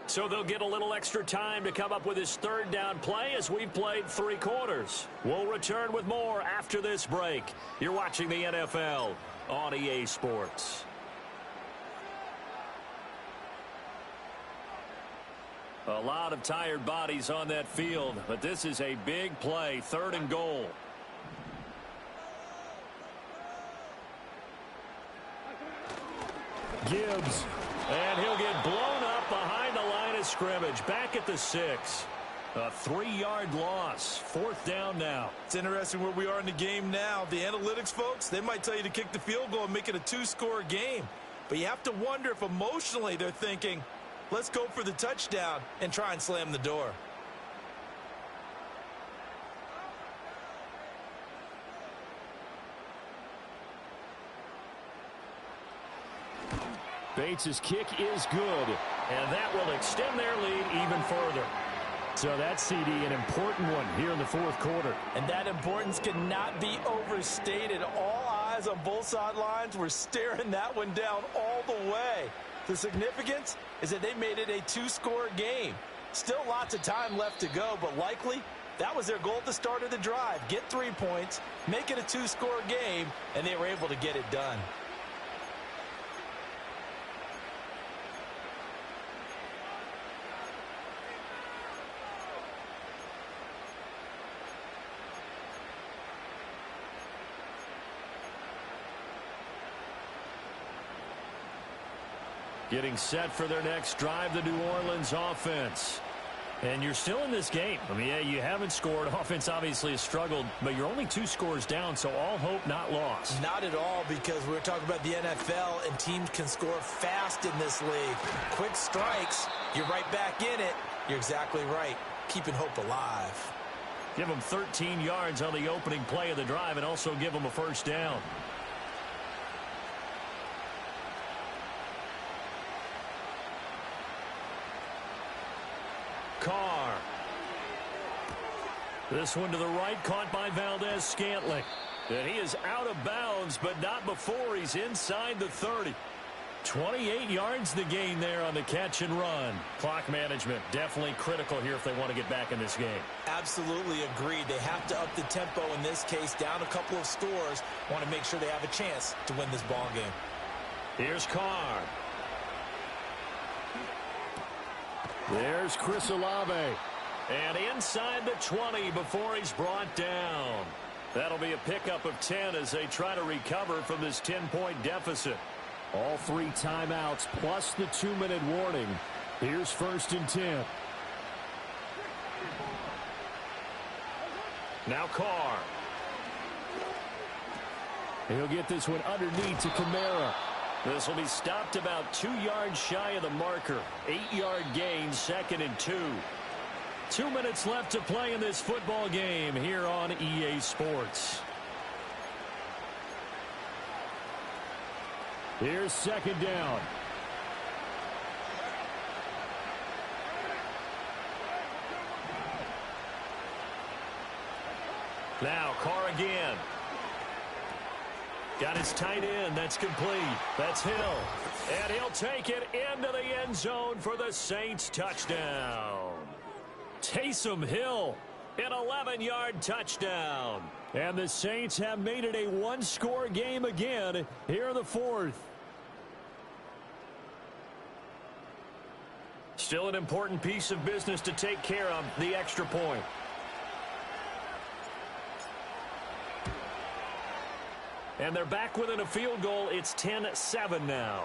So they'll get a little extra time to come up with his 3rd down play as we've played 3 quarters. We'll return with more after this break. You're watching the NFL on EA Sports. A lot of tired bodies on that field, but this is a big play, 3rd and goal. Gibbs, and he'll get blown up behind the line of scrimmage, back at the 6. A 3-yard loss, 4th down now. It's interesting where we are in the game now. The analytics folks, they might tell you to kick the field goal and make it a 2-score game. But you have to wonder if emotionally they're thinking, let's go for the touchdown and try and slam the door. Bates' kick is good. And that will extend their lead even further. So that CD, an important one here in the 4th quarter. And that importance cannot be overstated. All eyes on both sidelines were staring that one down all the way. The significance is that they made it a 2-score game. Still lots of time left to go, but likely that was their goal at the start of the drive. Get 3 points, make it a 2-score game, and they were able to get it done. Getting set for their next drive, the New Orleans offense. And you're still in this game. I mean, yeah, you haven't scored. Offense obviously has struggled, but you're only 2 scores down, so all hope not lost. Not at all, because we're talking about the NFL, and teams can score fast in this league. Quick strikes, you're right back in it. You're exactly right. Keeping hope alive. Give them 13 yards on the opening play of the drive and also give them a 1st down. Carr. This one to the right, caught by Valdez-Scantling. And he is out of bounds, but not before he's inside the 30. 28 yards the gain there on the catch and run. Clock management definitely critical here if they want to get back in this game. Absolutely agreed. They have to up the tempo in this case, down a couple of scores. Want to make sure they have a chance to win this ball game. Here's Carr. There's Chris Olave. And inside the 20 before he's brought down. That'll be a pickup of 10 as they try to recover from this 10-point deficit. All 3 timeouts plus the 2-minute warning. Here's 1st and 10. Now Carr. He'll get this one underneath to Kamara. This will be stopped about 2 yards shy of the marker. 8-yard gain, 2nd and 2. 2 minutes left to play in this football game here on EA Sports. Here's 2nd down. Now Carr again. Got his tight end. That's complete. That's Hill. And he'll take it into the end zone for the Saints touchdown. Taysom Hill, an 11-yard touchdown. And the Saints have made it a 1-score game again here in the 4th. Still an important piece of business to take care of, the extra point. And they're back within a field goal. It's 10-7 now.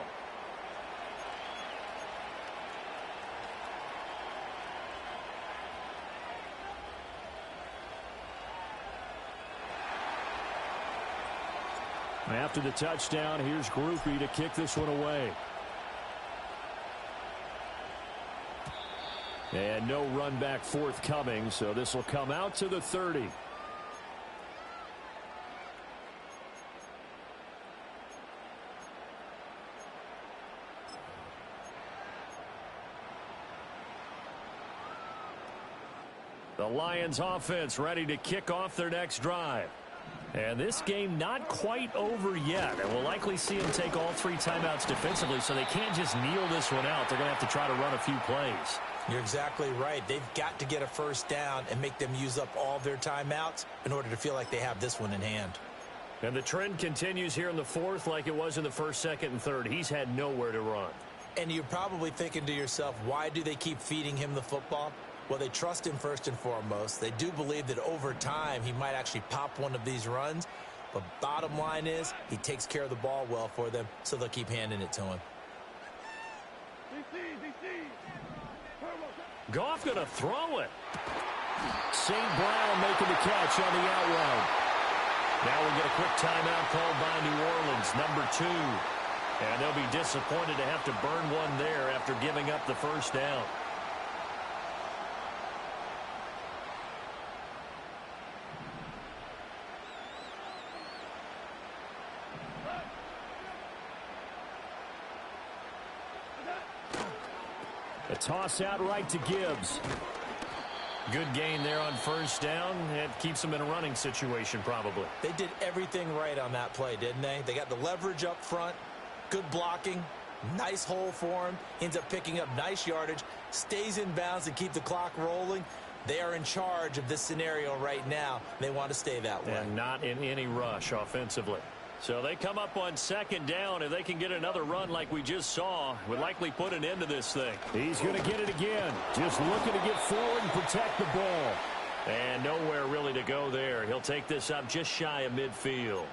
After the touchdown, here's Groupie to kick this one away. And no run back forthcoming, so this will come out to the 30. The Lions offense ready to kick off their next drive. And this game not quite over yet. And we'll likely see them take all 3 timeouts defensively, so they can't just kneel this one out. They're going to have to try to run a few plays. You're exactly right. They've got to get a 1st down and make them use up all their timeouts in order to feel like they have this one in hand. And the trend continues here in the 4th like it was in the 1st, 2nd, and 3rd. He's had nowhere to run. And you're probably thinking to yourself, why do they keep feeding him the football? Well, they trust him first and foremost. They do believe that over time he might actually pop one of these runs. But bottom line is he takes care of the ball well for them, so they'll keep handing it to him. Goff going to throw it. St. Brown making the catch on the out route. Now we get a quick timeout called by New Orleans, number 2. And they'll be disappointed to have to burn one there after giving up the first down. A toss out right to Gibbs. Good gain there on first down. It keeps them in a running situation probably. They did everything right on that play, didn't they? They got the leverage up front, good blocking, nice hole for him, ends up picking up nice yardage, stays in bounds and keep the clock rolling. They are in charge of this scenario right now. They want to stay that way. And not in any rush offensively. So they come up on second down. If they can get another run like we just saw, would likely put an end to this thing. He's going to get it again. Just looking to get forward and protect the ball. And nowhere really to go there. He'll take this up just shy of midfield.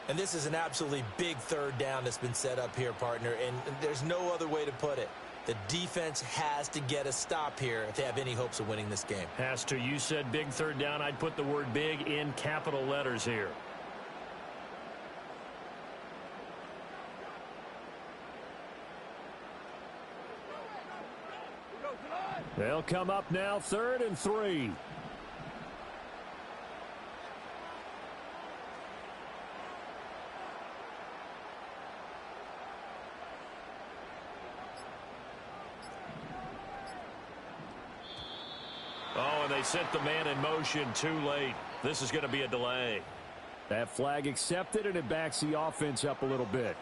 And this is an absolutely big third down that's been set up here, partner, and there's no other way to put it. The defense has to get a stop here if they have any hopes of winning this game. Has to. You said big third down. I'd put the word big in capital letters here. They'll come up now, 3rd and 3. Oh, and they sent the man in motion too late. This is going to be a delay. That flag accepted, and it backs the offense up a little bit.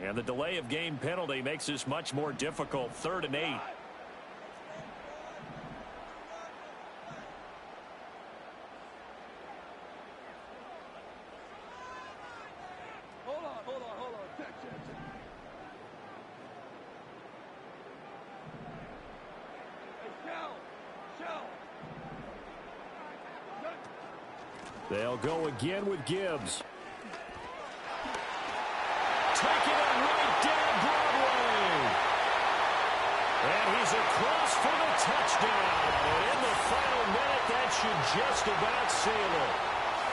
And the delay of game penalty makes this much more difficult. 3rd and 8. Hold on. Check. Hey, Shell. They'll go again with Gibbs. Taking it right down Broadway. And he's across for the touchdown. And in the final minute, that should just about seal it.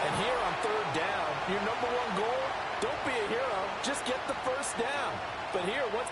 And here on 3rd down, your number 1 goal, don't be a hero, just get the first down. But here, what's...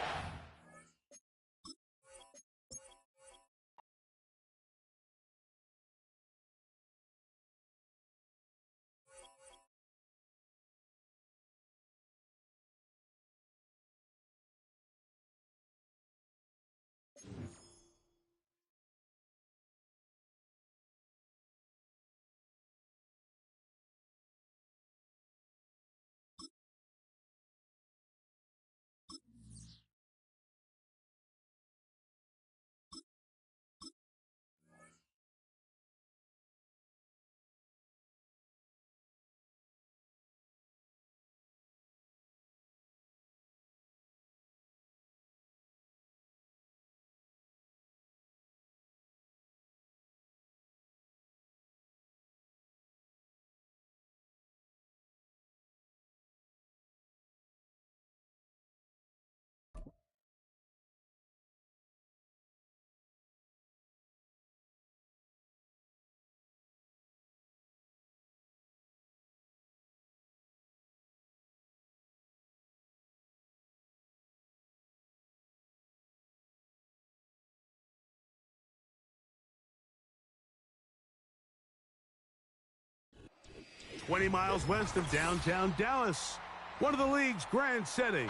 "20 miles west of downtown Dallas, one of the league's grand settings,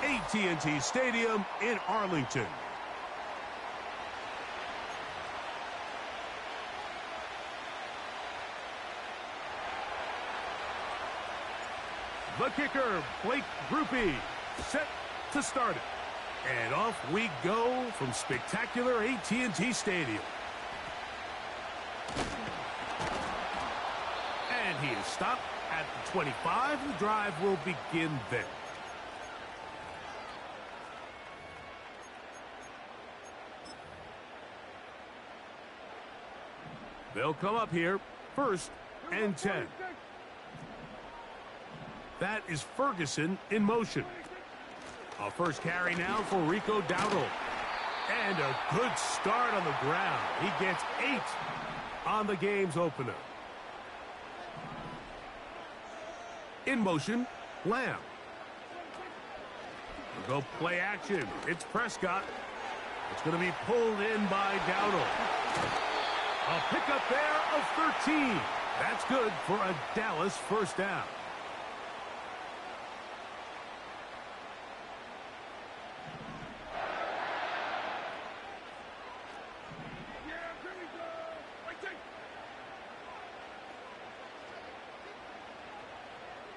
AT&T Stadium in Arlington. The kicker, Blake Grupe, set to start it. And off we go from spectacular AT&T Stadium. And he is stopped at the 25. The drive will begin there. They'll come up here, 1st and 10. That is Ferguson in motion. A first carry now for Rico Dowdle. And a good start on the ground. He gets 8 on the game's opener. In motion, Lamb. We'll go play action. It's Prescott. It's going to be pulled in by Dowdle. A pickup there of 13. That's good for a Dallas first down.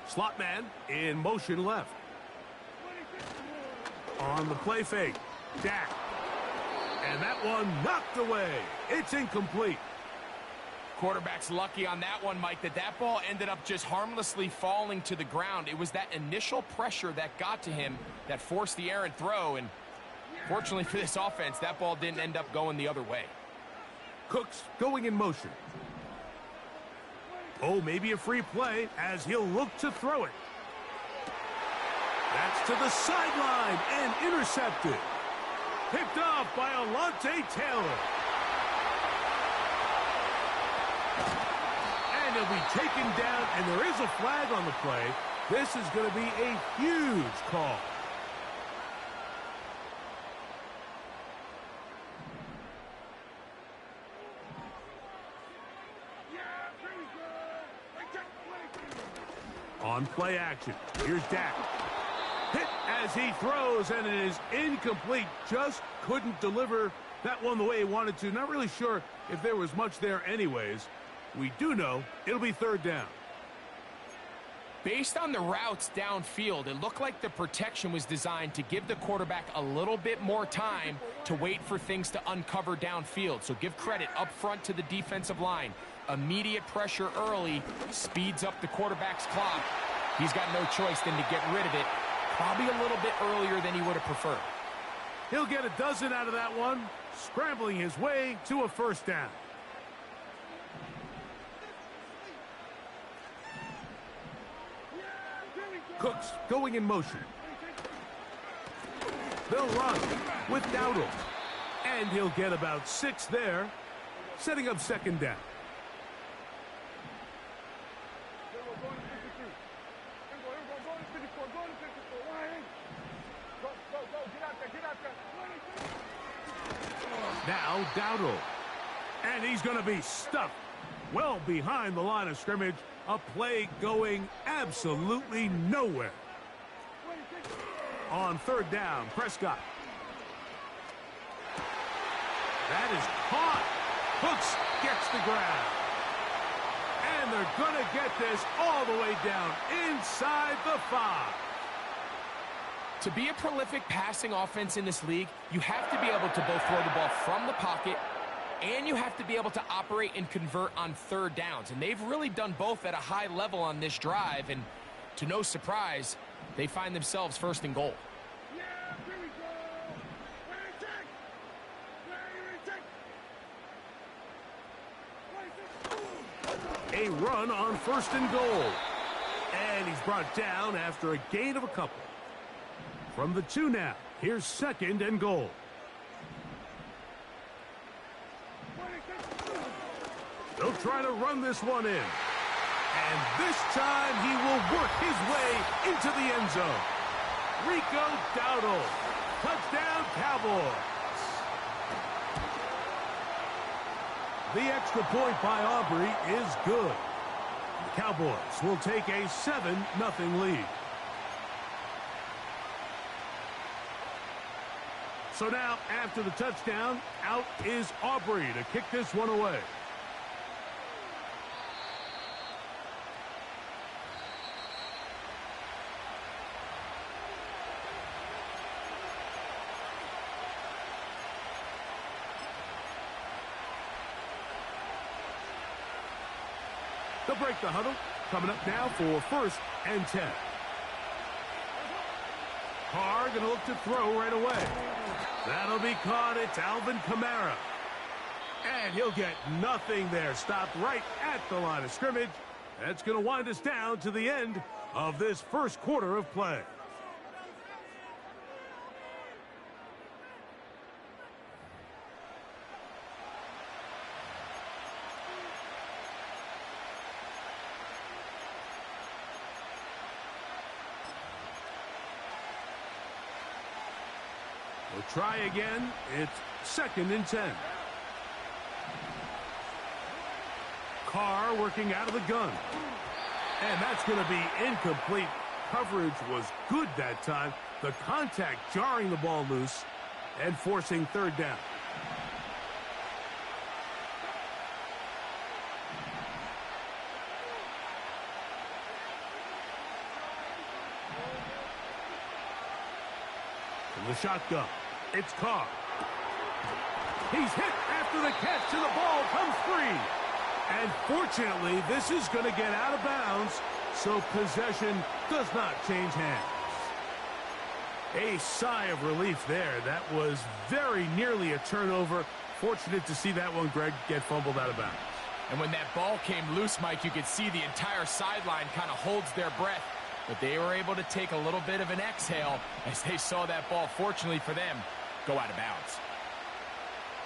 Slot man in motion left. On the play fake, Dak. And that one knocked away. It's incomplete. Quarterback's lucky on that one, Mike, that ball ended up just harmlessly falling to the ground. It was that initial pressure that got to him that forced the errant throw, and fortunately for this offense, that ball didn't end up going the other way. Cooks going in motion. Oh, maybe a free play as he'll look to throw it. That's to the sideline and intercepted. Picked off by Alontae Taylor. And he'll be taken down, and there is a flag on the play. This is going to be a huge call. On play action, here's Dak. Hit as he throws, and it is incomplete. Just couldn't deliver that one the way he wanted to. Not really sure if there was much there anyways. We do know it'll be 3rd down. Based on the routes downfield, it looked like the protection was designed to give the quarterback a little bit more time to wait for things to uncover downfield. So give credit up front to the defensive line. Immediate pressure early speeds up the quarterback's clock. He's got no choice than to get rid of it, probably a little bit earlier than he would have preferred. He'll get a dozen out of that one, scrambling his way to a 1st down. Cooks going in motion. They'll run with Dowdle. And he'll get about 6 there, setting up 2nd down. Now Dowdle. And he's going to be stuffed well behind the line of scrimmage. A play going absolutely nowhere. On 3rd down, Prescott. That is caught. Cooks gets the grab. And they're going to get this all the way down inside the 5. To be a prolific passing offense in this league, you have to be able to both throw the ball from the pocket and you have to be able to operate and convert on 3rd downs. And they've really done both at a high level on this drive. And to no surprise, they find themselves 1st and goal. A run on 1st and goal. And he's brought down after a gain of a couple. From the 2 now, here's 2nd and goal. They'll try to run this one in. And this time he will work his way into the end zone. Rico Dowdle. Touchdown, Cowboys. The extra point by Aubrey is good. The Cowboys will take a 7-0 lead. So now, after the touchdown, out is Aubrey to kick this one away. They'll break the huddle. Coming up now for 1st and 10. Carr going to look to throw right away. That'll be caught. It's Alvin Kamara. And he'll get nothing there. Stopped right at the line of scrimmage. That's going to wind us down to the end of this first quarter of play. We'll try again. It's 2nd and 10. Carr working out of the gun. And that's going to be incomplete. Coverage was good that time. The contact jarring the ball loose and forcing 3rd down. From the shotgun, it's Carr. He's hit after the catch, and the ball comes free. And fortunately, this is going to get out of bounds, so possession does not change hands. A sigh of relief there. That was very nearly a turnover. Fortunate to see that one, Greg, get fumbled out of bounds. And when that ball came loose, Mike, you could see the entire sideline kind of holds their breath. But they were able to take a little bit of an exhale as they saw that ball, fortunately for them, go out of bounds.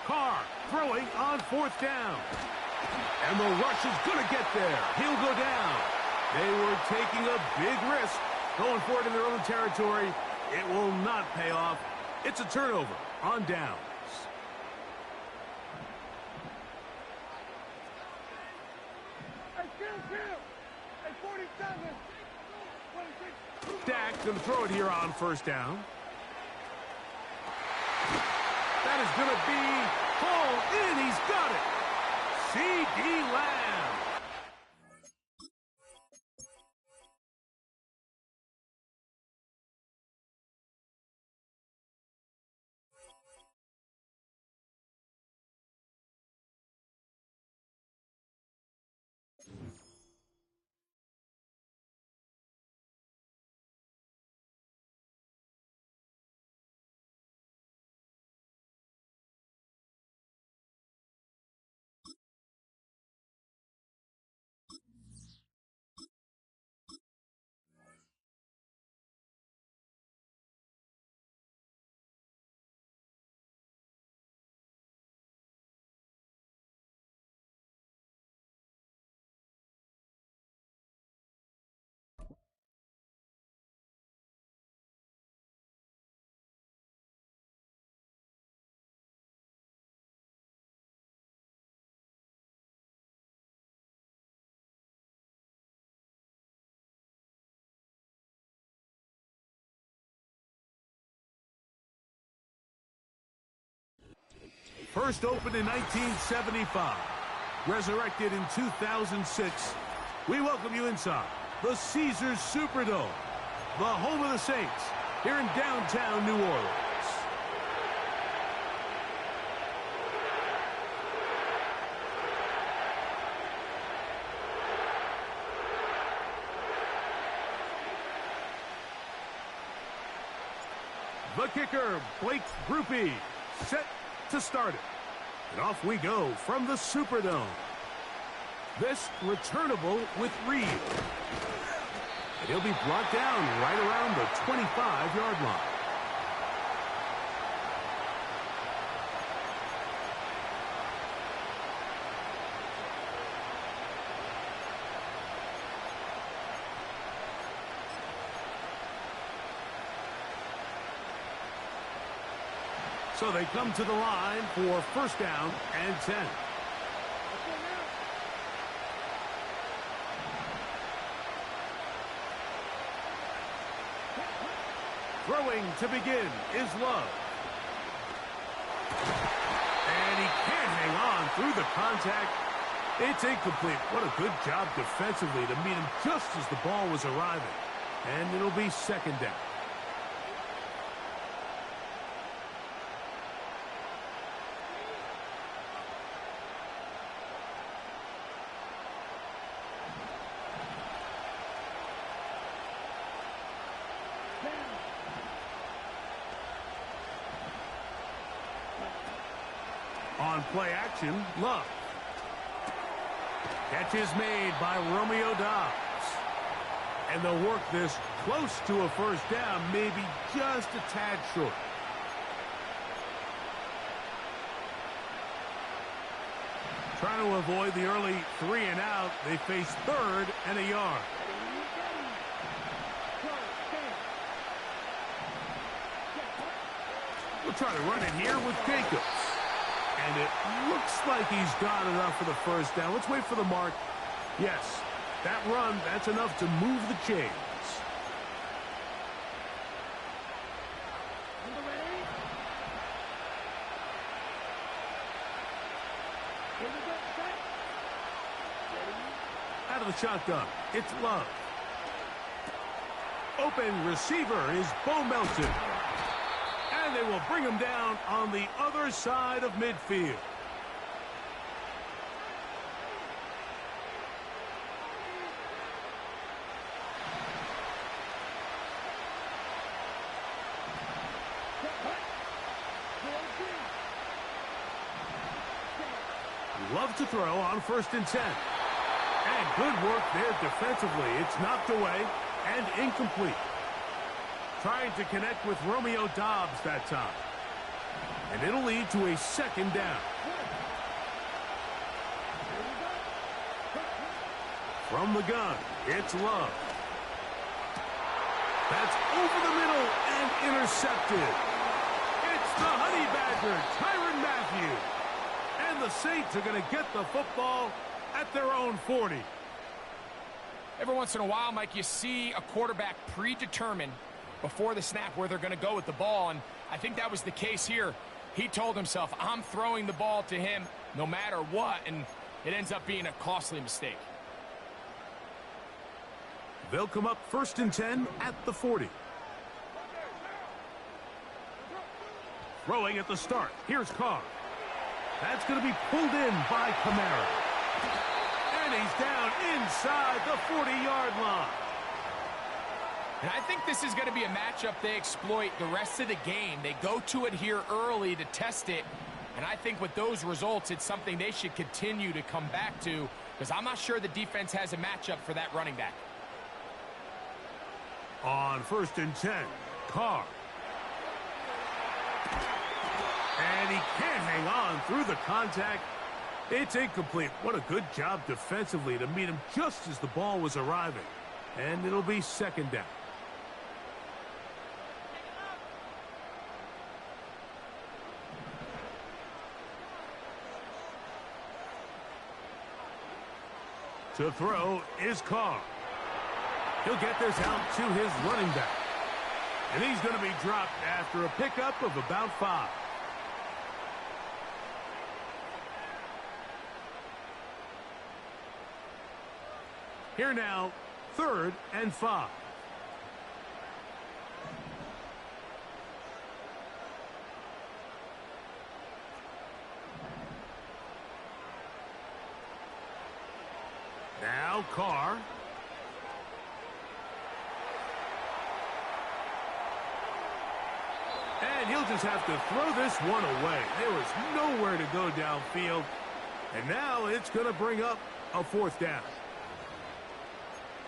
Carr throwing on 4th down. And the rush is going to get there. He'll go down. They were taking a big risk going forward in their own territory. It will not pay off. It's a turnover on downs. Hey, Kill! Hey, 47! Dak going to throw it here on 1st down. That is going to be hauled in. He's got it. C.D. Lamb. First opened in 1975, resurrected in 2006. We welcome you inside the Caesars Superdome, the home of the Saints, here in downtown New Orleans. The kicker, Blake Grupe, set to start it. And off we go from the Superdome. This returnable with Reed. And he'll be brought down right around the 25-yard line. So they come to the line for 1st down and 10. Throwing to begin is Love. And he can't hang on through the contact. It's incomplete. What a good job defensively to meet him just as the ball was arriving. And it'll be 2nd down. On play action, Love. Catch is made by Romeo Doubs. And they'll work this close to a first down, maybe just a tad short. Trying to avoid the early 3 and out, they face 3rd and a yard. We'll try to run it here with Jacobs. And it looks like he's got enough for the first down. Let's wait for the mark. Yes, that run, that's enough to move the chains. Out of the shotgun, it's Love. Open receiver is Bo Melton. And they will bring him down on the other side of midfield. Love to throw on 1st and 10. And good work there defensively. It's knocked away and incomplete. Trying to connect with Romeo Doubs that time. And it'll lead to a 2nd down. From the gun, it's Love. That's over the middle and intercepted. It's the Honey Badger, Tyrann Mathieu. And the Saints are going to get the football at their own 40. Every once in a while, Mike, you see a quarterback predetermined before the snap where they're going to go with the ball, and I think that was the case here. He told himself, I'm throwing the ball to him no matter what, and it ends up being a costly mistake. They'll come up 1st and 10 at the 40. Throwing at the start. Here's Carr. That's going to be pulled in by Kamara. And he's down inside the 40-yard line. And I think this is going to be a matchup they exploit the rest of the game. They go to it here early to test it. And I think with those results, it's something they should continue to come back to, because I'm not sure the defense has a matchup for that running back. On 1st and 10, Carr. And he can't hang on through the contact. It's incomplete. What a good job defensively to meet him just as the ball was arriving. And it'll be 2nd down. To throw is Carr. He'll get this out to his running back. And he's going to be dropped after a pickup of about 5. Here now, 3rd and 5. Now Carr. And he'll just have to throw this one away. There was nowhere to go downfield. And now it's going to bring up a 4th down.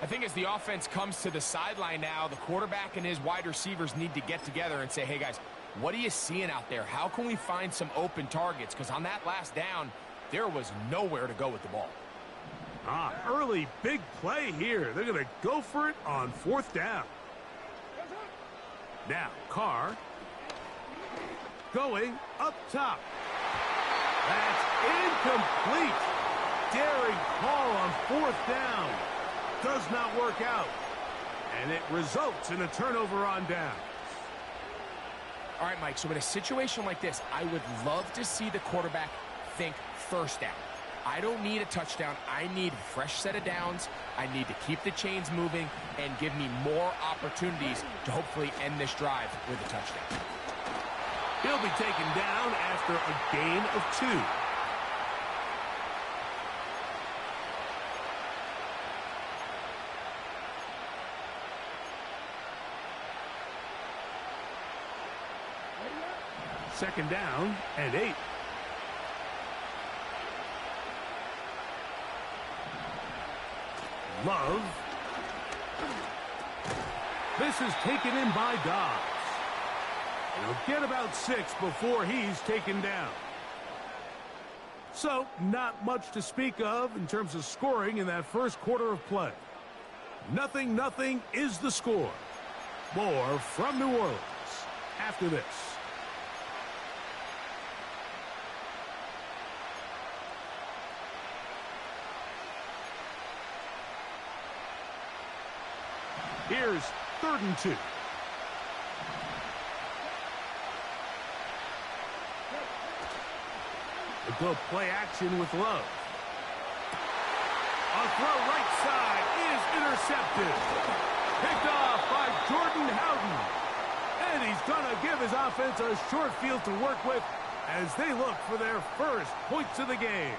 I think as the offense comes to the sideline now, the quarterback and his wide receivers need to get together and say, hey, guys, what are you seeing out there? How can we find some open targets? Because on that last down, there was nowhere to go with the ball. Early big play here. They're going to go for it on 4th down. Now, Carr going up top. That's incomplete. Daring call on 4th down. Does not work out. And it results in a turnover on down. All right, Mike, so in a situation like this, I would love to see the quarterback think 1st down. I don't need a touchdown. I need a fresh set of downs. I need to keep the chains moving and give me more opportunities to hopefully end this drive with a touchdown. He'll be taken down after a gain of 2. Second down and 8. Love. This is taken in by Dobbs. And he'll get about 6 before he's taken down. So, not much to speak of in terms of scoring in that first quarter of play. 0-0 is the score. More from New Orleans after this. Here's 3rd and 2. They'll go play action with Love. A throw right side is intercepted. Picked off by Jordan Howden. And he's going to give his offense a short field to work with as they look for their first points of the game.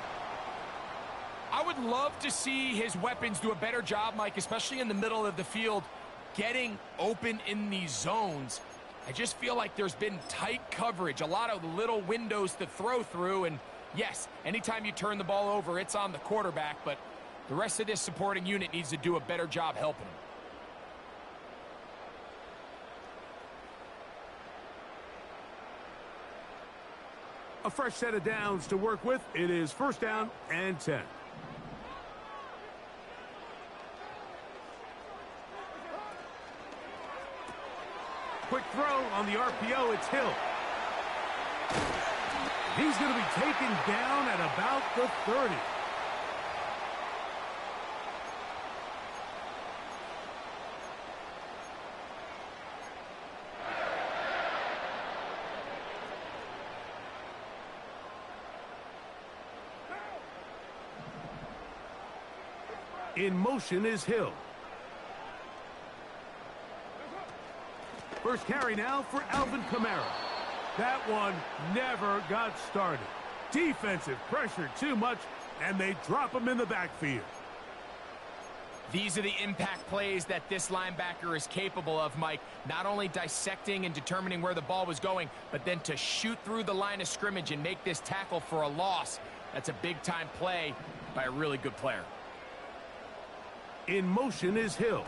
I would love to see his weapons do a better job, Mike, especially in the middle of the field, getting open in these zones. I just feel like there's been tight coverage, a lot of little windows to throw through, and yes, anytime you turn the ball over, it's on the quarterback, but the rest of this supporting unit needs to do a better job helping him. A fresh set of downs to work with. It is 1st down and 10. Quick throw on the RPO. It's Hill. He's going to be taken down at about the 30. In motion is Hill. First carry now for Alvin Kamara. That one never got started. Defensive pressure too much, and they drop him in the backfield. These are the impact plays that this linebacker is capable of, Mike. Not only dissecting and determining where the ball was going, but then to shoot through the line of scrimmage and make this tackle for a loss. That's a big-time play by a really good player. In motion is Hill.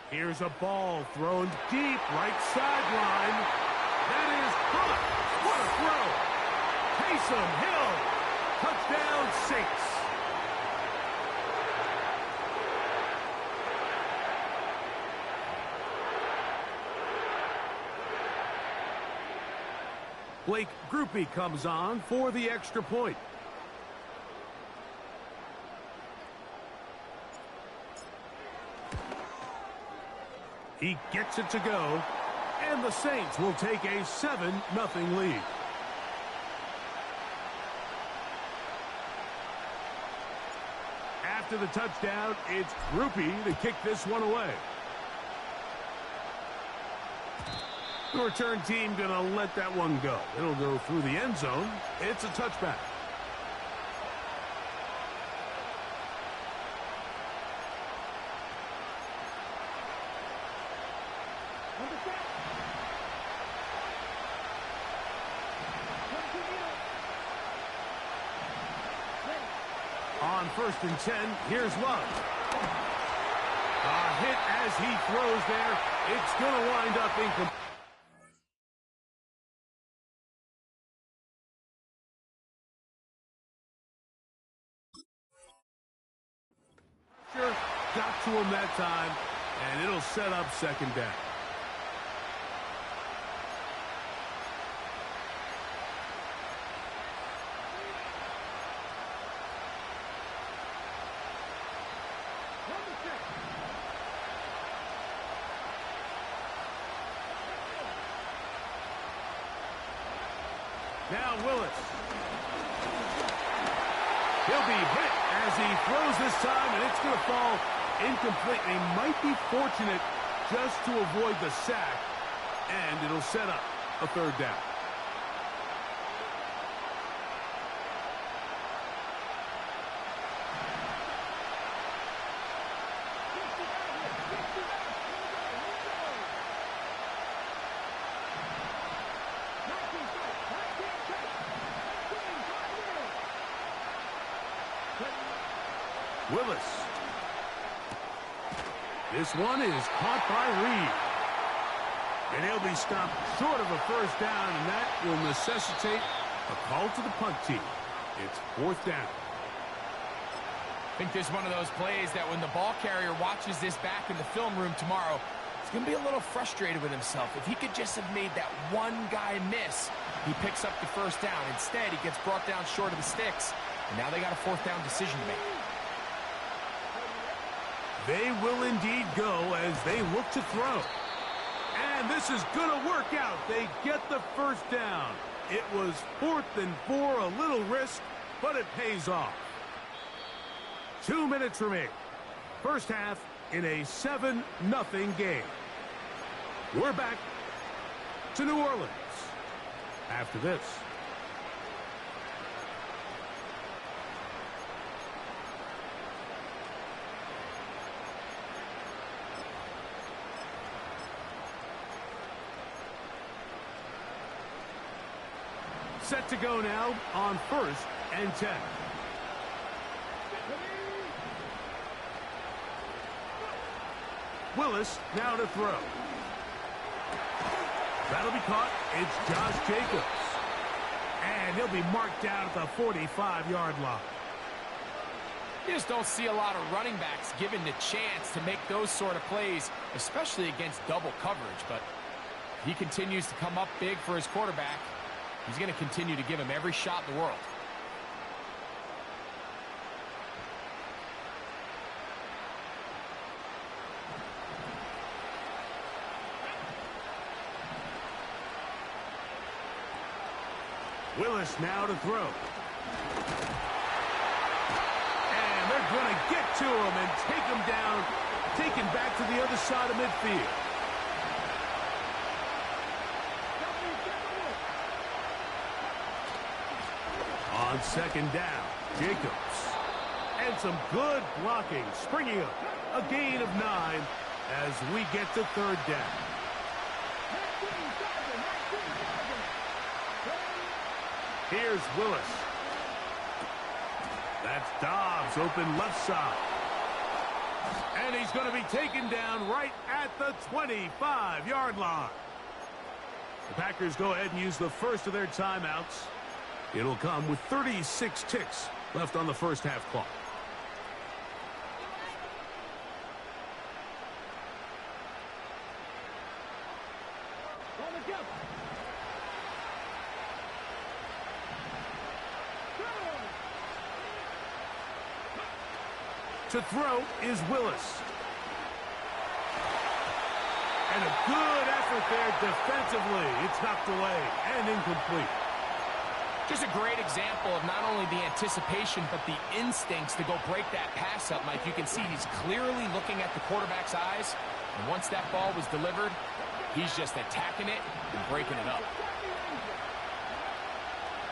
Here's a ball thrown deep right sideline. That is caught. What a throw. Taysom Hill. Touchdown Saints. Blake Grupe comes on for the extra point. He gets it to go, and the Saints will take a 7-0 lead. After the touchdown, it's Grupe to kick this one away. The return team going to let that one go. It'll go through the end zone. It's a touchback. On 1st and 10, here's Love. A hit as he throws there. It's going to wind up incomplete. Got to him that time, and it'll set up 2nd down. Now Willis. He'll be hit as he throws this time, and it's going to fall incomplete. They might be fortunate just to avoid the sack, and it'll set up a 3rd down. Willis. This one is caught by Reed. And he'll be stopped short of a first down, and that will necessitate a call to the punt team. It's 4th down. I think this is one of those plays that when the ball carrier watches this back in the film room tomorrow, he's going to be a little frustrated with himself. If he could just have made that one guy miss, he picks up the first down. Instead, he gets brought down short of the sticks, and now they got a 4th down decision to make. They will indeed go as they look to throw. And this is going to work out. They get the first down. It was 4th and 4, a little risk, but it pays off. 2 minutes remaining. First half in a 7-0 game. We're back to New Orleans after this. Set to go now on 1st and 10. Willis now to throw. That'll be caught. It's Josh Jacobs. And he'll be marked down at the 45-yard line. You just don't see a lot of running backs given the chance to make those sort of plays, especially against double coverage. But he continues to come up big for his quarterback. He's going to continue to give him every shot in the world. Willis now to throw. And they're going to get to him and take him down, take him back to the other side of midfield. On 2nd down, Jacobs. And some good blocking, springing up. A gain of 9 as we get to 3rd down. Here's Willis. That's Dobbs, open left side. And he's going to be taken down right at the 25-yard line. The Packers go ahead and use the first of their timeouts. It'll come with 36 ticks left on the first half clock. To throw is Willis. And a good effort there defensively. It's knocked away and incomplete. Just a great example of not only the anticipation, but the instincts to go break that pass up, Mike. You can see he's clearly looking at the quarterback's eyes. And once that ball was delivered, he's just attacking it and breaking it up.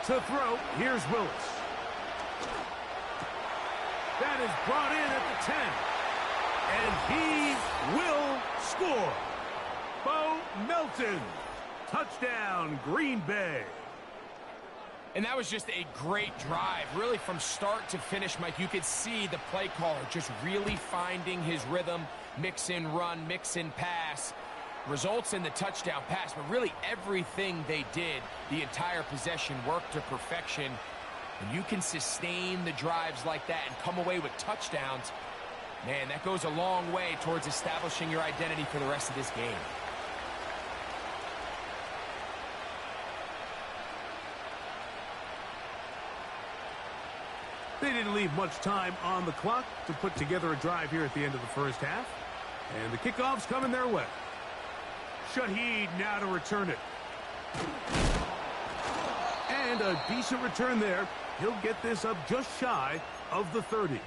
To throw, here's Willis. That is brought in at the 10. And he will score. Bo Melton. Touchdown, Green Bay. And that was just a great drive. Really from start to finish, Mike, you could see the play caller just really finding his rhythm. Mix in run, mix in pass. Results in the touchdown pass. But really everything they did, the entire possession, worked to perfection. When you can sustain the drives like that and come away with touchdowns, man, that goes a long way towards establishing your identity for the rest of this game. They didn't leave much time on the clock to put together a drive here at the end of the first half. And the kickoff's coming their way. Shaheed now to return it. And a decent return there. He'll get this up just shy of the 30.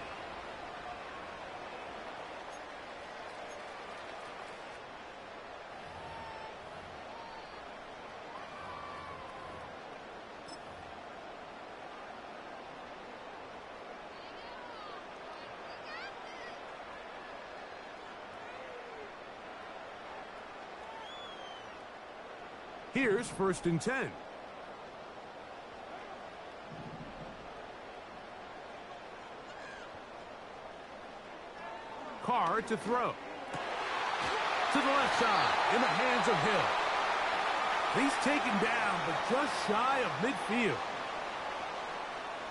Here's 1st and 10. Carr to throw. To the left side, in the hands of Hill. He's taken down, but just shy of midfield.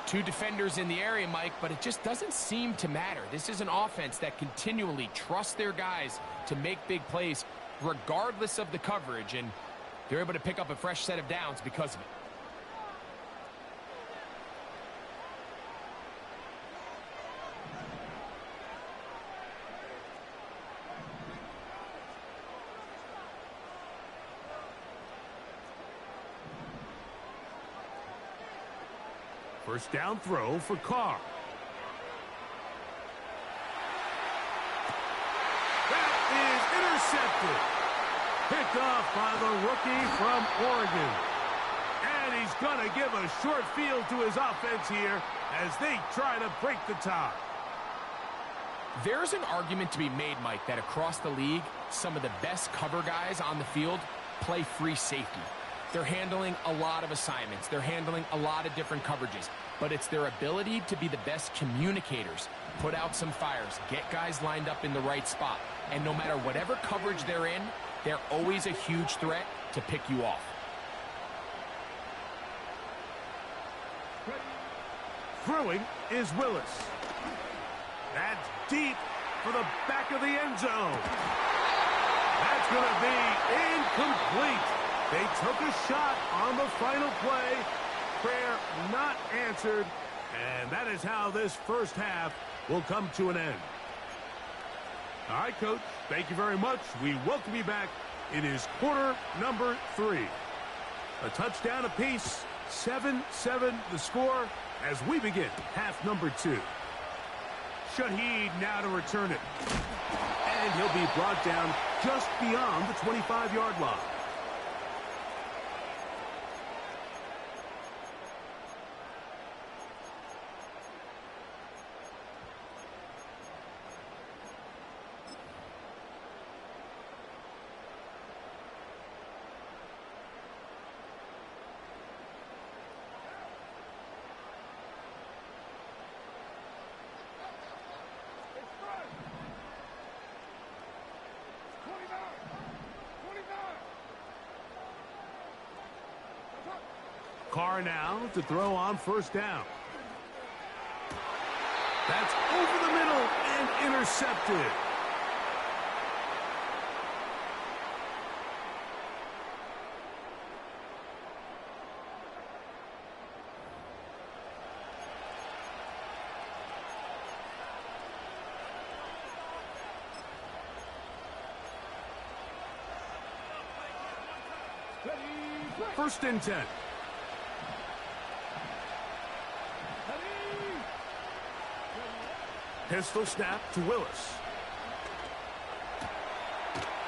Two defenders in the area, Mike, but it just doesn't seem to matter. This is an offense that continually trusts their guys to make big plays regardless of the coverage, and they're able to pick up a fresh set of downs because of it. First down throw for Carr. That is intercepted. Picked off by the rookie from Oregon. And he's going to give a short field to his offense here as they try to break the tie. There's an argument to be made, Mike, that across the league, some of the best cover guys on the field play free safety. They're handling a lot of assignments. They're handling a lot of different coverages. But it's their ability to be the best communicators, put out some fires, get guys lined up in the right spot. And no matter whatever coverage they're in, they're always a huge threat to pick you off. Throwing is Willis. That's deep for the back of the end zone. That's going to be incomplete. They took a shot on the final play. Prayer not answered. And that is how this first half will come to an end. All right, Coach. Thank you very much. We welcome you back. It is quarter number 3. A touchdown apiece. 7-7 the score as we begin half number 2. Shaheed now to return it. And he'll be brought down just beyond the 25-yard line. Carr now to throw on first down. That's over the middle and intercepted. First and 10. Pistol snap to Willis.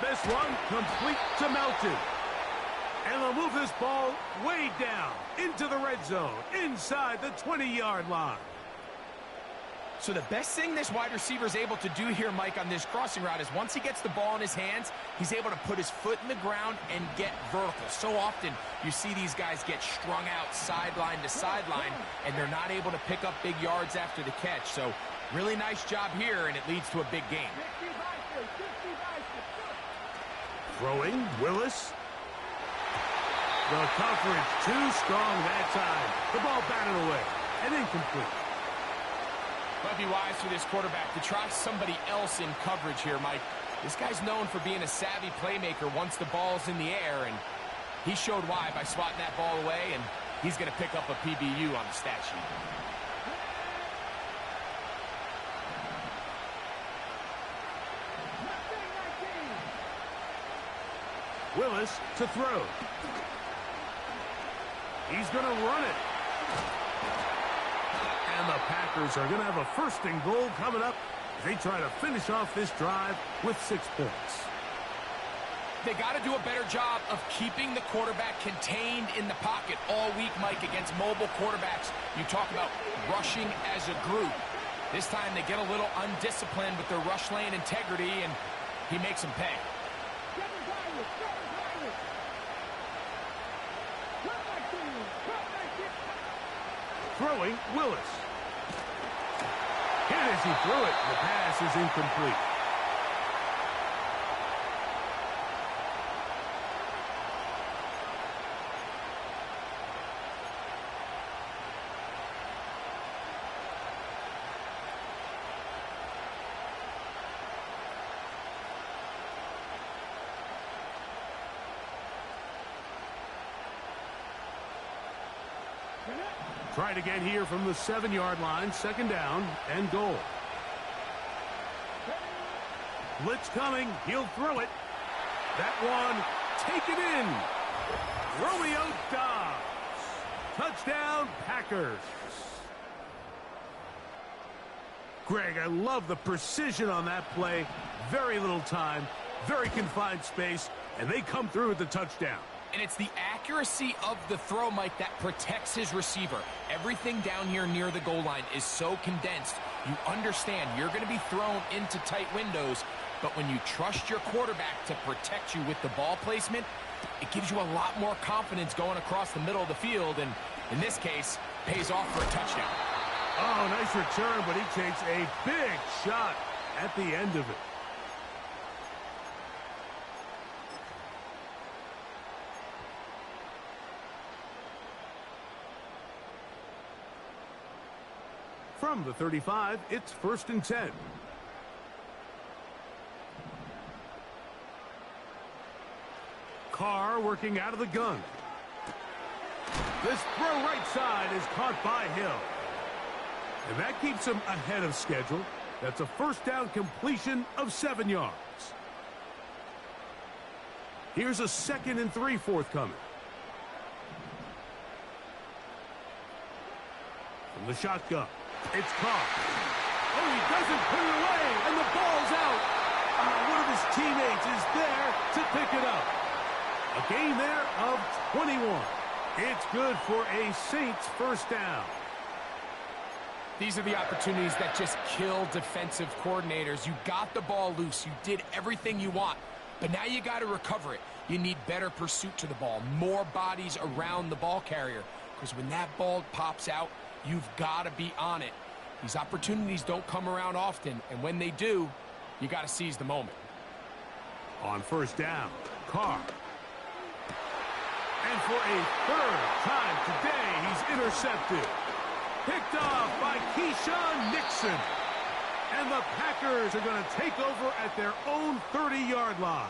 This one complete to Melton. And they'll move this ball way down into the red zone, inside the 20-yard line. So the best thing this wide receiver is able to do here, Mike, on this crossing route is once he gets the ball in his hands, he's able to put his foot in the ground and get vertical. So often you see these guys get strung out sideline to sideline, and they're not able to pick up big yards after the catch. So really nice job here, and it leads to a big gain. Throwing, Willis. The coverage too strong that time. The ball batted away and incomplete. Might be wise for this quarterback to try somebody else in coverage here, Mike. This guy's known for being a savvy playmaker once the ball's in the air, and he showed why by swatting that ball away, and he's going to pick up a PBU on the stat sheet. Willis to throw. He's going to run it. And the Packers are going to have a first and goal coming up as they try to finish off this drive with 6 points. They got to do a better job of keeping the quarterback contained in the pocket all week, Mike, against mobile quarterbacks. You talk about rushing as a group. This time they get a little undisciplined with their rush lane integrity, and he makes them pay. Throwing, Willis. Hit as he threw it. The pass is incomplete. Try it again here from the 7-yard line. Second down and goal. Blitz coming. He'll throw it. That one taken in. Romeo Dobbs. Touchdown, Packers. Greg, I love the precision on that play. Very little time, very confined space, and they come through with the touchdown. And it's the accuracy of the throw, Mike, that protects his receiver. Everything down here near the goal line is so condensed. You understand you're going to be thrown into tight windows, but when you trust your quarterback to protect you with the ball placement, it gives you a lot more confidence going across the middle of the field, and in this case, pays off for a touchdown. Oh, nice return, but he takes a big shot at the end of it. From the 35, it's 1st and 10. Carr working out of the gun. This throw right side is caught by Hill. And that keeps him ahead of schedule. That's a first down completion of 7 yards. Here's a 2nd and 3 forthcoming. From the shotgun, it's caught. Oh, he doesn't put it away, and the ball's out. One of his teammates is there to pick it up. A gain there of 21. It's good for a Saints first down. These are the opportunities that just kill defensive coordinators. You got the ball loose. You did everything you want. But now you got to recover it. You need better pursuit to the ball, more bodies around the ball carrier. Because when that ball pops out, you've got to be on it. These opportunities don't come around often. And when they do, you got to seize the moment. On first down, Carr. And for a 3rd time today, he's intercepted. Picked off by Keyshawn Nixon. And the Packers are going to take over at their own 30-yard line.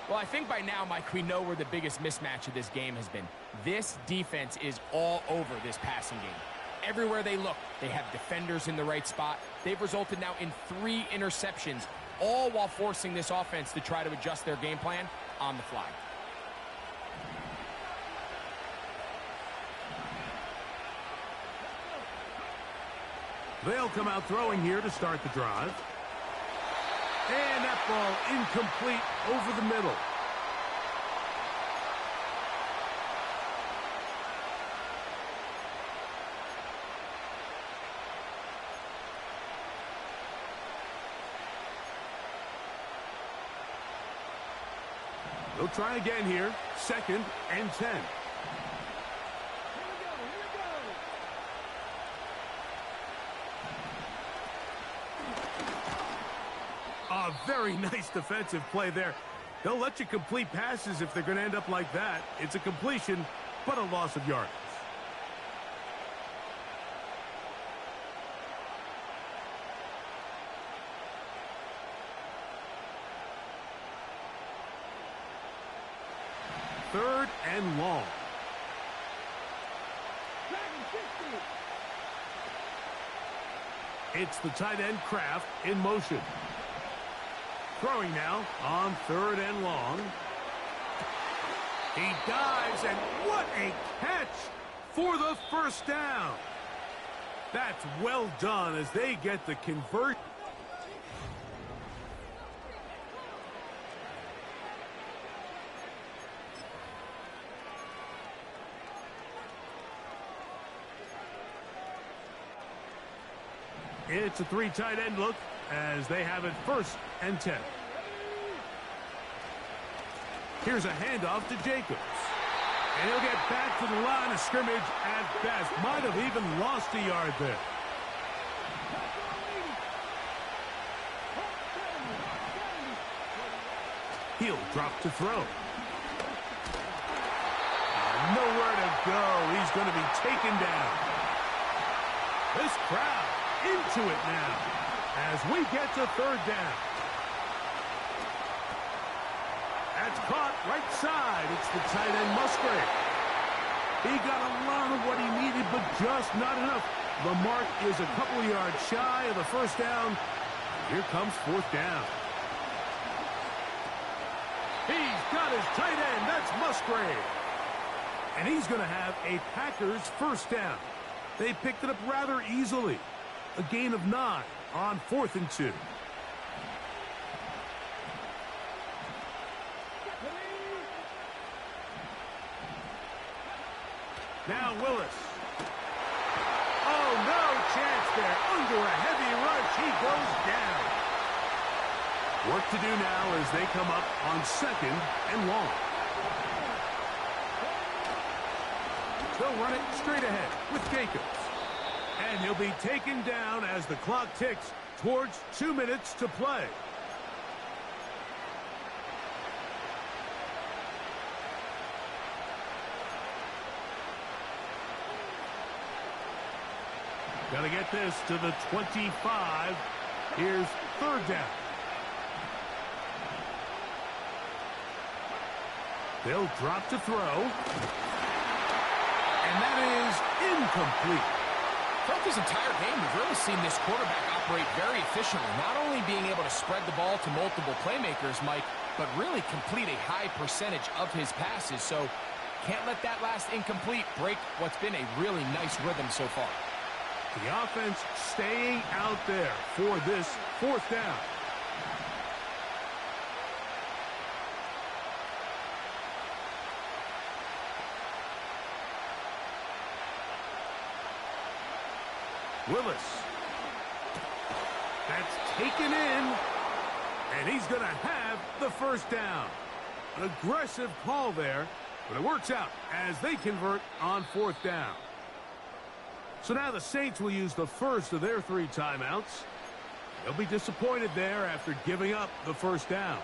Well, I think by now, Mike, we know where the biggest mismatch of this game has been. This defense is all over this passing game. Everywhere they look, they have defenders in the right spot. They've resulted now in 3 interceptions, all while forcing this offense to try to adjust their game plan on the fly. They'll come out throwing here to start the drive. And that ball incomplete over the middle. They'll try again here. 2nd and 10. A very nice defensive play there. They'll let you complete passes if they're going to end up like that. It's a completion, but a loss of yardage. Third and long. It's the tight end Kraft in motion. Throwing now on 3rd and long. He dives, and what a catch for the first down. That's well done as they get the conversion. It's a 3 tight end look as they have it 1st and 10. Here's a handoff to Jacobs. And he'll get back to the line of scrimmage at best. Might have even lost a yard there. He'll drop to throw. Nowhere to go. He's going to be taken down. This crowd into it now as we get to 3rd down. That's caught right side. It's the tight end Musgrave. He got a lot of what he needed, but just not enough. The mark is a couple of yards shy of the first down. Here comes fourth down. He's got his tight end. That's Musgrave. And he's going to have a Packers first down. They picked it up rather easily. A gain of 9 on 4th and 2. Now Willis. Oh, no chance there. Under a heavy rush, he goes down. Work to do now as they come up on 2nd and long. They'll run it straight ahead with Jacobs. And he'll be taken down as the clock ticks towards 2 minutes to play. Got to get this to the 25. Here's 3rd down. They'll drop to throw. And that is incomplete. Throughout this entire game, we've really seen this quarterback operate very efficiently, not only being able to spread the ball to multiple playmakers, Mike, but really complete a high percentage of his passes. So can't let that last incomplete break what's been a really nice rhythm so far. The offense staying out there for this 4th down. Willis. That's taken in, and he's going to have the first down. An aggressive call there, but it works out as they convert on 4th down. So now the Saints will use the first of their 3 timeouts. They'll be disappointed there after giving up the first down.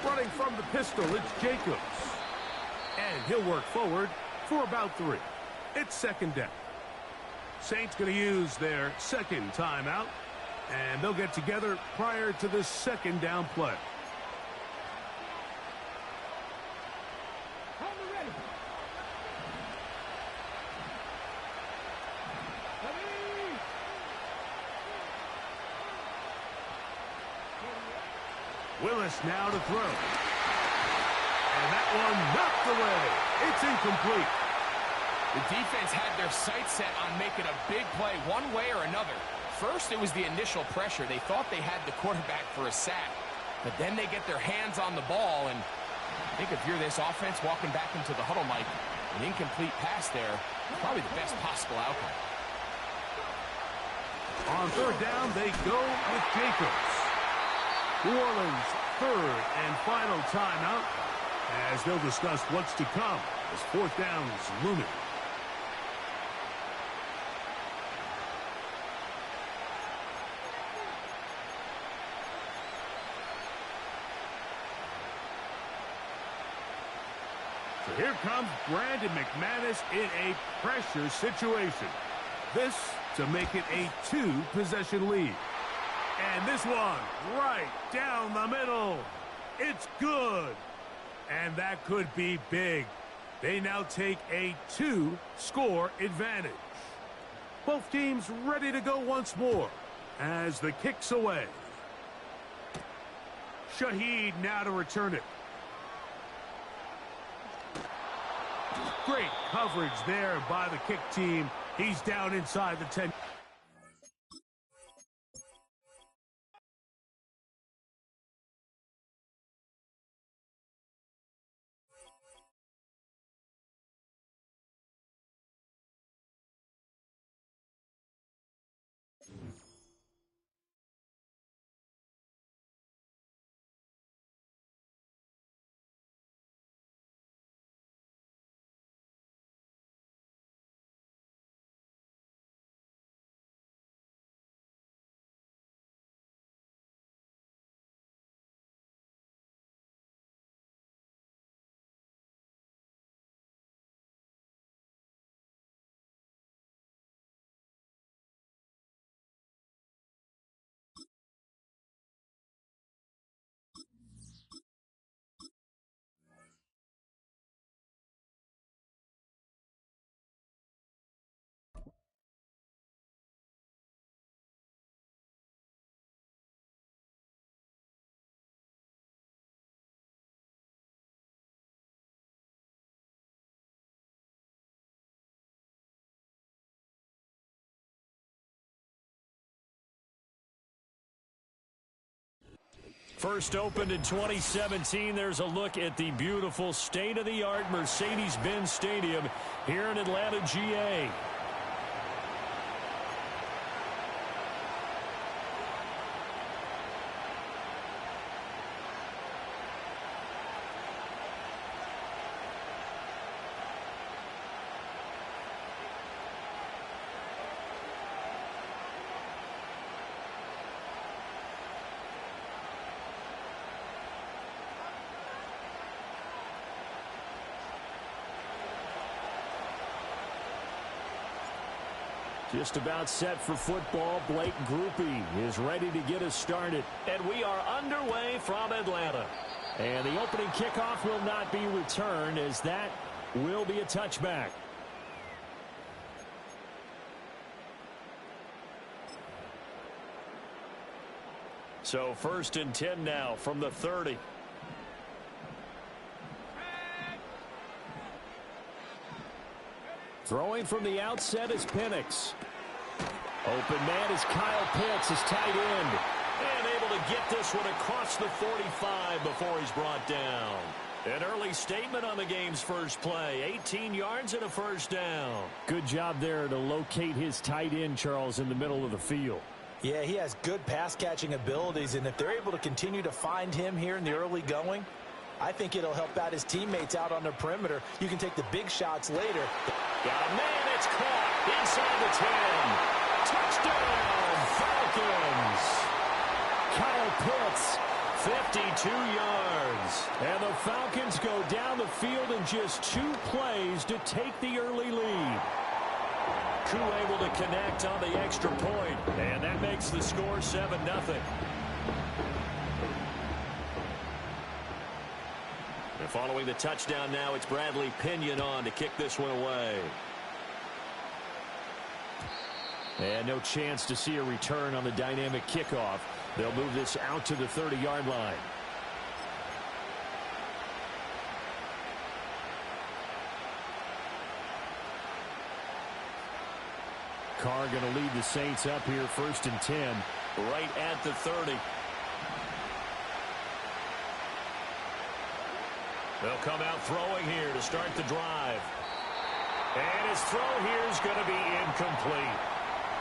Running from the pistol, it's Jacobs. And he'll work forward for about 3. It's 2nd down. Saints going to use their 2nd timeout, and they'll get together prior to this 2nd down play. Willis now to throw. And that one knocked away. It's incomplete. The defense had their sights set on making a big play one way or another. First, it was the initial pressure. They thought they had the quarterback for a sack. But then they get their hands on the ball, and I think if you're this offense walking back into the huddle, Mike, an incomplete pass there, probably the best possible outcome. On 3rd down, they go with Jacobs. New Orleans' 3rd and final timeout as they'll discuss what's to come as 4th down is looming. So here comes Brandon McManus in a pressure situation. This to make it a 2-possession lead. And this one right down the middle. It's good. And that could be big. They now take a 2-score advantage. Both teams ready to go once more as the kick's away. Shaheed now to return it. Great coverage there by the kick team. He's down inside the 10. First opened in 2017. There's a look at the beautiful state-of-the-art Mercedes-Benz Stadium here in Atlanta, GA. Just about set for football. Blake Grupe is ready to get us started. And we are underway from Atlanta. And the opening kickoff will not be returned, as that will be a touchback. So 1st and 10 now from the 30. Throwing from the outset is Penix. Open man is Kyle Pitts, his tight end. And able to get this one across the 45 before he's brought down. An early statement on the game's first play. 18 yards and a first down. Good job there to locate his tight end, Charles, in the middle of the field. Yeah, he has good pass-catching abilities, and if they're able to continue to find him here in the early going, I think it'll help out his teammates out on the perimeter. You can take the big shots later. Got a man, it's caught inside the 10. Touchdown, Falcons. Kyle Pitts, 52 yards. And the Falcons go down the field in just 2 plays to take the early lead. Koo able to connect on the extra point, and that makes the score 7-0. And following the touchdown now, it's Bradley Pinion on to kick this one away. And no chance to see a return on the dynamic kickoff. They'll move this out to the 30-yard line. Carr going to lead the Saints up here 1st and 10. Right at the 30. They'll come out throwing here to start the drive. And his throw here is going to be incomplete.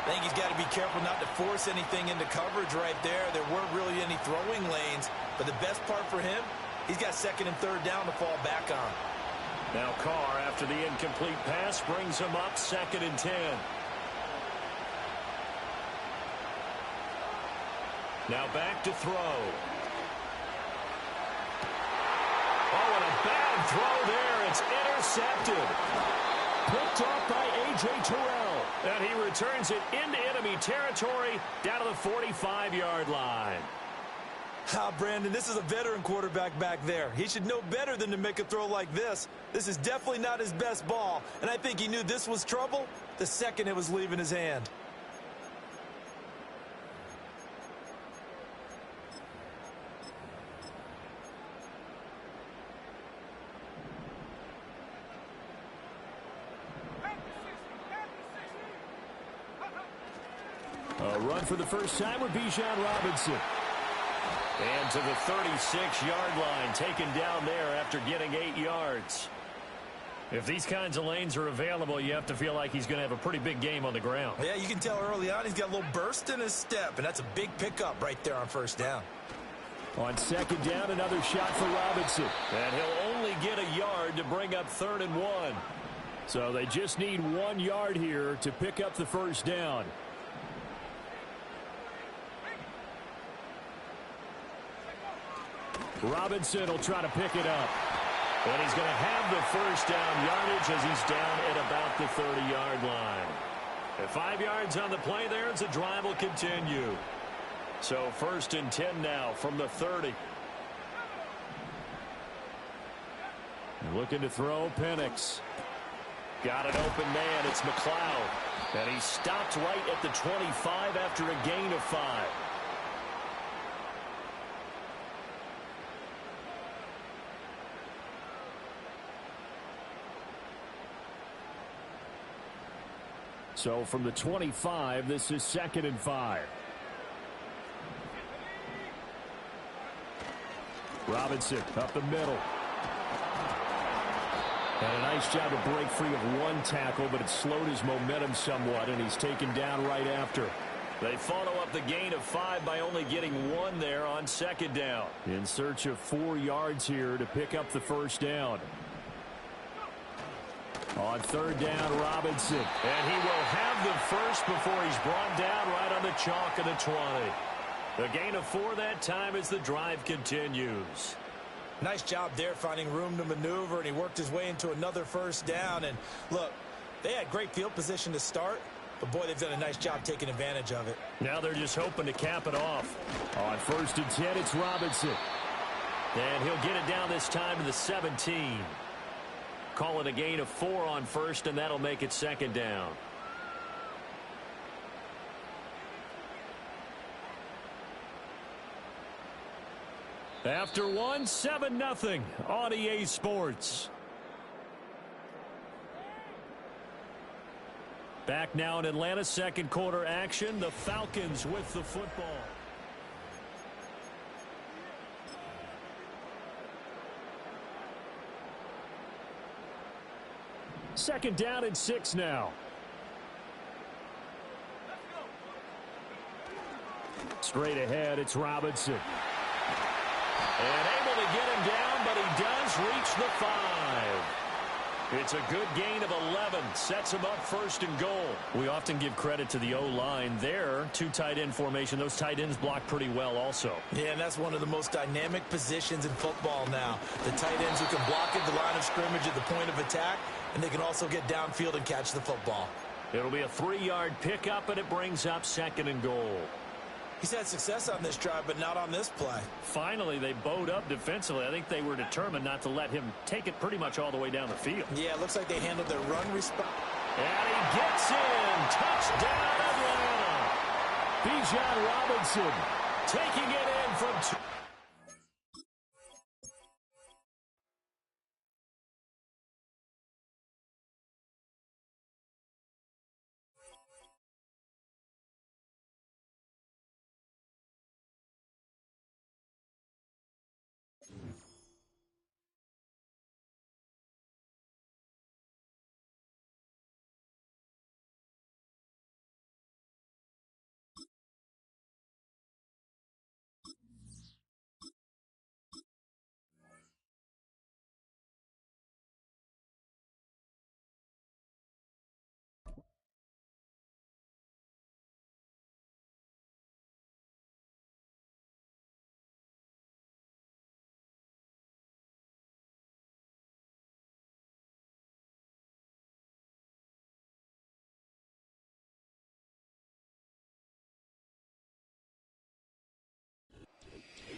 I think he's got to be careful not to force anything into coverage right there. There weren't really any throwing lanes. But the best part for him, he's got 2nd and 3rd down to fall back on. Now Carr, after the incomplete pass, brings him up 2nd and 10. Now back to throw. Oh, and a bad throw there. It's intercepted. Picked off by A.J. Terrell. And he returns it into enemy territory down to the 45-yard line. Brandon, this is a veteran quarterback back there. He should know better than to make a throw like this. This is definitely not his best ball. And I think he knew this was trouble the second it was leaving his hand. A run for the first time with Bijan Robinson. And to the 36-yard line, taken down there after getting 8 yards. If these kinds of lanes are available, you have to feel like he's going to have a pretty big game on the ground. Yeah, you can tell early on he's got a little burst in his step, and that's a big pickup right there on 1st down. On 2nd down, another shot for Robinson. And he'll only get a yard to bring up 3rd and 1. So they just need 1 yard here to pick up the 1st down. Robinson will try to pick it up. And he's going to have the 1st down yardage as he's down at about the 30-yard line. At 5 yards on the play there, the drive will continue. So 1st and 10 now from the 30. Looking to throw, Penix. Got an open man, it's McLeod. And he stopped right at the 25 after a gain of 5. So from the 25, this is 2nd and 5. Robinson up the middle. And a nice job to break free of one tackle, but it slowed his momentum somewhat, and he's taken down right after. They follow up the gain of 5 by only getting 1 there on second down. In search of 4 yards here to pick up the first down. On third down, Robinson. And he will have the first before he's brought down right on the chalk of the 20. The gain of 4 that time as the drive continues. Nice job there finding room to maneuver, and he worked his way into another first down. And look, they had great field position to start, but boy, they've done a nice job taking advantage of it. Now they're just hoping to cap it off. On first and 10, it's Robinson. And he'll get it down this time to the 17. Call it a gain of 4 on first, and that'll make it second down. After 1, 7-0 on EA Sports. Back now in Atlanta, second quarter action. The Falcons with the football. Second down and 6 now. Straight ahead, it's Robinson. And able to get him down, but he does reach the 5. It's a good gain of 11. Sets him up first and goal. We often give credit to the O-line there. 2 tight end formation. Those tight ends block pretty well also. Yeah, and that's one of the most dynamic positions in football now. The tight ends who can block at the line of scrimmage at the point of attack, and they can also get downfield and catch the football. It'll be a 3-yard pickup, and it brings up second and goal. He's had success on this drive, but not on this play. Finally, they bowed up defensively. I think they were determined not to let him take it pretty much all the way down the field. Yeah, it looks like they handled their run response. And he gets in. Touchdown, Atlanta. Bijan Robinson taking it in from 2.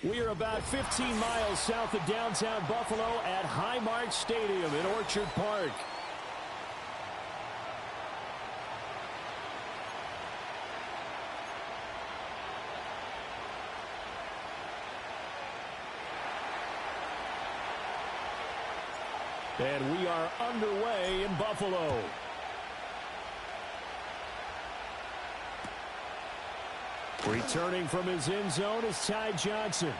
We are about 15 miles south of downtown Buffalo at Highmark Stadium in Orchard Park. And we are underway in Buffalo. Returning from his end zone is Ty Johnson.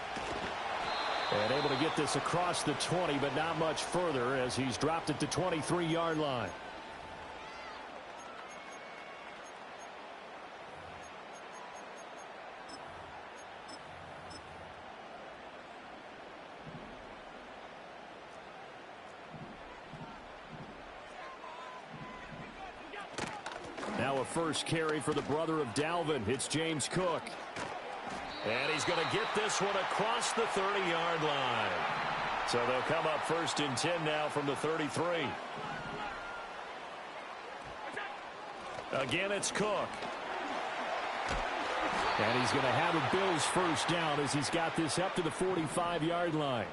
And able to get this across the 20, but not much further as he's dropped it to 23-yard line. Now a first carry for the brother of Dalvin. It's James Cook. And he's going to get this one across the 30-yard line. So they'll come up first and 10 now from the 33. Again, it's Cook. And he's going to have a Bills first down as he's got this up to the 45-yard line.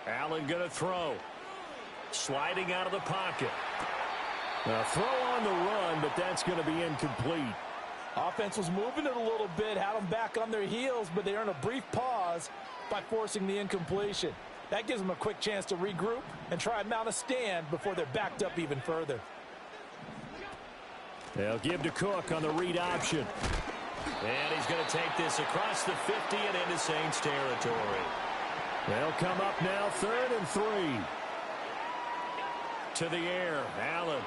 Allen going to throw. Sliding out of the pocket. A throw on the run, but that's going to be incomplete. Offense was moving it a little bit, had them back on their heels, but they earned a brief pause by forcing the incompletion. That gives them a quick chance to regroup and try and mount a stand before they're backed up even further. They'll give to Cook on the read option. And he's going to take this across the 50 and into Saints territory. They'll come up now 3rd and 3. To the air, Allen.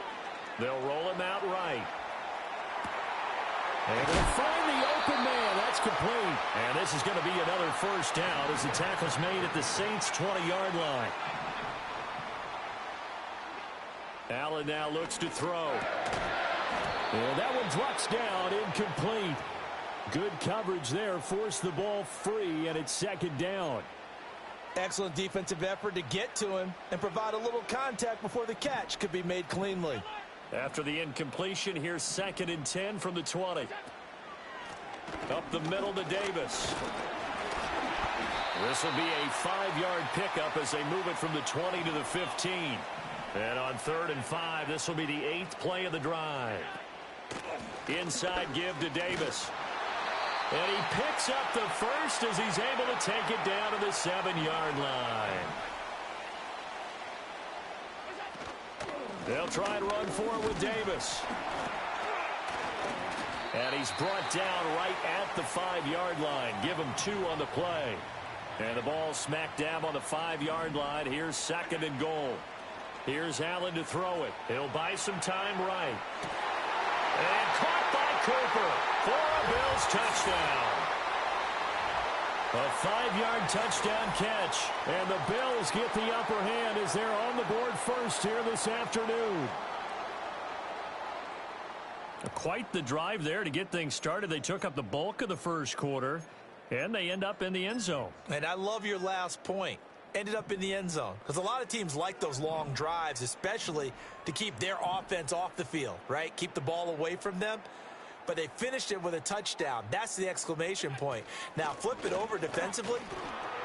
They'll roll him out right. And they'll find the open man. That's complete. And this is going to be another first down as the tackle's made at the Saints' 20-yard line. Allen now looks to throw. And that one drops down, incomplete. Good coverage there, forced the ball free, and it's 2nd down. Excellent defensive effort to get to him and provide a little contact before the catch could be made cleanly. After the incompletion, here's 2nd and 10 from the 20. Up the middle to Davis. This will be a 5-yard pickup as they move it from the 20 to the 15. And on 3rd and 5, this will be the 8th play of the drive. Inside give to Davis. And he picks up the first as he's able to take it down to the 7-yard line. They'll try and run for it with Davis. And he's brought down right at the 5-yard line. Give him 2 on the play. And the ball smacked down on the 5-yard line. Here's 2nd and goal. Here's Allen to throw it. He'll buy some time right. And caught by Cooper for a Bills touchdown. A 5-yard touchdown catch. And the Bills get the upper hand as they're on the board first here this afternoon. Quite the drive there to get things started. They took up the bulk of the first quarter, and they end up in the end zone. And I love your last point. Ended up in the end zone. Because a lot of teams like those long drives, especially to keep their offense off the field, right? Keep the ball away from them. But they finished it with a touchdown. That's the exclamation point. Now, flip it over defensively.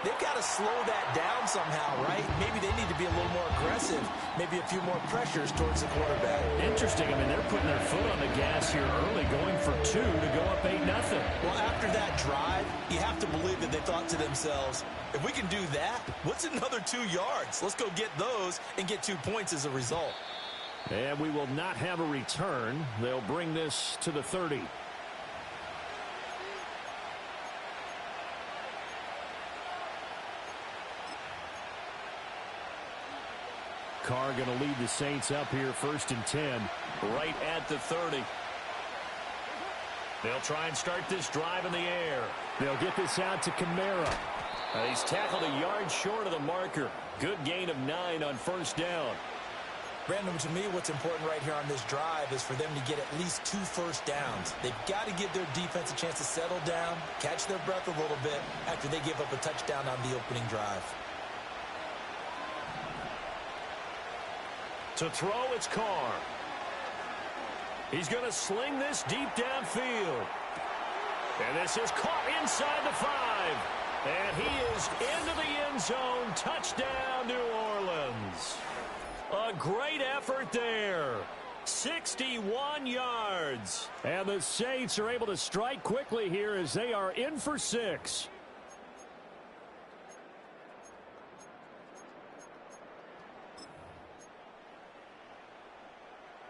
They've got to slow that down somehow, right? Maybe they need to be a little more aggressive. Maybe a few more pressures towards the quarterback. Interesting. I mean, they're putting their foot on the gas here early, going for 2 to go up 8-0. Well, after that drive, you have to believe that they thought to themselves, if we can do that, what's another 2 yards? Let's go get those and get 2 points as a result. And we will not have a return. They'll bring this to the 30. Carr going to lead the Saints up here 1st and 10. Right at the 30. They'll try and start this drive in the air. They'll get this out to Kamara. He's tackled a yard short of the marker. Good gain of 9 on 1st down. Brandon, to me, what's important right here on this drive is for them to get at least 2 first downs. They've got to give their defense a chance to settle down, catch their breath a little bit after they give up a touchdown on the opening drive. To throw, it's Carr. He's going to sling this deep downfield. And this is caught inside the 5. And he is into the end zone. Touchdown, New Orleans. A great effort there. 61 yards. And the Saints are able to strike quickly here as they are in for 6.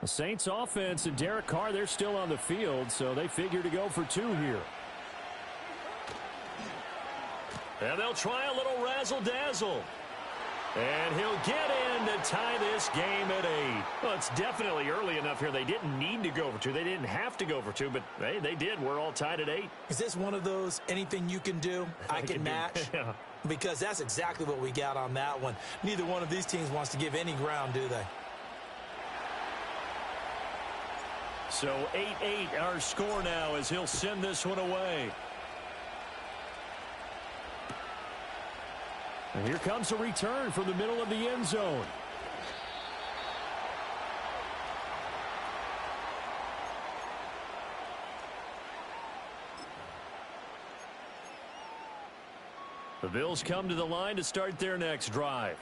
The Saints offense and Derek Carr, they're still on the field, so they figure to go for 2 here. And they'll try a little razzle-dazzle. And he'll get in to tie this game at 8. Well, it's definitely early enough here. They didn't need to go for 2. They didn't have to go for 2, but hey, they did. We're all tied at 8. Is this one of those anything you can do, I can match? Yeah. Because that's exactly what we got on that one. Neither one of these teams wants to give any ground, do they? So 8-8 our score now as he'll send this one away. And here comes a return from the middle of the end zone. The Bills come to the line to start their next drive.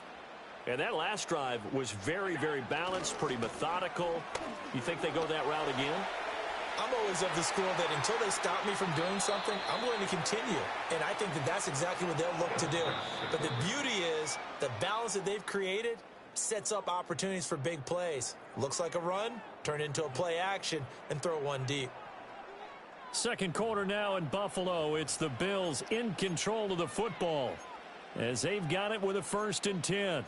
And that last drive was very, very balanced, pretty methodical. You think they go that route again? I'm always of the school that until they stop me from doing something, I'm going to continue. And I think that that's exactly what they'll look to do. But the beauty is the balance that they've created sets up opportunities for big plays. Looks like a run, turn into a play action, and throw one deep. Second quarter now in Buffalo. It's the Bills in control of the football as they've got it with a 1st and 10.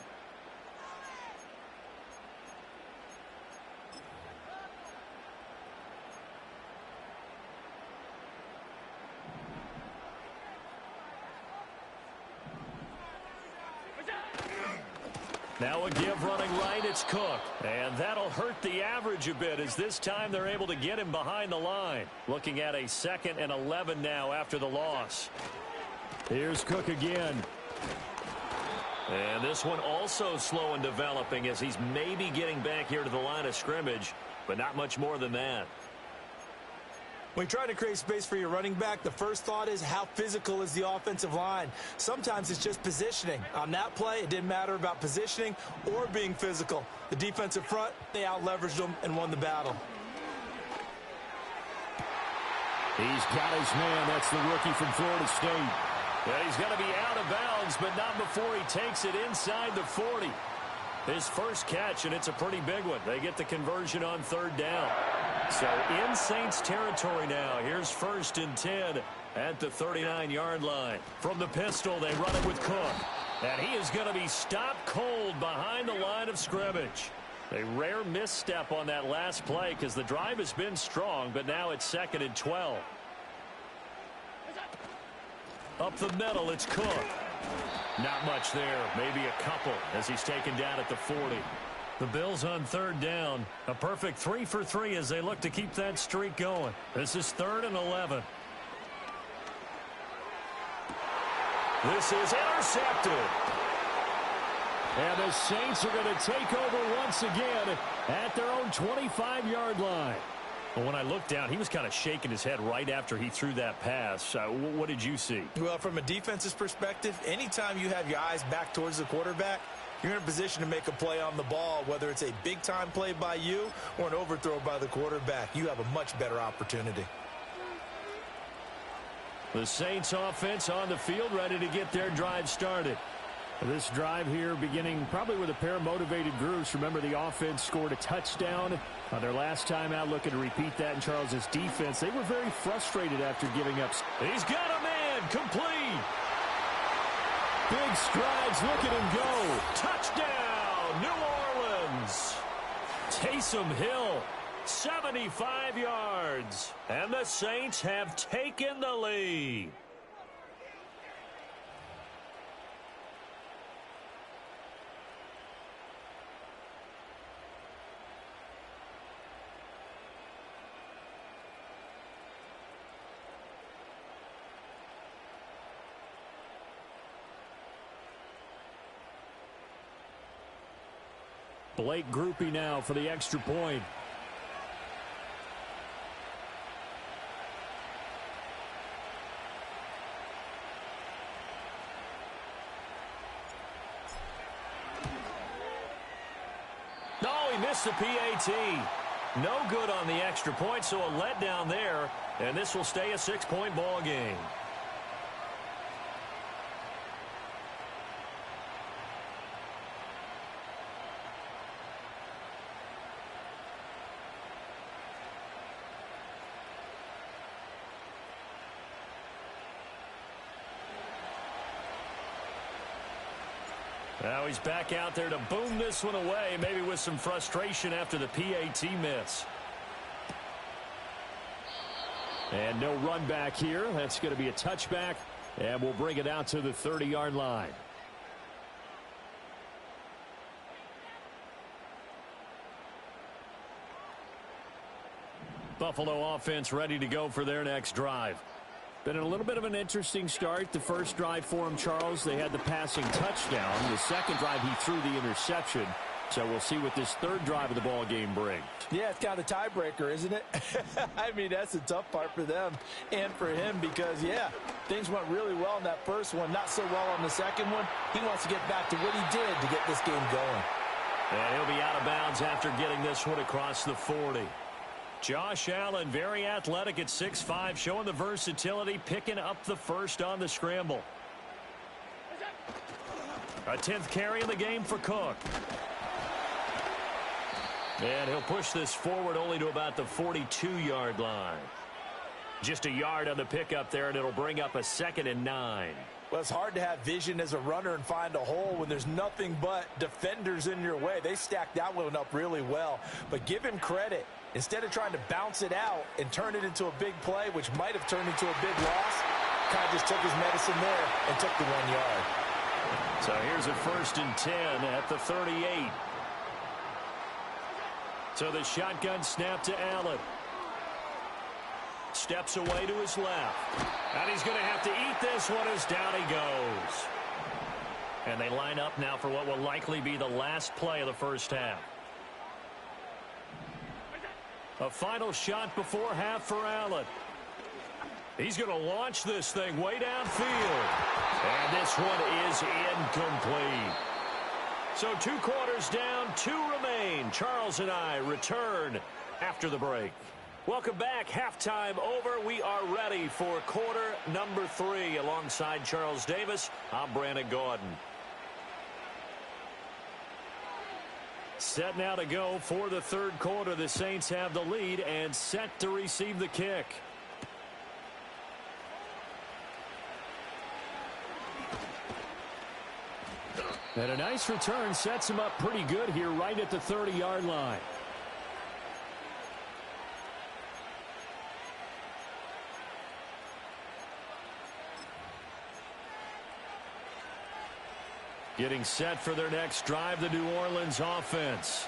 Now a give running right, it's Cook. And that'll hurt the average a bit as this time they're able to get him behind the line. Looking at a 2nd and 11 now after the loss. Here's Cook again. And this one also slow in developing as he's maybe getting back here to the line of scrimmage, but not much more than that. When you're trying to create space for your running back, the first thought is how physical is the offensive line. Sometimes it's just positioning. On that play, it didn't matter about positioning or being physical. The defensive front, they out-leveraged them and won the battle. He's got his man. That's the rookie from Florida State. Yeah, he's going to be out of bounds, but not before he takes it inside the 40. His first catch, and it's a pretty big one. They get the conversion on 3rd down. So in Saints territory now. Here's 1st and 10 at the 39-yard line. From the pistol, they run it with Cook. And he is going to be stopped cold behind the line of scrimmage. A rare misstep on that last play because the drive has been strong, but now it's 2nd and 12. Up the middle, it's Cook. Not much there, maybe a couple as he's taken down at the 40. The Bills on 3rd down. A perfect 3 for 3 as they look to keep that streak going. This is 3rd and 11. This is intercepted. And the Saints are going to take over once again at their own 25-yard line. Well, when I looked down, he was kind of shaking his head right after he threw that pass. What did you see? Well, from a defense's perspective, anytime you have your eyes back towards the quarterback, you're in a position to make a play on the ball, whether it's a big-time play by you or an overthrow by the quarterback. You have a much better opportunity. The Saints offense on the field, ready to get their drive started. This drive here beginning probably with a pair of motivated groups. Remember, the offense scored a touchdown on their last time out, looking to repeat that in Charles's defense. They were very frustrated after giving up. He's got a man complete. Big strides, look at him go. Touchdown, New Orleans. Taysom Hill, 75 yards. And the Saints have taken the lead. Blake Groupie now for the extra point. No, he missed the PAT. No good on the extra point, so a letdown there, and this will stay a 6-point ball game. Now he's back out there to boom this one away, maybe with some frustration after the PAT miss. And no run back here. That's going to be a touchback, and we'll bring it out to the 30-yard line. Buffalo offense ready to go for their next drive. Been a little bit of an interesting start. The first drive for him, Charles, they had the passing touchdown. The second drive, he threw the interception. So we'll see what this third drive of the ball game brings. Yeah, it's kind of a tiebreaker, isn't it? I mean, that's the tough part for them and for him because, yeah, things went really well in that first one, not so well on the second one. He wants to get back to what he did to get this game going. And he'll be out of bounds after getting this one across the 40. Josh Allen, very athletic at 6'5", showing the versatility, picking up the first on the scramble. A 10th carry in the game for Cook. And he'll push this forward only to about the 42-yard line. Just a yard on the pickup there, and it'll bring up a 2nd and 9. Well, it's hard to have vision as a runner and find a hole when there's nothing but defenders in your way. They stacked that one up really well. But give him credit. Instead of trying to bounce it out and turn it into a big play, which might have turned into a big loss, kind of just took his medicine there and took the 1 yard. So here's a 1st and 10 at the 38. So the shotgun snap to Allen. Steps away to his left. And he's going to have to eat this one as down he goes. And they line up now for what will likely be the last play of the first half. A final shot before half for Allen. He's going to launch this thing way downfield. And this one is incomplete. So 2 quarters down, 2 remain. Charles and I return after the break. Welcome back. Halftime over. We are ready for quarter number 3. Alongside Charles Davis, I'm Brandon Gordon. Set now to go for the 3rd quarter. The Saints have the lead and set to receive the kick. And a nice return sets him up pretty good here right at the 30-yard line. Getting set for their next drive, the New Orleans offense.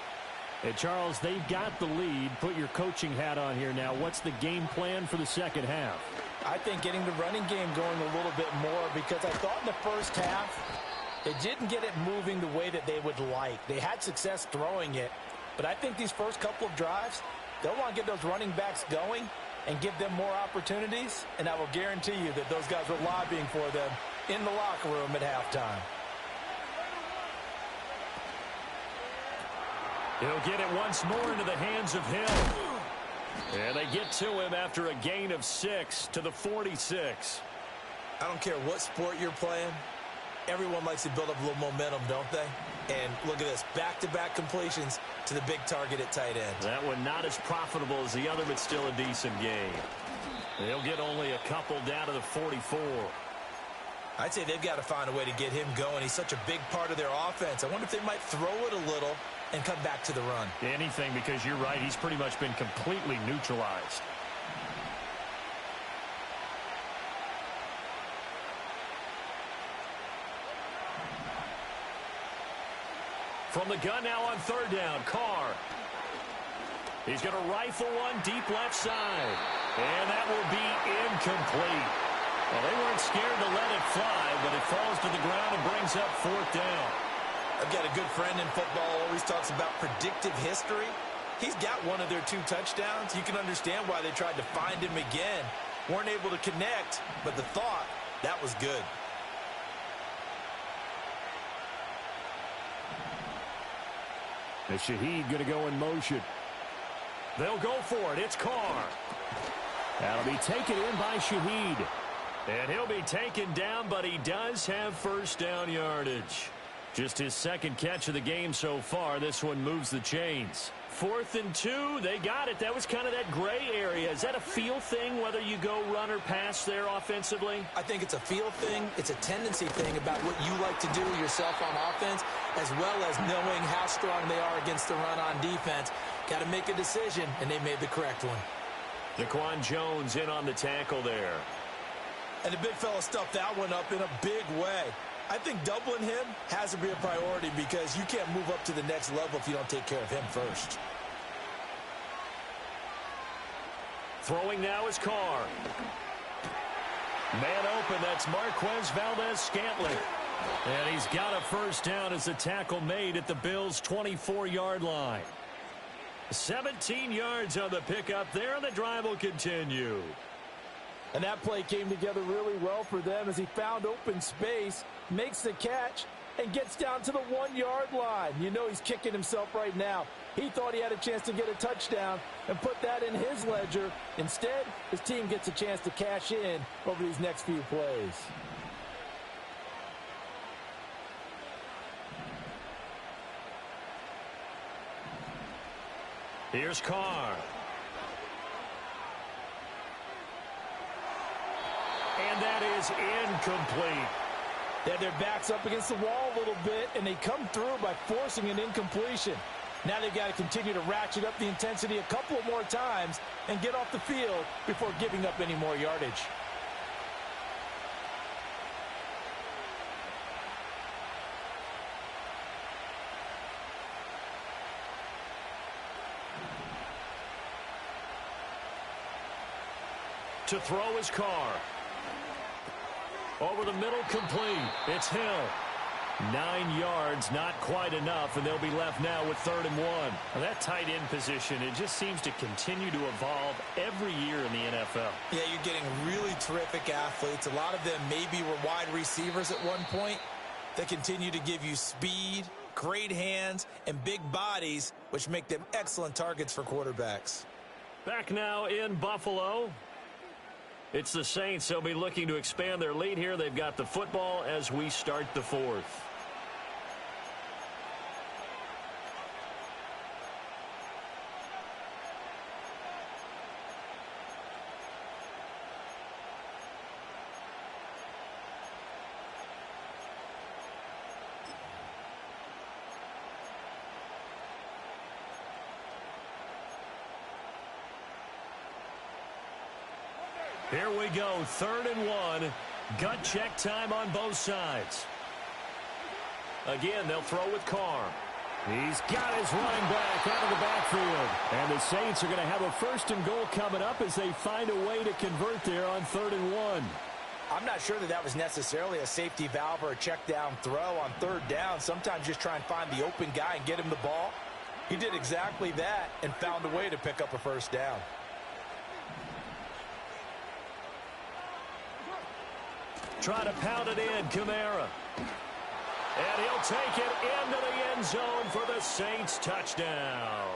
Hey, Charles, they've got the lead. Put your coaching hat on here now. What's the game plan for the second half? I think getting the running game going a little bit more, because I thought in the first half they didn't get it moving the way that they would like. They had success throwing it, but I think these first couple of drives, they'll want to get those running backs going and give them more opportunities, and I will guarantee you that those guys were lobbying for them in the locker room at halftime. He'll get it once more into the hands of Hill. And they get to him after a gain of 6 to the 46. I don't care what sport you're playing. Everyone likes to build up a little momentum, don't they? And look at this, back-to-back completions to the big target at tight end. That one not as profitable as the other, but still a decent game. They'll get only a couple down to the 44. I'd say they've got to find a way to get him going. He's such a big part of their offense. I wonder if they might throw it a little and come back to the run. Anything, because you're right, he's pretty much been completely neutralized. From the gun now on 3rd down, Carr. He's going to rifle one deep left side. And that will be incomplete. Well, they weren't scared to let it fly, but it falls to the ground and brings up 4th down. I've got a good friend in football, always talks about predictive history. He's got one of their 2 touchdowns. You can understand why they tried to find him again. Weren't able to connect, but the thought, that was good. And Shaheed going to go in motion. They'll go for it. It's Carr. That'll be taken in by Shaheed. And he'll be taken down, but he does have 1st down yardage. Just his 2nd catch of the game so far. This one moves the chains. 4th and 2. They got it. That was kind of that gray area. Is that a feel thing, whether you go run or pass there offensively? I think it's a feel thing. It's a tendency thing about what you like to do yourself on offense, as well as knowing how strong they are against the run on defense. Got to make a decision, and they made the correct one. Daquan Jones in on the tackle there. And the big fella stuffed that one up in a big way. I think doubling him has to be a priority, because you can't move up to the next level if you don't take care of him first. Throwing now is Carr. Man open, that's Marquez Valdez-Scantling. And he's got a 1st down as the tackle made at the Bills' 24-yard line. 17 yards on the pickup there, and the drive will continue. And that play came together really well for them as he found open space, makes the catch, and gets down to the 1-yard line. You know he's kicking himself right now. He thought he had a chance to get a touchdown and put that in his ledger. Instead, his team gets a chance to cash in over these next few plays. Here's Carr. And that is incomplete. They had their backs up against the wall a little bit, and they come through by forcing an incompletion. Now they've got to continue to ratchet up the intensity a couple of more times and get off the field before giving up any more yardage. To throw his Carr. Over the middle, complete. It's Hill. 9 yards, not quite enough, and they'll be left now with 3rd and 1. Well, that tight end position, it just seems to continue to evolve every year in the NFL. Yeah, you're getting really terrific athletes. A lot of them maybe were wide receivers at one point. They continue to give you speed, great hands, and big bodies, which make them excellent targets for quarterbacks. Back now in Buffalo. It's the Saints. They'll be looking to expand their lead here. They've got the football as we start the 4th. Here we go, 3rd and 1. Gut check time on both sides. Again, they'll throw with Carr. He's got his running back out of the backfield. And the Saints are going to have a 1st and goal coming up as they find a way to convert there on 3rd and 1. I'm not sure that was necessarily a safety valve or a check down throw on 3rd down. Sometimes just try and find the open guy and get him the ball. He did exactly that and found a way to pick up a 1st down. Try to pound it in, Kamara. And he'll take it into the end zone for the Saints touchdown.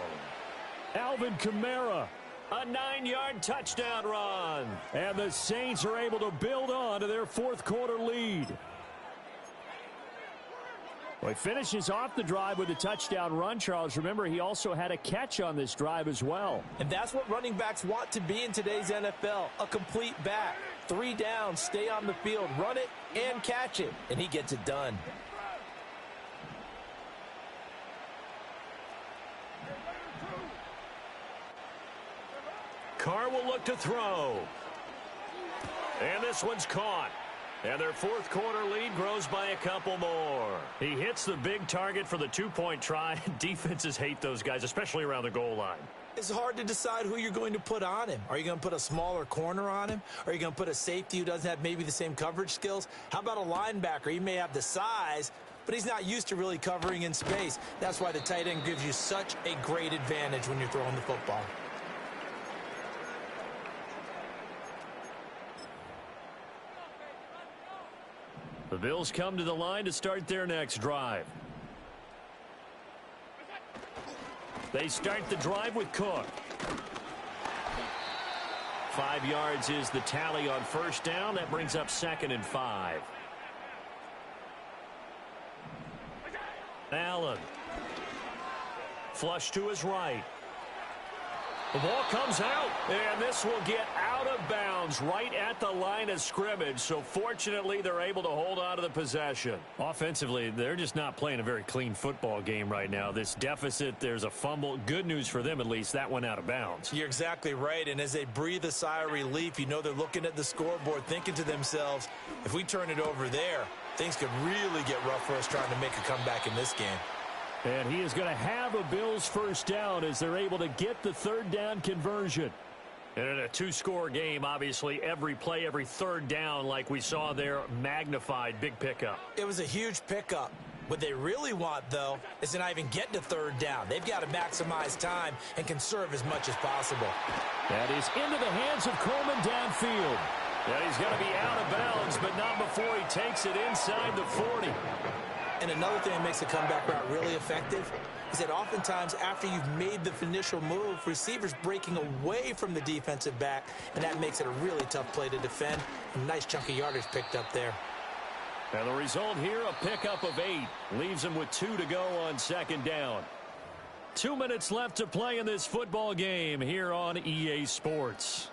Alvin Kamara. A 9-yard touchdown run. And the Saints are able to build on to their 4th quarter lead. Well, he finishes off the drive with a touchdown run, Charles. Remember, he also had a catch on this drive as well. And that's what running backs want to be in today's NFL, a complete back. 3 downs, stay on the field, run it, and catch it. And he gets it done. Carr will look to throw. And this one's caught. And their 4th quarter lead grows by a couple more. He hits the big target for the 2-point try. Defenses hate those guys, especially around the goal line. It's hard to decide who you're going to put on him. Are you going to put a smaller corner on him? Are you going to put a safety who doesn't have maybe the same coverage skills? How about a linebacker? He may have the size, but he's not used to really covering in space. That's why the tight end gives you such a great advantage when you're throwing the football. The Bills come to the line to start their next drive. They start the drive with Cook. 5 yards is the tally on 1st down. That brings up 2nd and 5. Allen. Flush to his right. The ball comes out, and this will get out of bounds right at the line of scrimmage. So fortunately, they're able to hold on to the possession. Offensively, they're just not playing a very clean football game right now. This deficit, there's a fumble. Good news for them, at least. That went out of bounds. You're exactly right, and as they breathe a sigh of relief, you know they're looking at the scoreboard, thinking to themselves, if we turn it over there, things could really get rough for us trying to make a comeback in this game. And he is going to have a Bills 1st down as they're able to get the 3rd down conversion. And in a 2-score game, obviously, every play, every 3rd down, like we saw there, magnified, big pickup. It was a huge pickup. What they really want, though, is to not even get to 3rd down. They've got to maximize time and conserve as much as possible. That is into the hands of Coleman downfield. Yeah, he's going to be out of bounds, but not before he takes it inside the 40. And another thing that makes a comeback route really effective is that oftentimes after you've made the initial move, receivers breaking away from the defensive back, and that makes it a really tough play to defend. A nice chunk of yardage picked up there. And the result here, a pickup of 8. Leaves him with 2 to go on 2nd down. 2 minutes left to play in this football game here on EA Sports.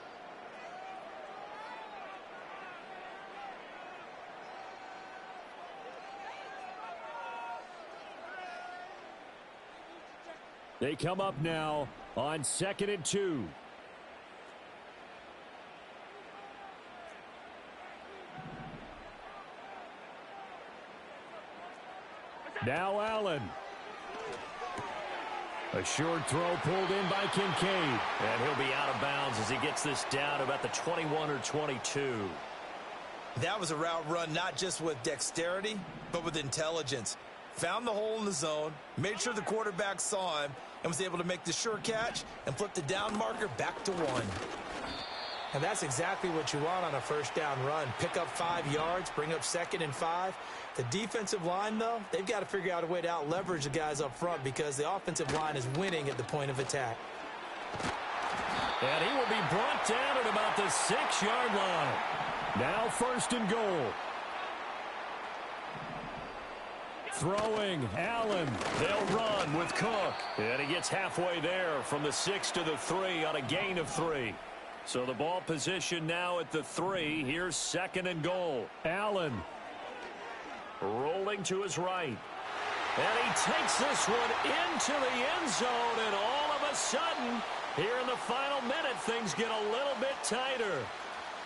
They come up now on 2nd and 2. Now Allen. A short throw pulled in by Kincaid. And he'll be out of bounds as he gets this down about the 21 or 22. That was a route run not just with dexterity, but with intelligence. Found the hole in the zone, made sure the quarterback saw him, and was able to make the sure catch and flip the down marker back to 1. And that's exactly what you want on a first down run. Pick up 5 yards, bring up 2nd and 5. The defensive line, though, they've got to figure out a way to out-leverage the guys up front because the offensive line is winning at the point of attack. And he will be brought down at about the 6-yard line. Now 1st and goal. Throwing, Allen. They'll run with Cook. And he gets halfway there from the 6 to the 3 on a gain of 3. So the ball position now at the 3. Here's 2nd and goal. Allen. Rolling to his right. And he takes this one into the end zone. And all of a sudden, here in the final minute, things get a little bit tighter.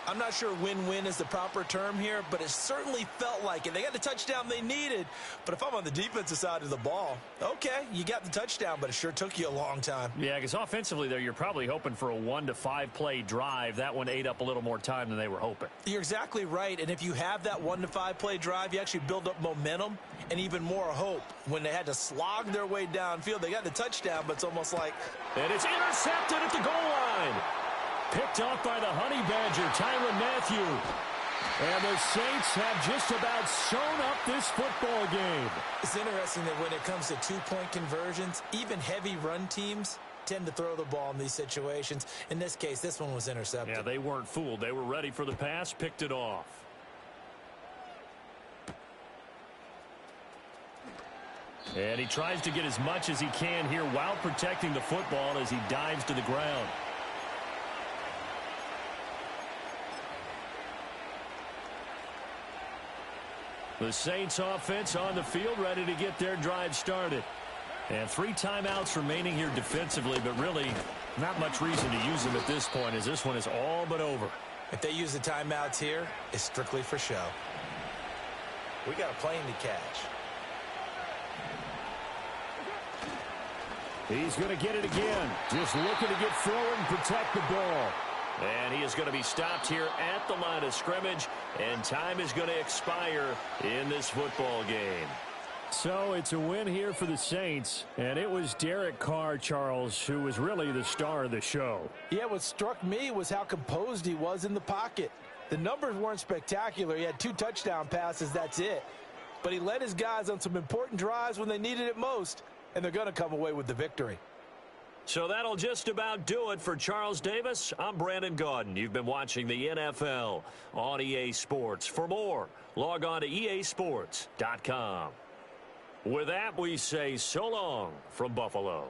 I'm not sure win-win is the proper term here, but it certainly felt like it. They got the touchdown they needed, but if I'm on the defensive side of the ball, okay, you got the touchdown, but it sure took you a long time. Yeah, because offensively, there, you're probably hoping for a 1 to 5 play drive. That one ate up a little more time than they were hoping. You're exactly right, and if you have that 1 to 5 play drive, you actually build up momentum and even more hope. When they had to slog their way downfield, they got the touchdown, but it's almost like... And it's intercepted at the goal line. Picked off by the Honey Badger, Tyrann Mathieu. And the Saints have just about sewn up this football game. It's interesting that when it comes to 2-point conversions, even heavy run teams tend to throw the ball in these situations. In this case, this one was intercepted. Yeah, they weren't fooled. They were ready for the pass, picked it off. And he tries to get as much as he can here while protecting the football as he dives to the ground. The Saints offense on the field ready to get their drive started. And 3 timeouts remaining here defensively, but really not much reason to use them at this point as this one is all but over. If they use the timeouts here, it's strictly for show. We got a plane to catch. He's going to get it again. Just looking to get forward and protect the ball. And he is going to be stopped here at the line of scrimmage, and time is going to expire in this football game. So it's a win here for the Saints, and it was Derek Carr, Charles, who was really the star of the show. Yeah, what struck me was how composed he was in the pocket. The numbers weren't spectacular. He had 2 touchdown passes, that's it. But he led his guys on some important drives when they needed it most, and they're going to come away with the victory. So that'll just about do it for Charles Davis. I'm Brandon Gaudin. You've been watching the NFL on EA Sports. For more, log on to easports.com. With that, we say so long from Buffalo.